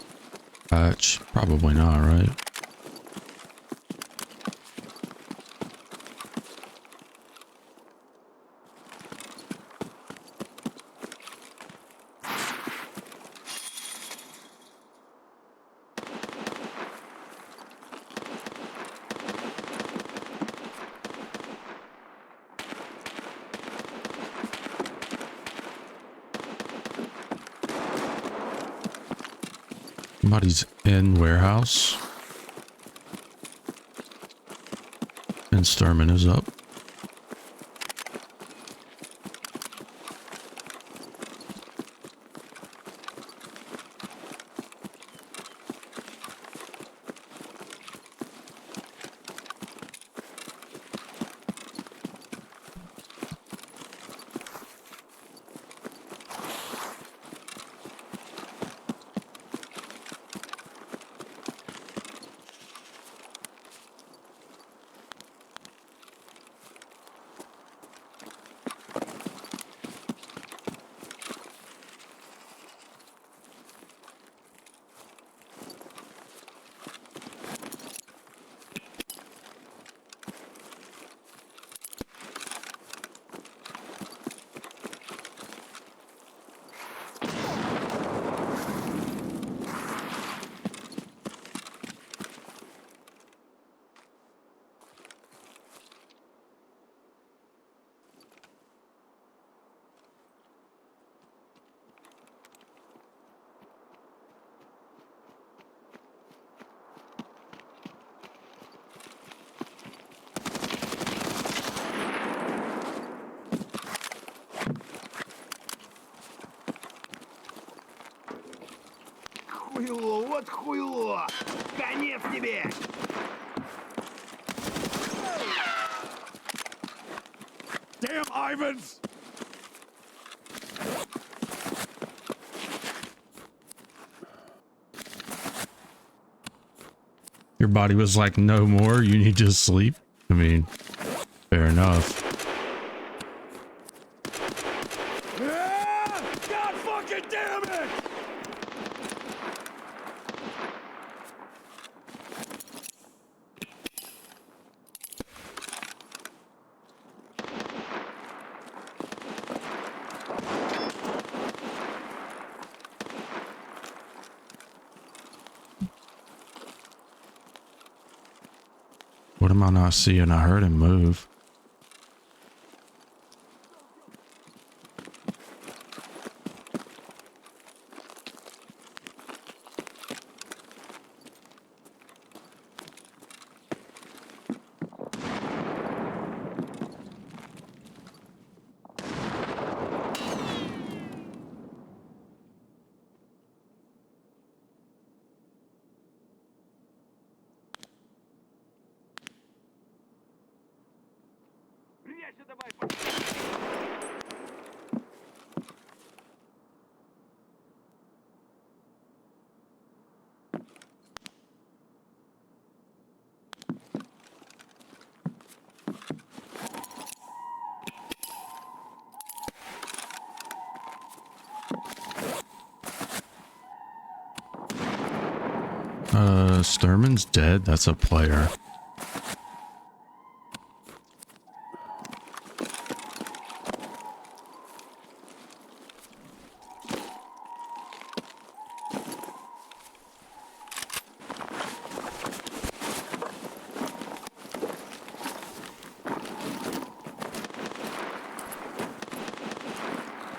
patch. Probably not, right? Somebody's in warehouse. And Sturman is up. Хуйло, вот хуйло! Конец тебе! Damn, Ivans! Your body was like, no more, you need to sleep. I mean, fair enough. God fucking damn it! What am I not seeing? I heard him move. Sturman's dead. That's a player.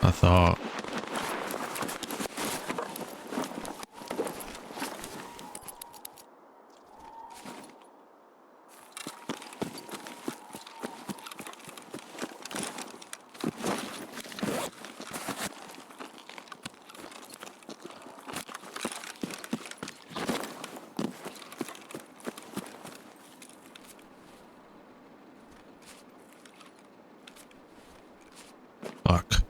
I thought. Fuck.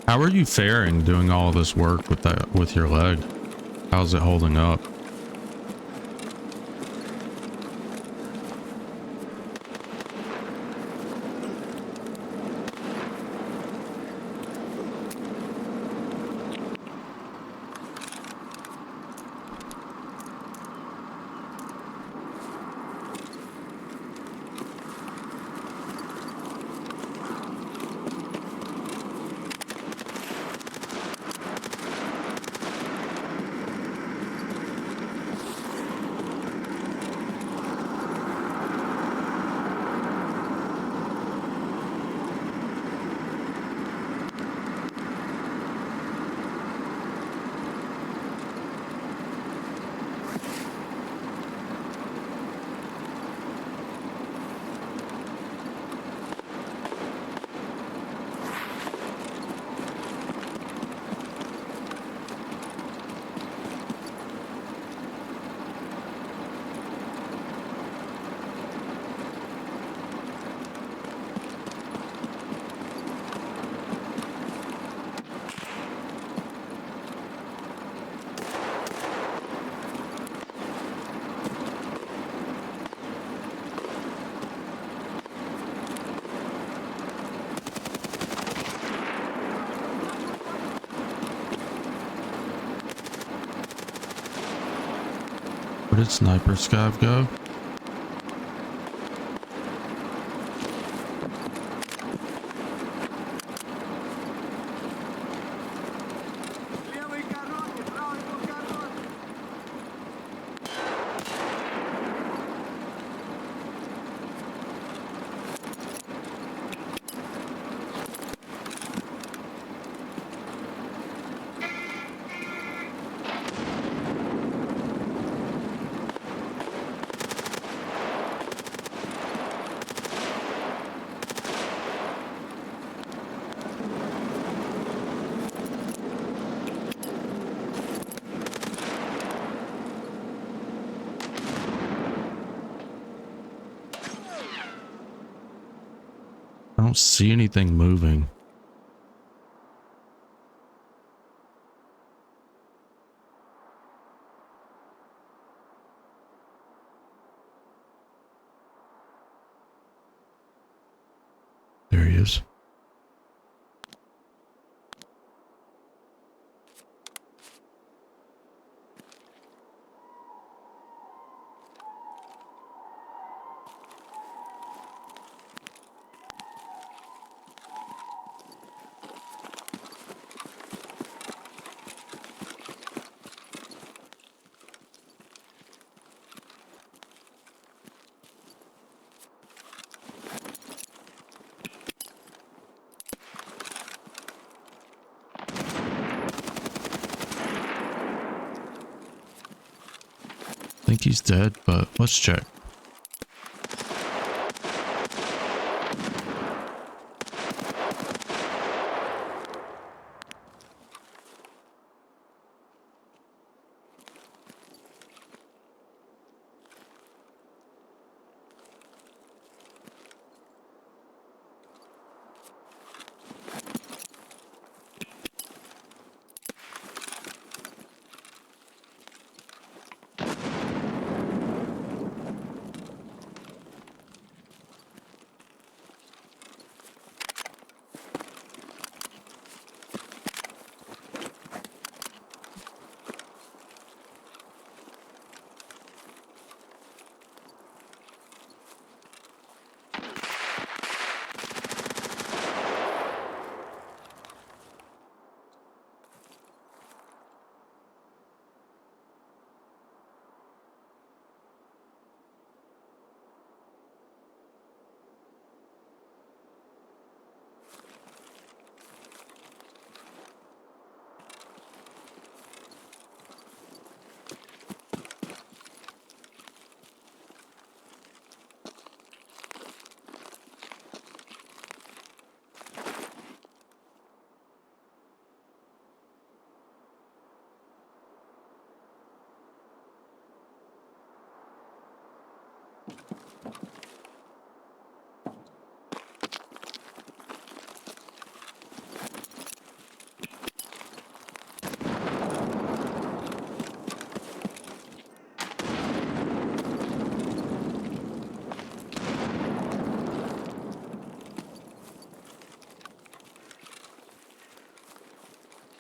How are you faring doing all this work with your leg? How's it holding up? Where did Sniper Scav go? I don't see anything moving. There he is. I think he's dead, but let's check.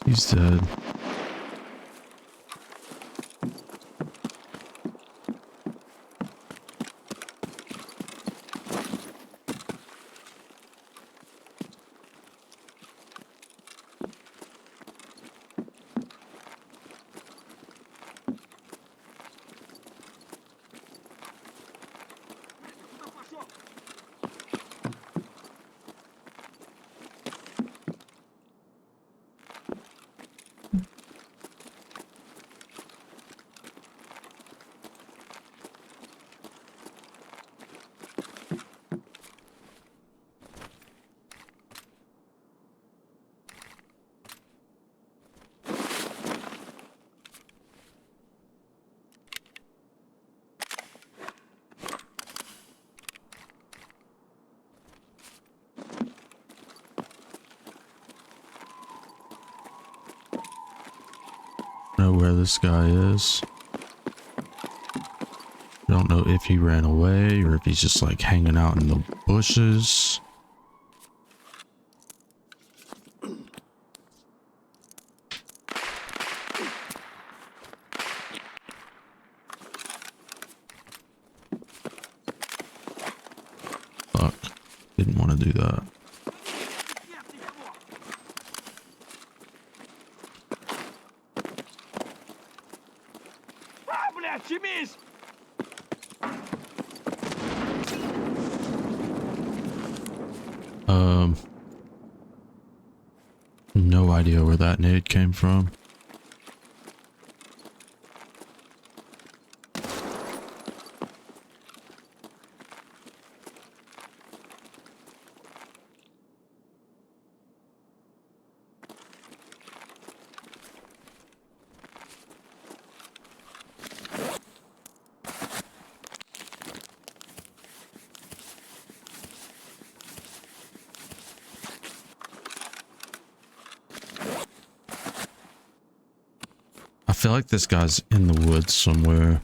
He's dead. Know where this guy is. Don't know if he ran away or if he's just like hanging out in the bushes. Fuck. Didn't want to do that. No idea where that nade came from. I feel like this guy's in the woods somewhere.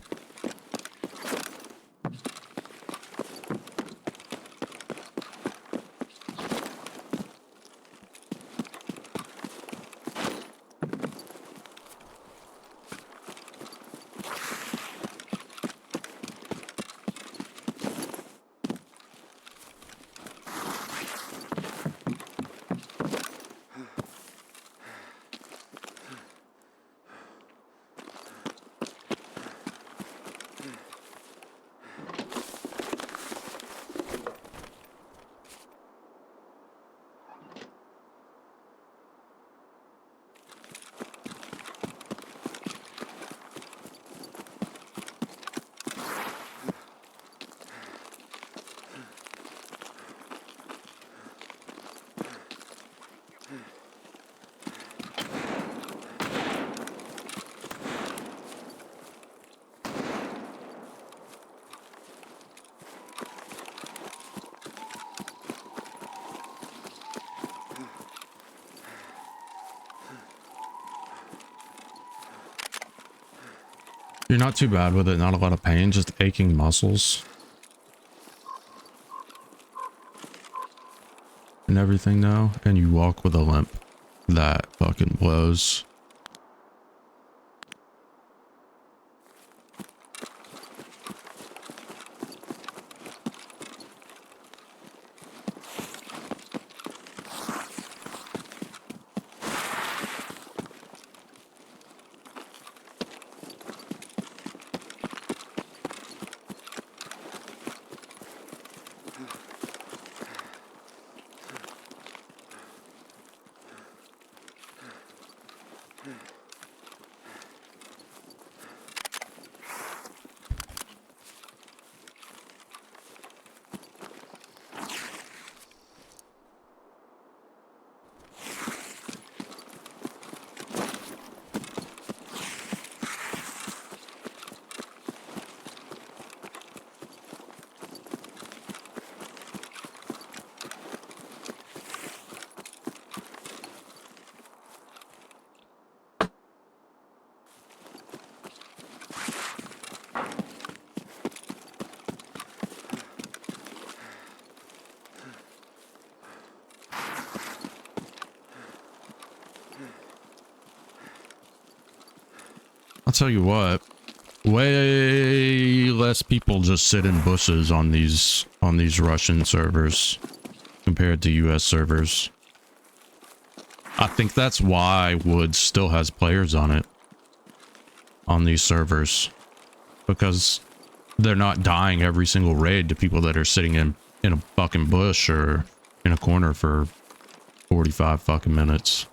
You're not too bad with it, not a lot of pain, just aching muscles. And everything now, and you walk with a limp. That fucking blows. I'll tell you what, way less people just sit in bushes on these Russian servers compared to US servers. I think that's why Woods still has players on it, on these servers, because they're not dying every single raid to people that are sitting in a fucking bush or in a corner for 45 fucking minutes.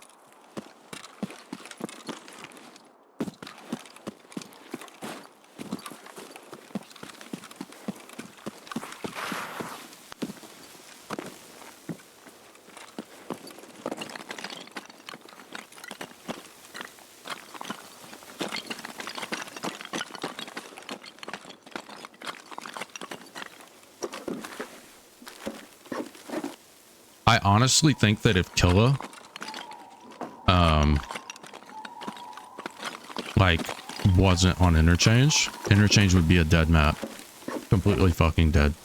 I honestly think that if Killa, like, wasn't on Interchange, Interchange would be a dead map. Completely fucking dead.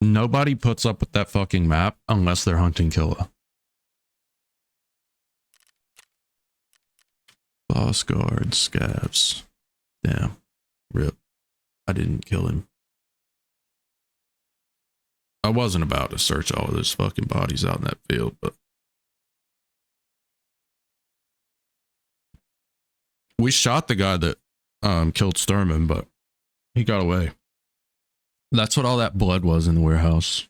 Nobody puts up with that fucking map unless they're hunting Killa. Boss guard, scavs. Damn. Rip. I didn't kill him. I wasn't about to search all of those fucking bodies out in that field, but we shot the guy that killed Sturman, but he got away. That's what all that blood was in the warehouse.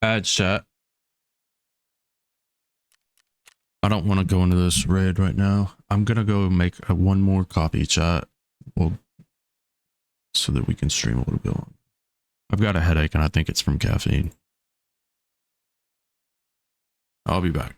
Bad chat. I don't want to go into this raid right now. I'm gonna go make one more copy chat. Well, so that we can stream a little bit. I've got a headache and I think it's from caffeine. I'll be back.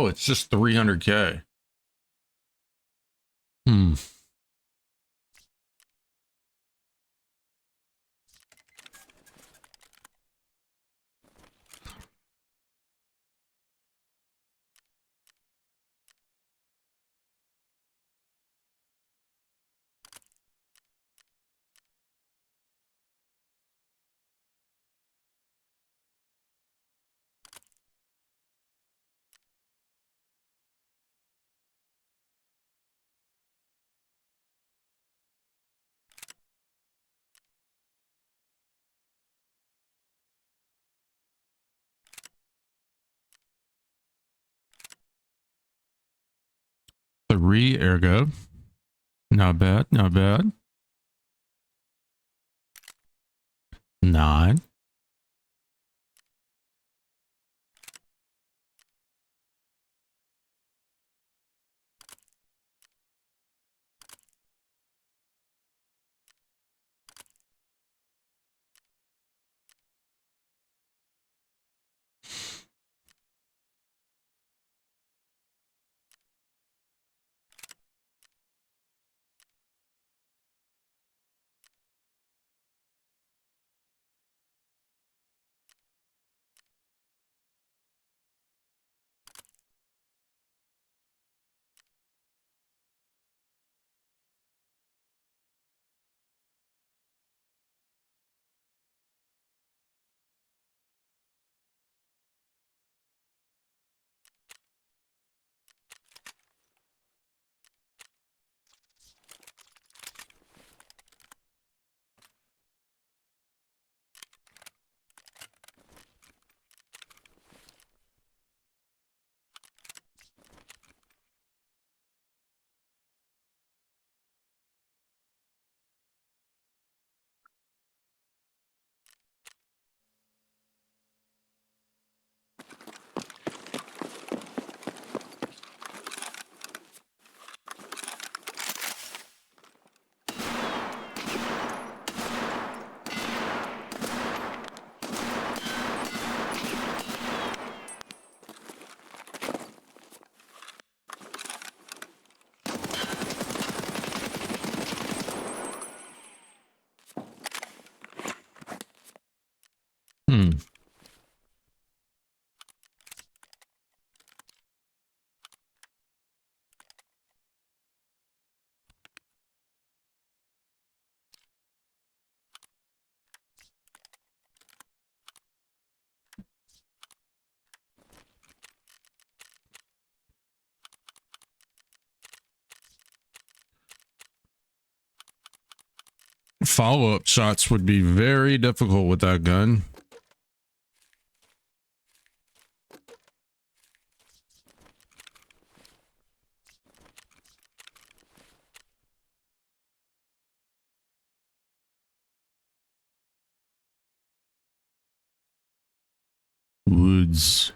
Oh, it's just 300K. Hmm. Three ergo. Not bad, not bad. 9. Hmm. Follow-up shots would be very difficult with that gun. Woods.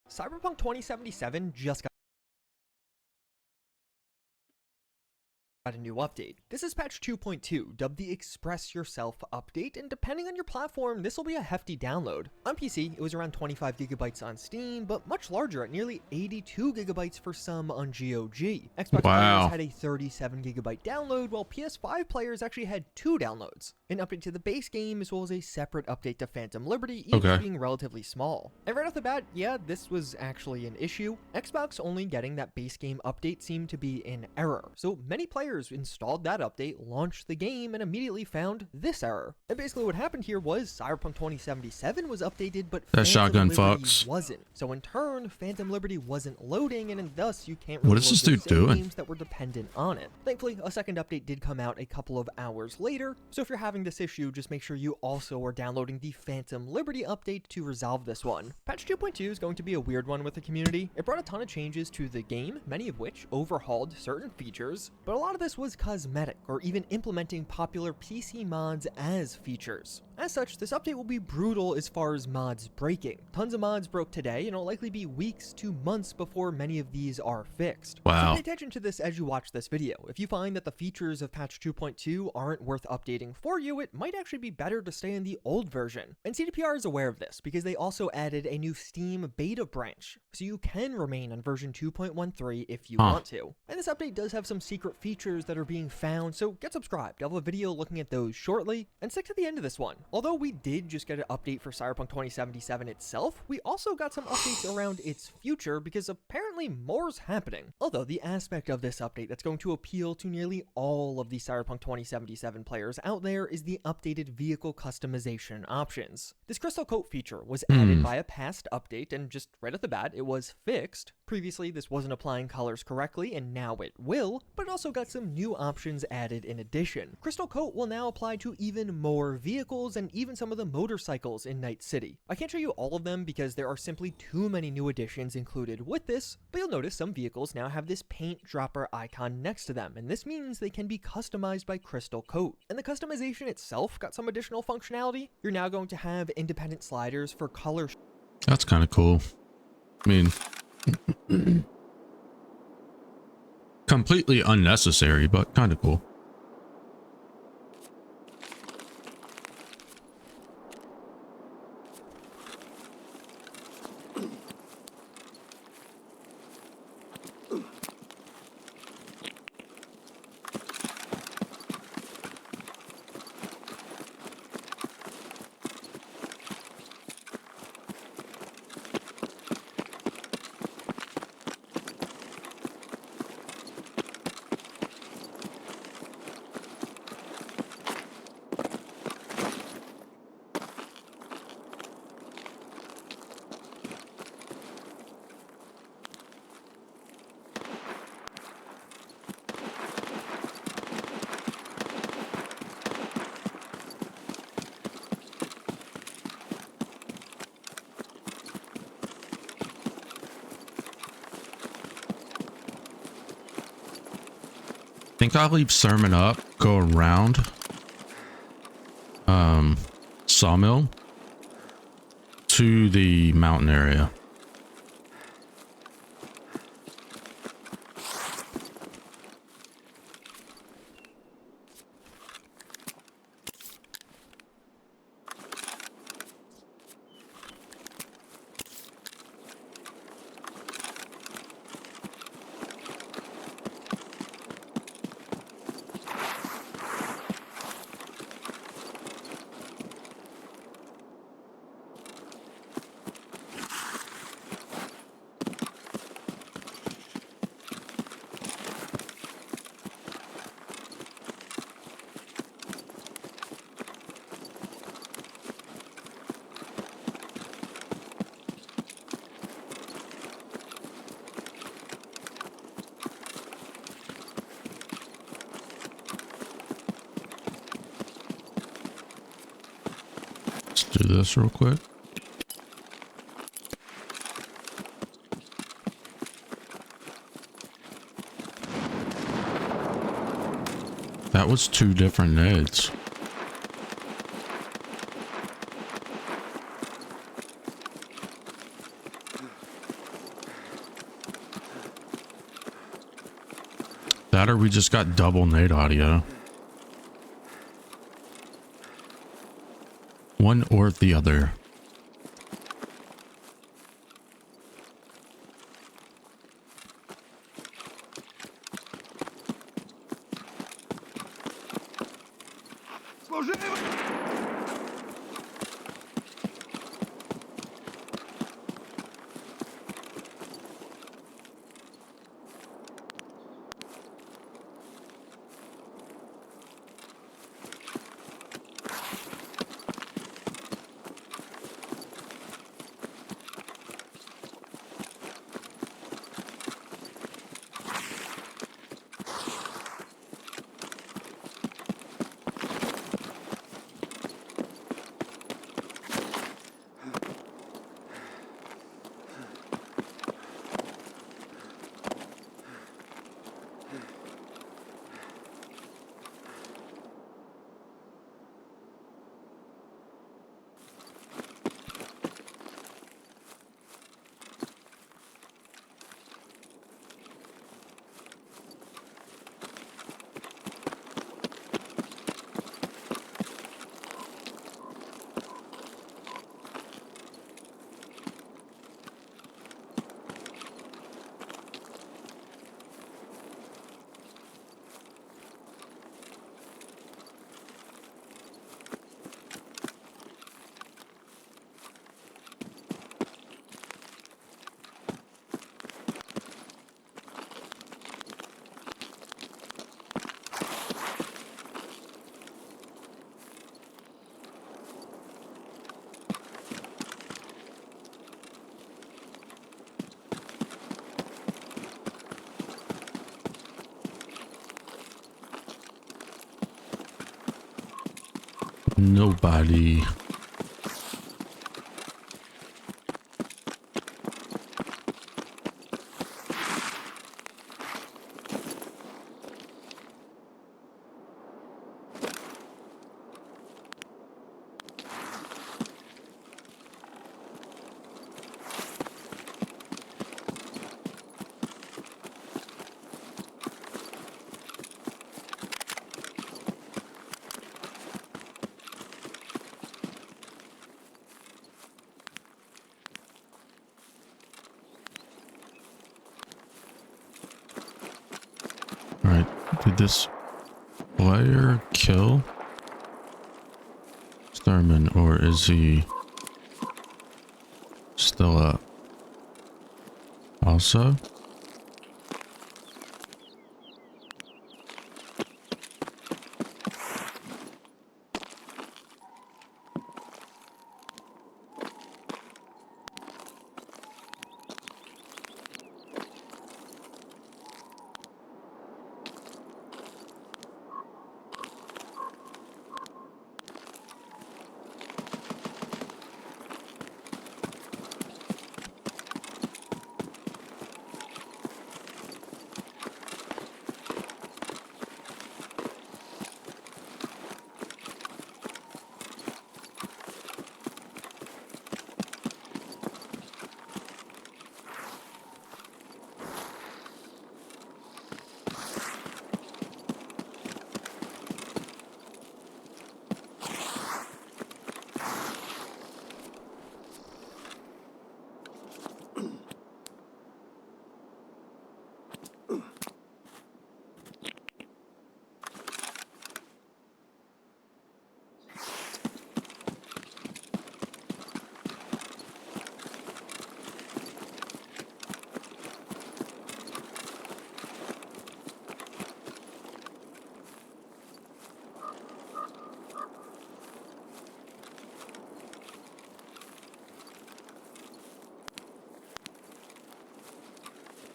Cyberpunk 2077 just got a new update. This is patch 2.2, dubbed the Express Yourself update, and depending on your platform, this will be a hefty download. On PC, it was around 25 gigabytes on Steam, but much larger at nearly 82 gigabytes for some on GOG. Xbox players had a 37 gigabyte download, while PS5 players actually had 2 downloads. An update to the base game, as well as a separate update to Phantom Liberty, each being relatively small. And right off the bat, yeah, this was actually an issue. Xbox only getting that base game update seemed to be in error, so many players players installed that update, launched the game, and immediately found this error. And basically what happened here was Cyberpunk 2077 was updated, but That shotgun Liberty fucks. wasn't. So in turn, Phantom Liberty wasn't loading, and thus you can't What really is this load dude those doing? games that were dependent on it. Thankfully, a second update did come out a couple of hours later, so if you're having this issue, just make sure you also are downloading the Phantom Liberty update to resolve this one. Patch 2.2 is going to be a weird one with the community. It brought a ton of changes to the game, many of which overhauled certain features, but a lot of this was cosmetic, or even implementing popular PC mods as features. As such, this update will be brutal as far as mods breaking. Tons of mods broke today, and it'll likely be weeks to months before many of these are fixed. Wow. So pay attention to this as you watch this video. If you find that the features of patch 2.2 aren't worth updating for you, it might actually be better to stay in the old version. And CDPR is aware of this because they also added a new Steam beta branch, so you can remain on version 2.13 if you want to. And this update does have some secret features that are being found, so get subscribed. I'll have a video looking at those shortly, and stick to the end of this one. Although we did just get an update for Cyberpunk 2077 itself, we also got some updates around its future because apparently more's happening. Although the aspect of this update that's going to appeal to nearly all of the Cyberpunk 2077 players out there is the updated vehicle customization options. This crystal coat feature was added by a past update, and just right at the bat, it was fixed. Previously, this wasn't applying colors correctly, and now it will, but it also got some new options added in addition. Crystal coat will now apply to even more vehicles and even some of the motorcycles in Night City. I can't show you all of them because there are simply too many new additions included with this, but you'll notice some vehicles now have this paint dropper icon next to them, and this means they can be customized by Crystal Coat. And the customization itself got some additional functionality. You're now going to have independent sliders for color. That's kind of cool. I mean, completely unnecessary, but kind of cool. Think I'll leave Sermon up, go around Sawmill to the mountain area. Do this real quick. That was 2 different nades. That or we just got double nade audio. One or the other. Nobody. Alright, did this player kill Thurman, or is he still up? Also?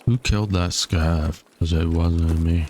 Who killed that scav? Because it wasn't me.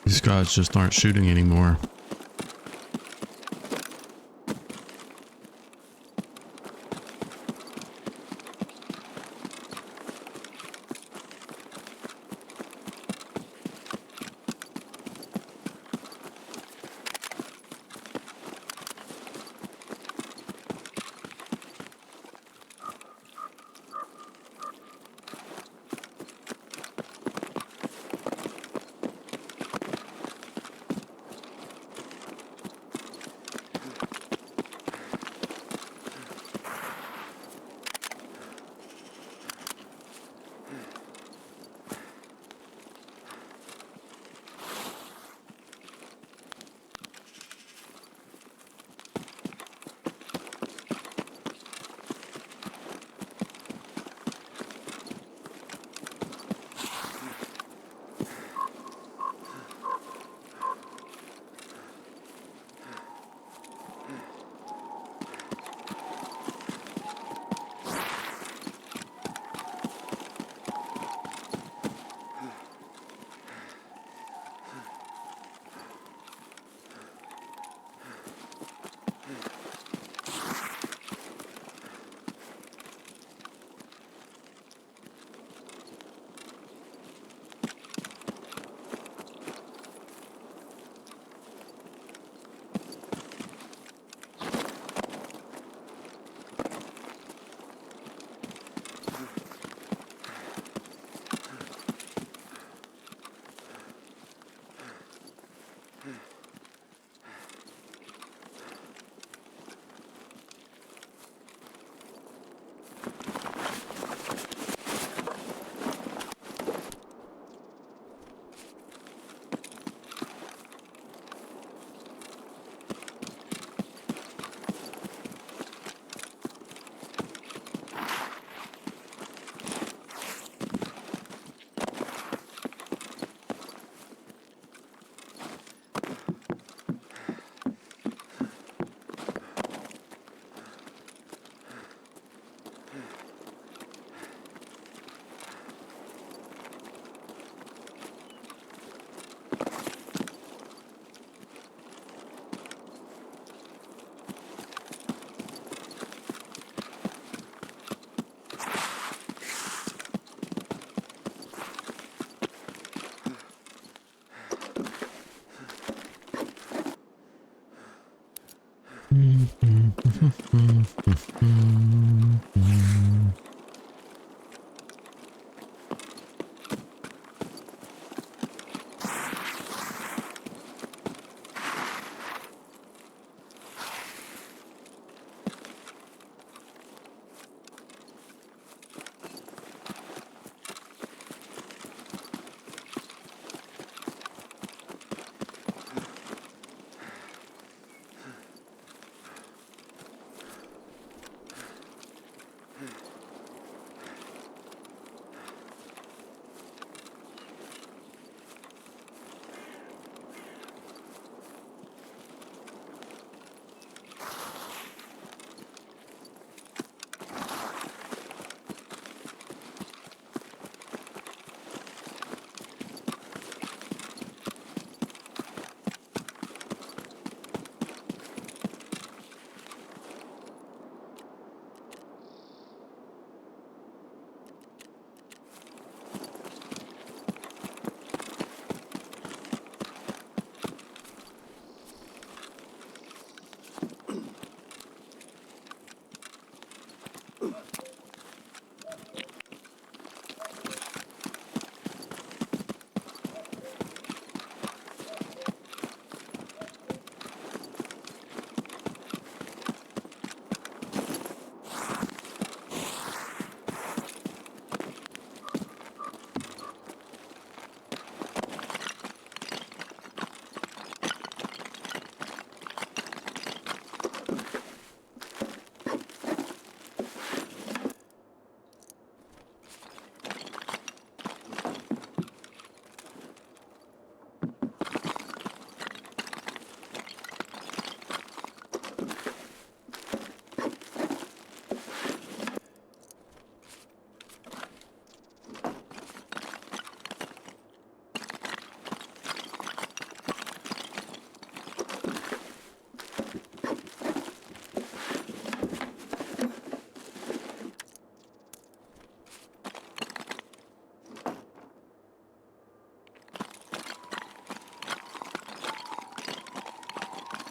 These guys just aren't shooting anymore.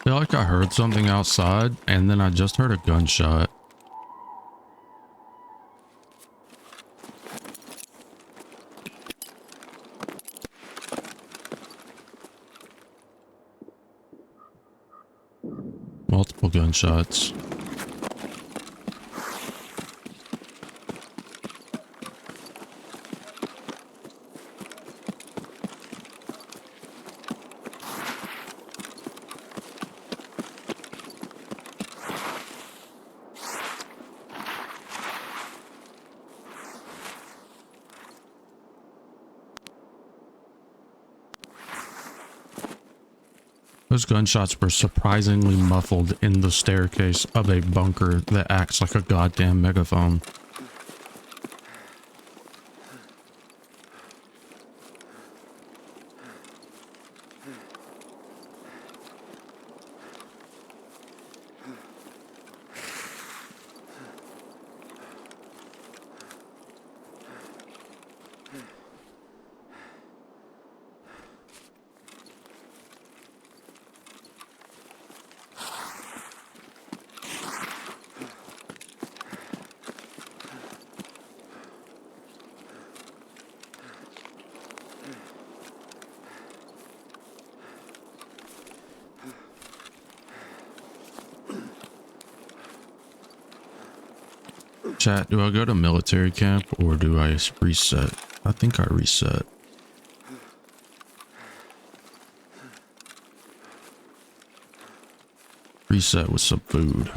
I feel like I heard something outside and then I just heard a gunshot. Multiple gunshots. Those gunshots were surprisingly muffled in the staircase of a bunker that acts like a goddamn megaphone. Chat, do I go to military camp or do I reset? I think I reset. Reset with some food.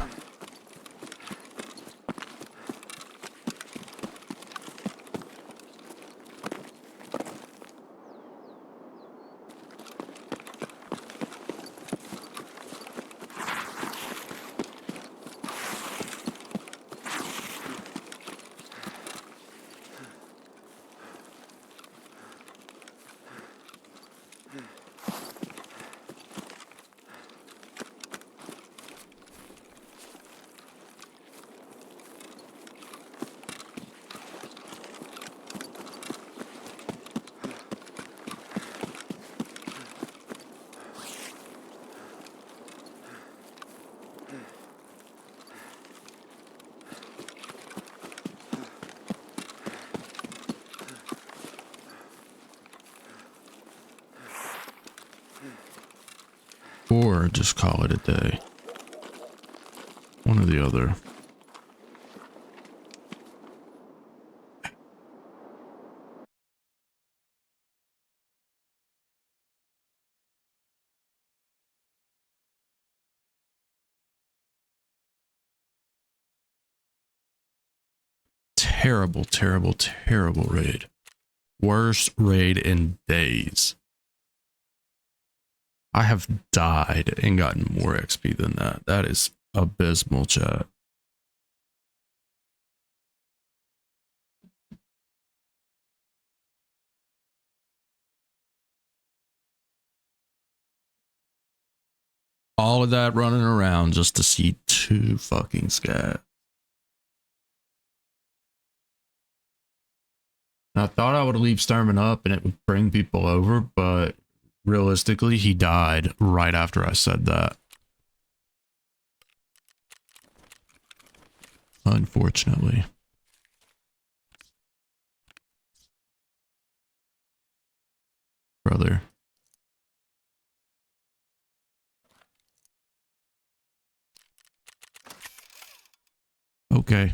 Or just call it a day. One or the other. Terrible, terrible, terrible raid. Worst raid in days. I have died and gotten more XP than that. That is abysmal, chat. All of that running around just to see 2 fucking scat. I thought I would leave Sturman up and it would bring people over, but realistically, he died right after I said that. Unfortunately. Brother. Okay.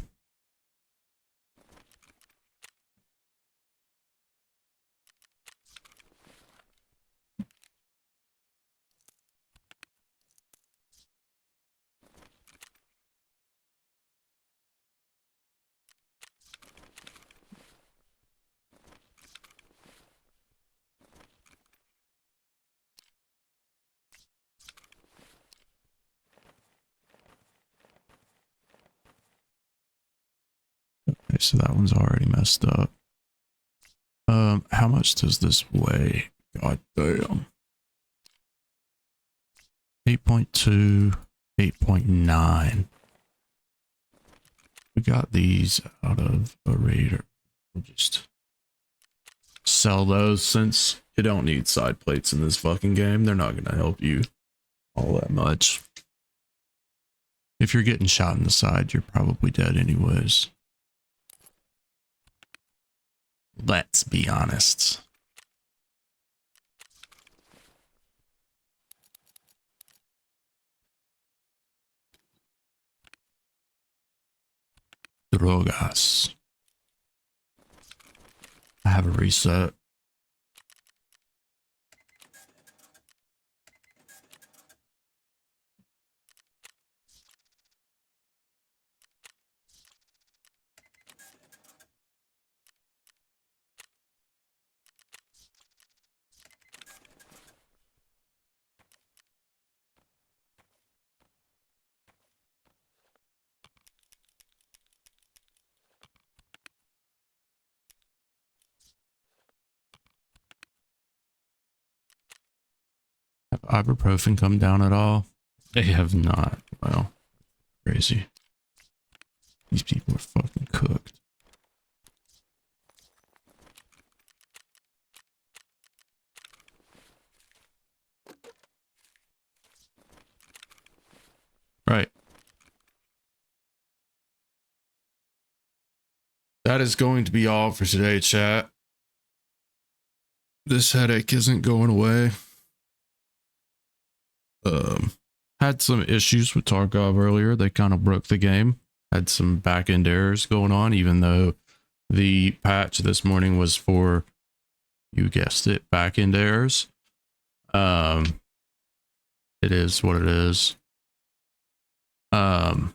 Okay, so that one's already messed up. How much does this weigh? God damn. 8.2, 8.9. We got these out of a raider. We'll just sell those since you don't need side plates in this fucking game. They're not gonna help you all that much. If you're getting shot in the side, you're probably dead anyways. Let's be honest. Drogas. I have a reset. Have ibuprofen come down at all? They have not. Well, crazy. These people are fucking cooked. Right. That is going to be all for today, chat. This headache isn't going away. Had some issues with Tarkov earlier. They kind of broke the game. Had some back-end errors going on, even though the patch this morning was for, you guessed it, back-end errors. It is what it is. I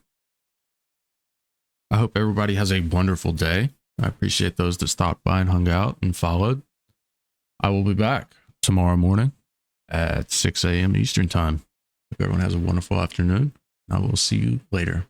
hope everybody has a wonderful day. I appreciate those that stopped by and hung out and followed. I will be back tomorrow morning at 6 a.m. Eastern time. Hope everyone has a wonderful afternoon. I will see you later.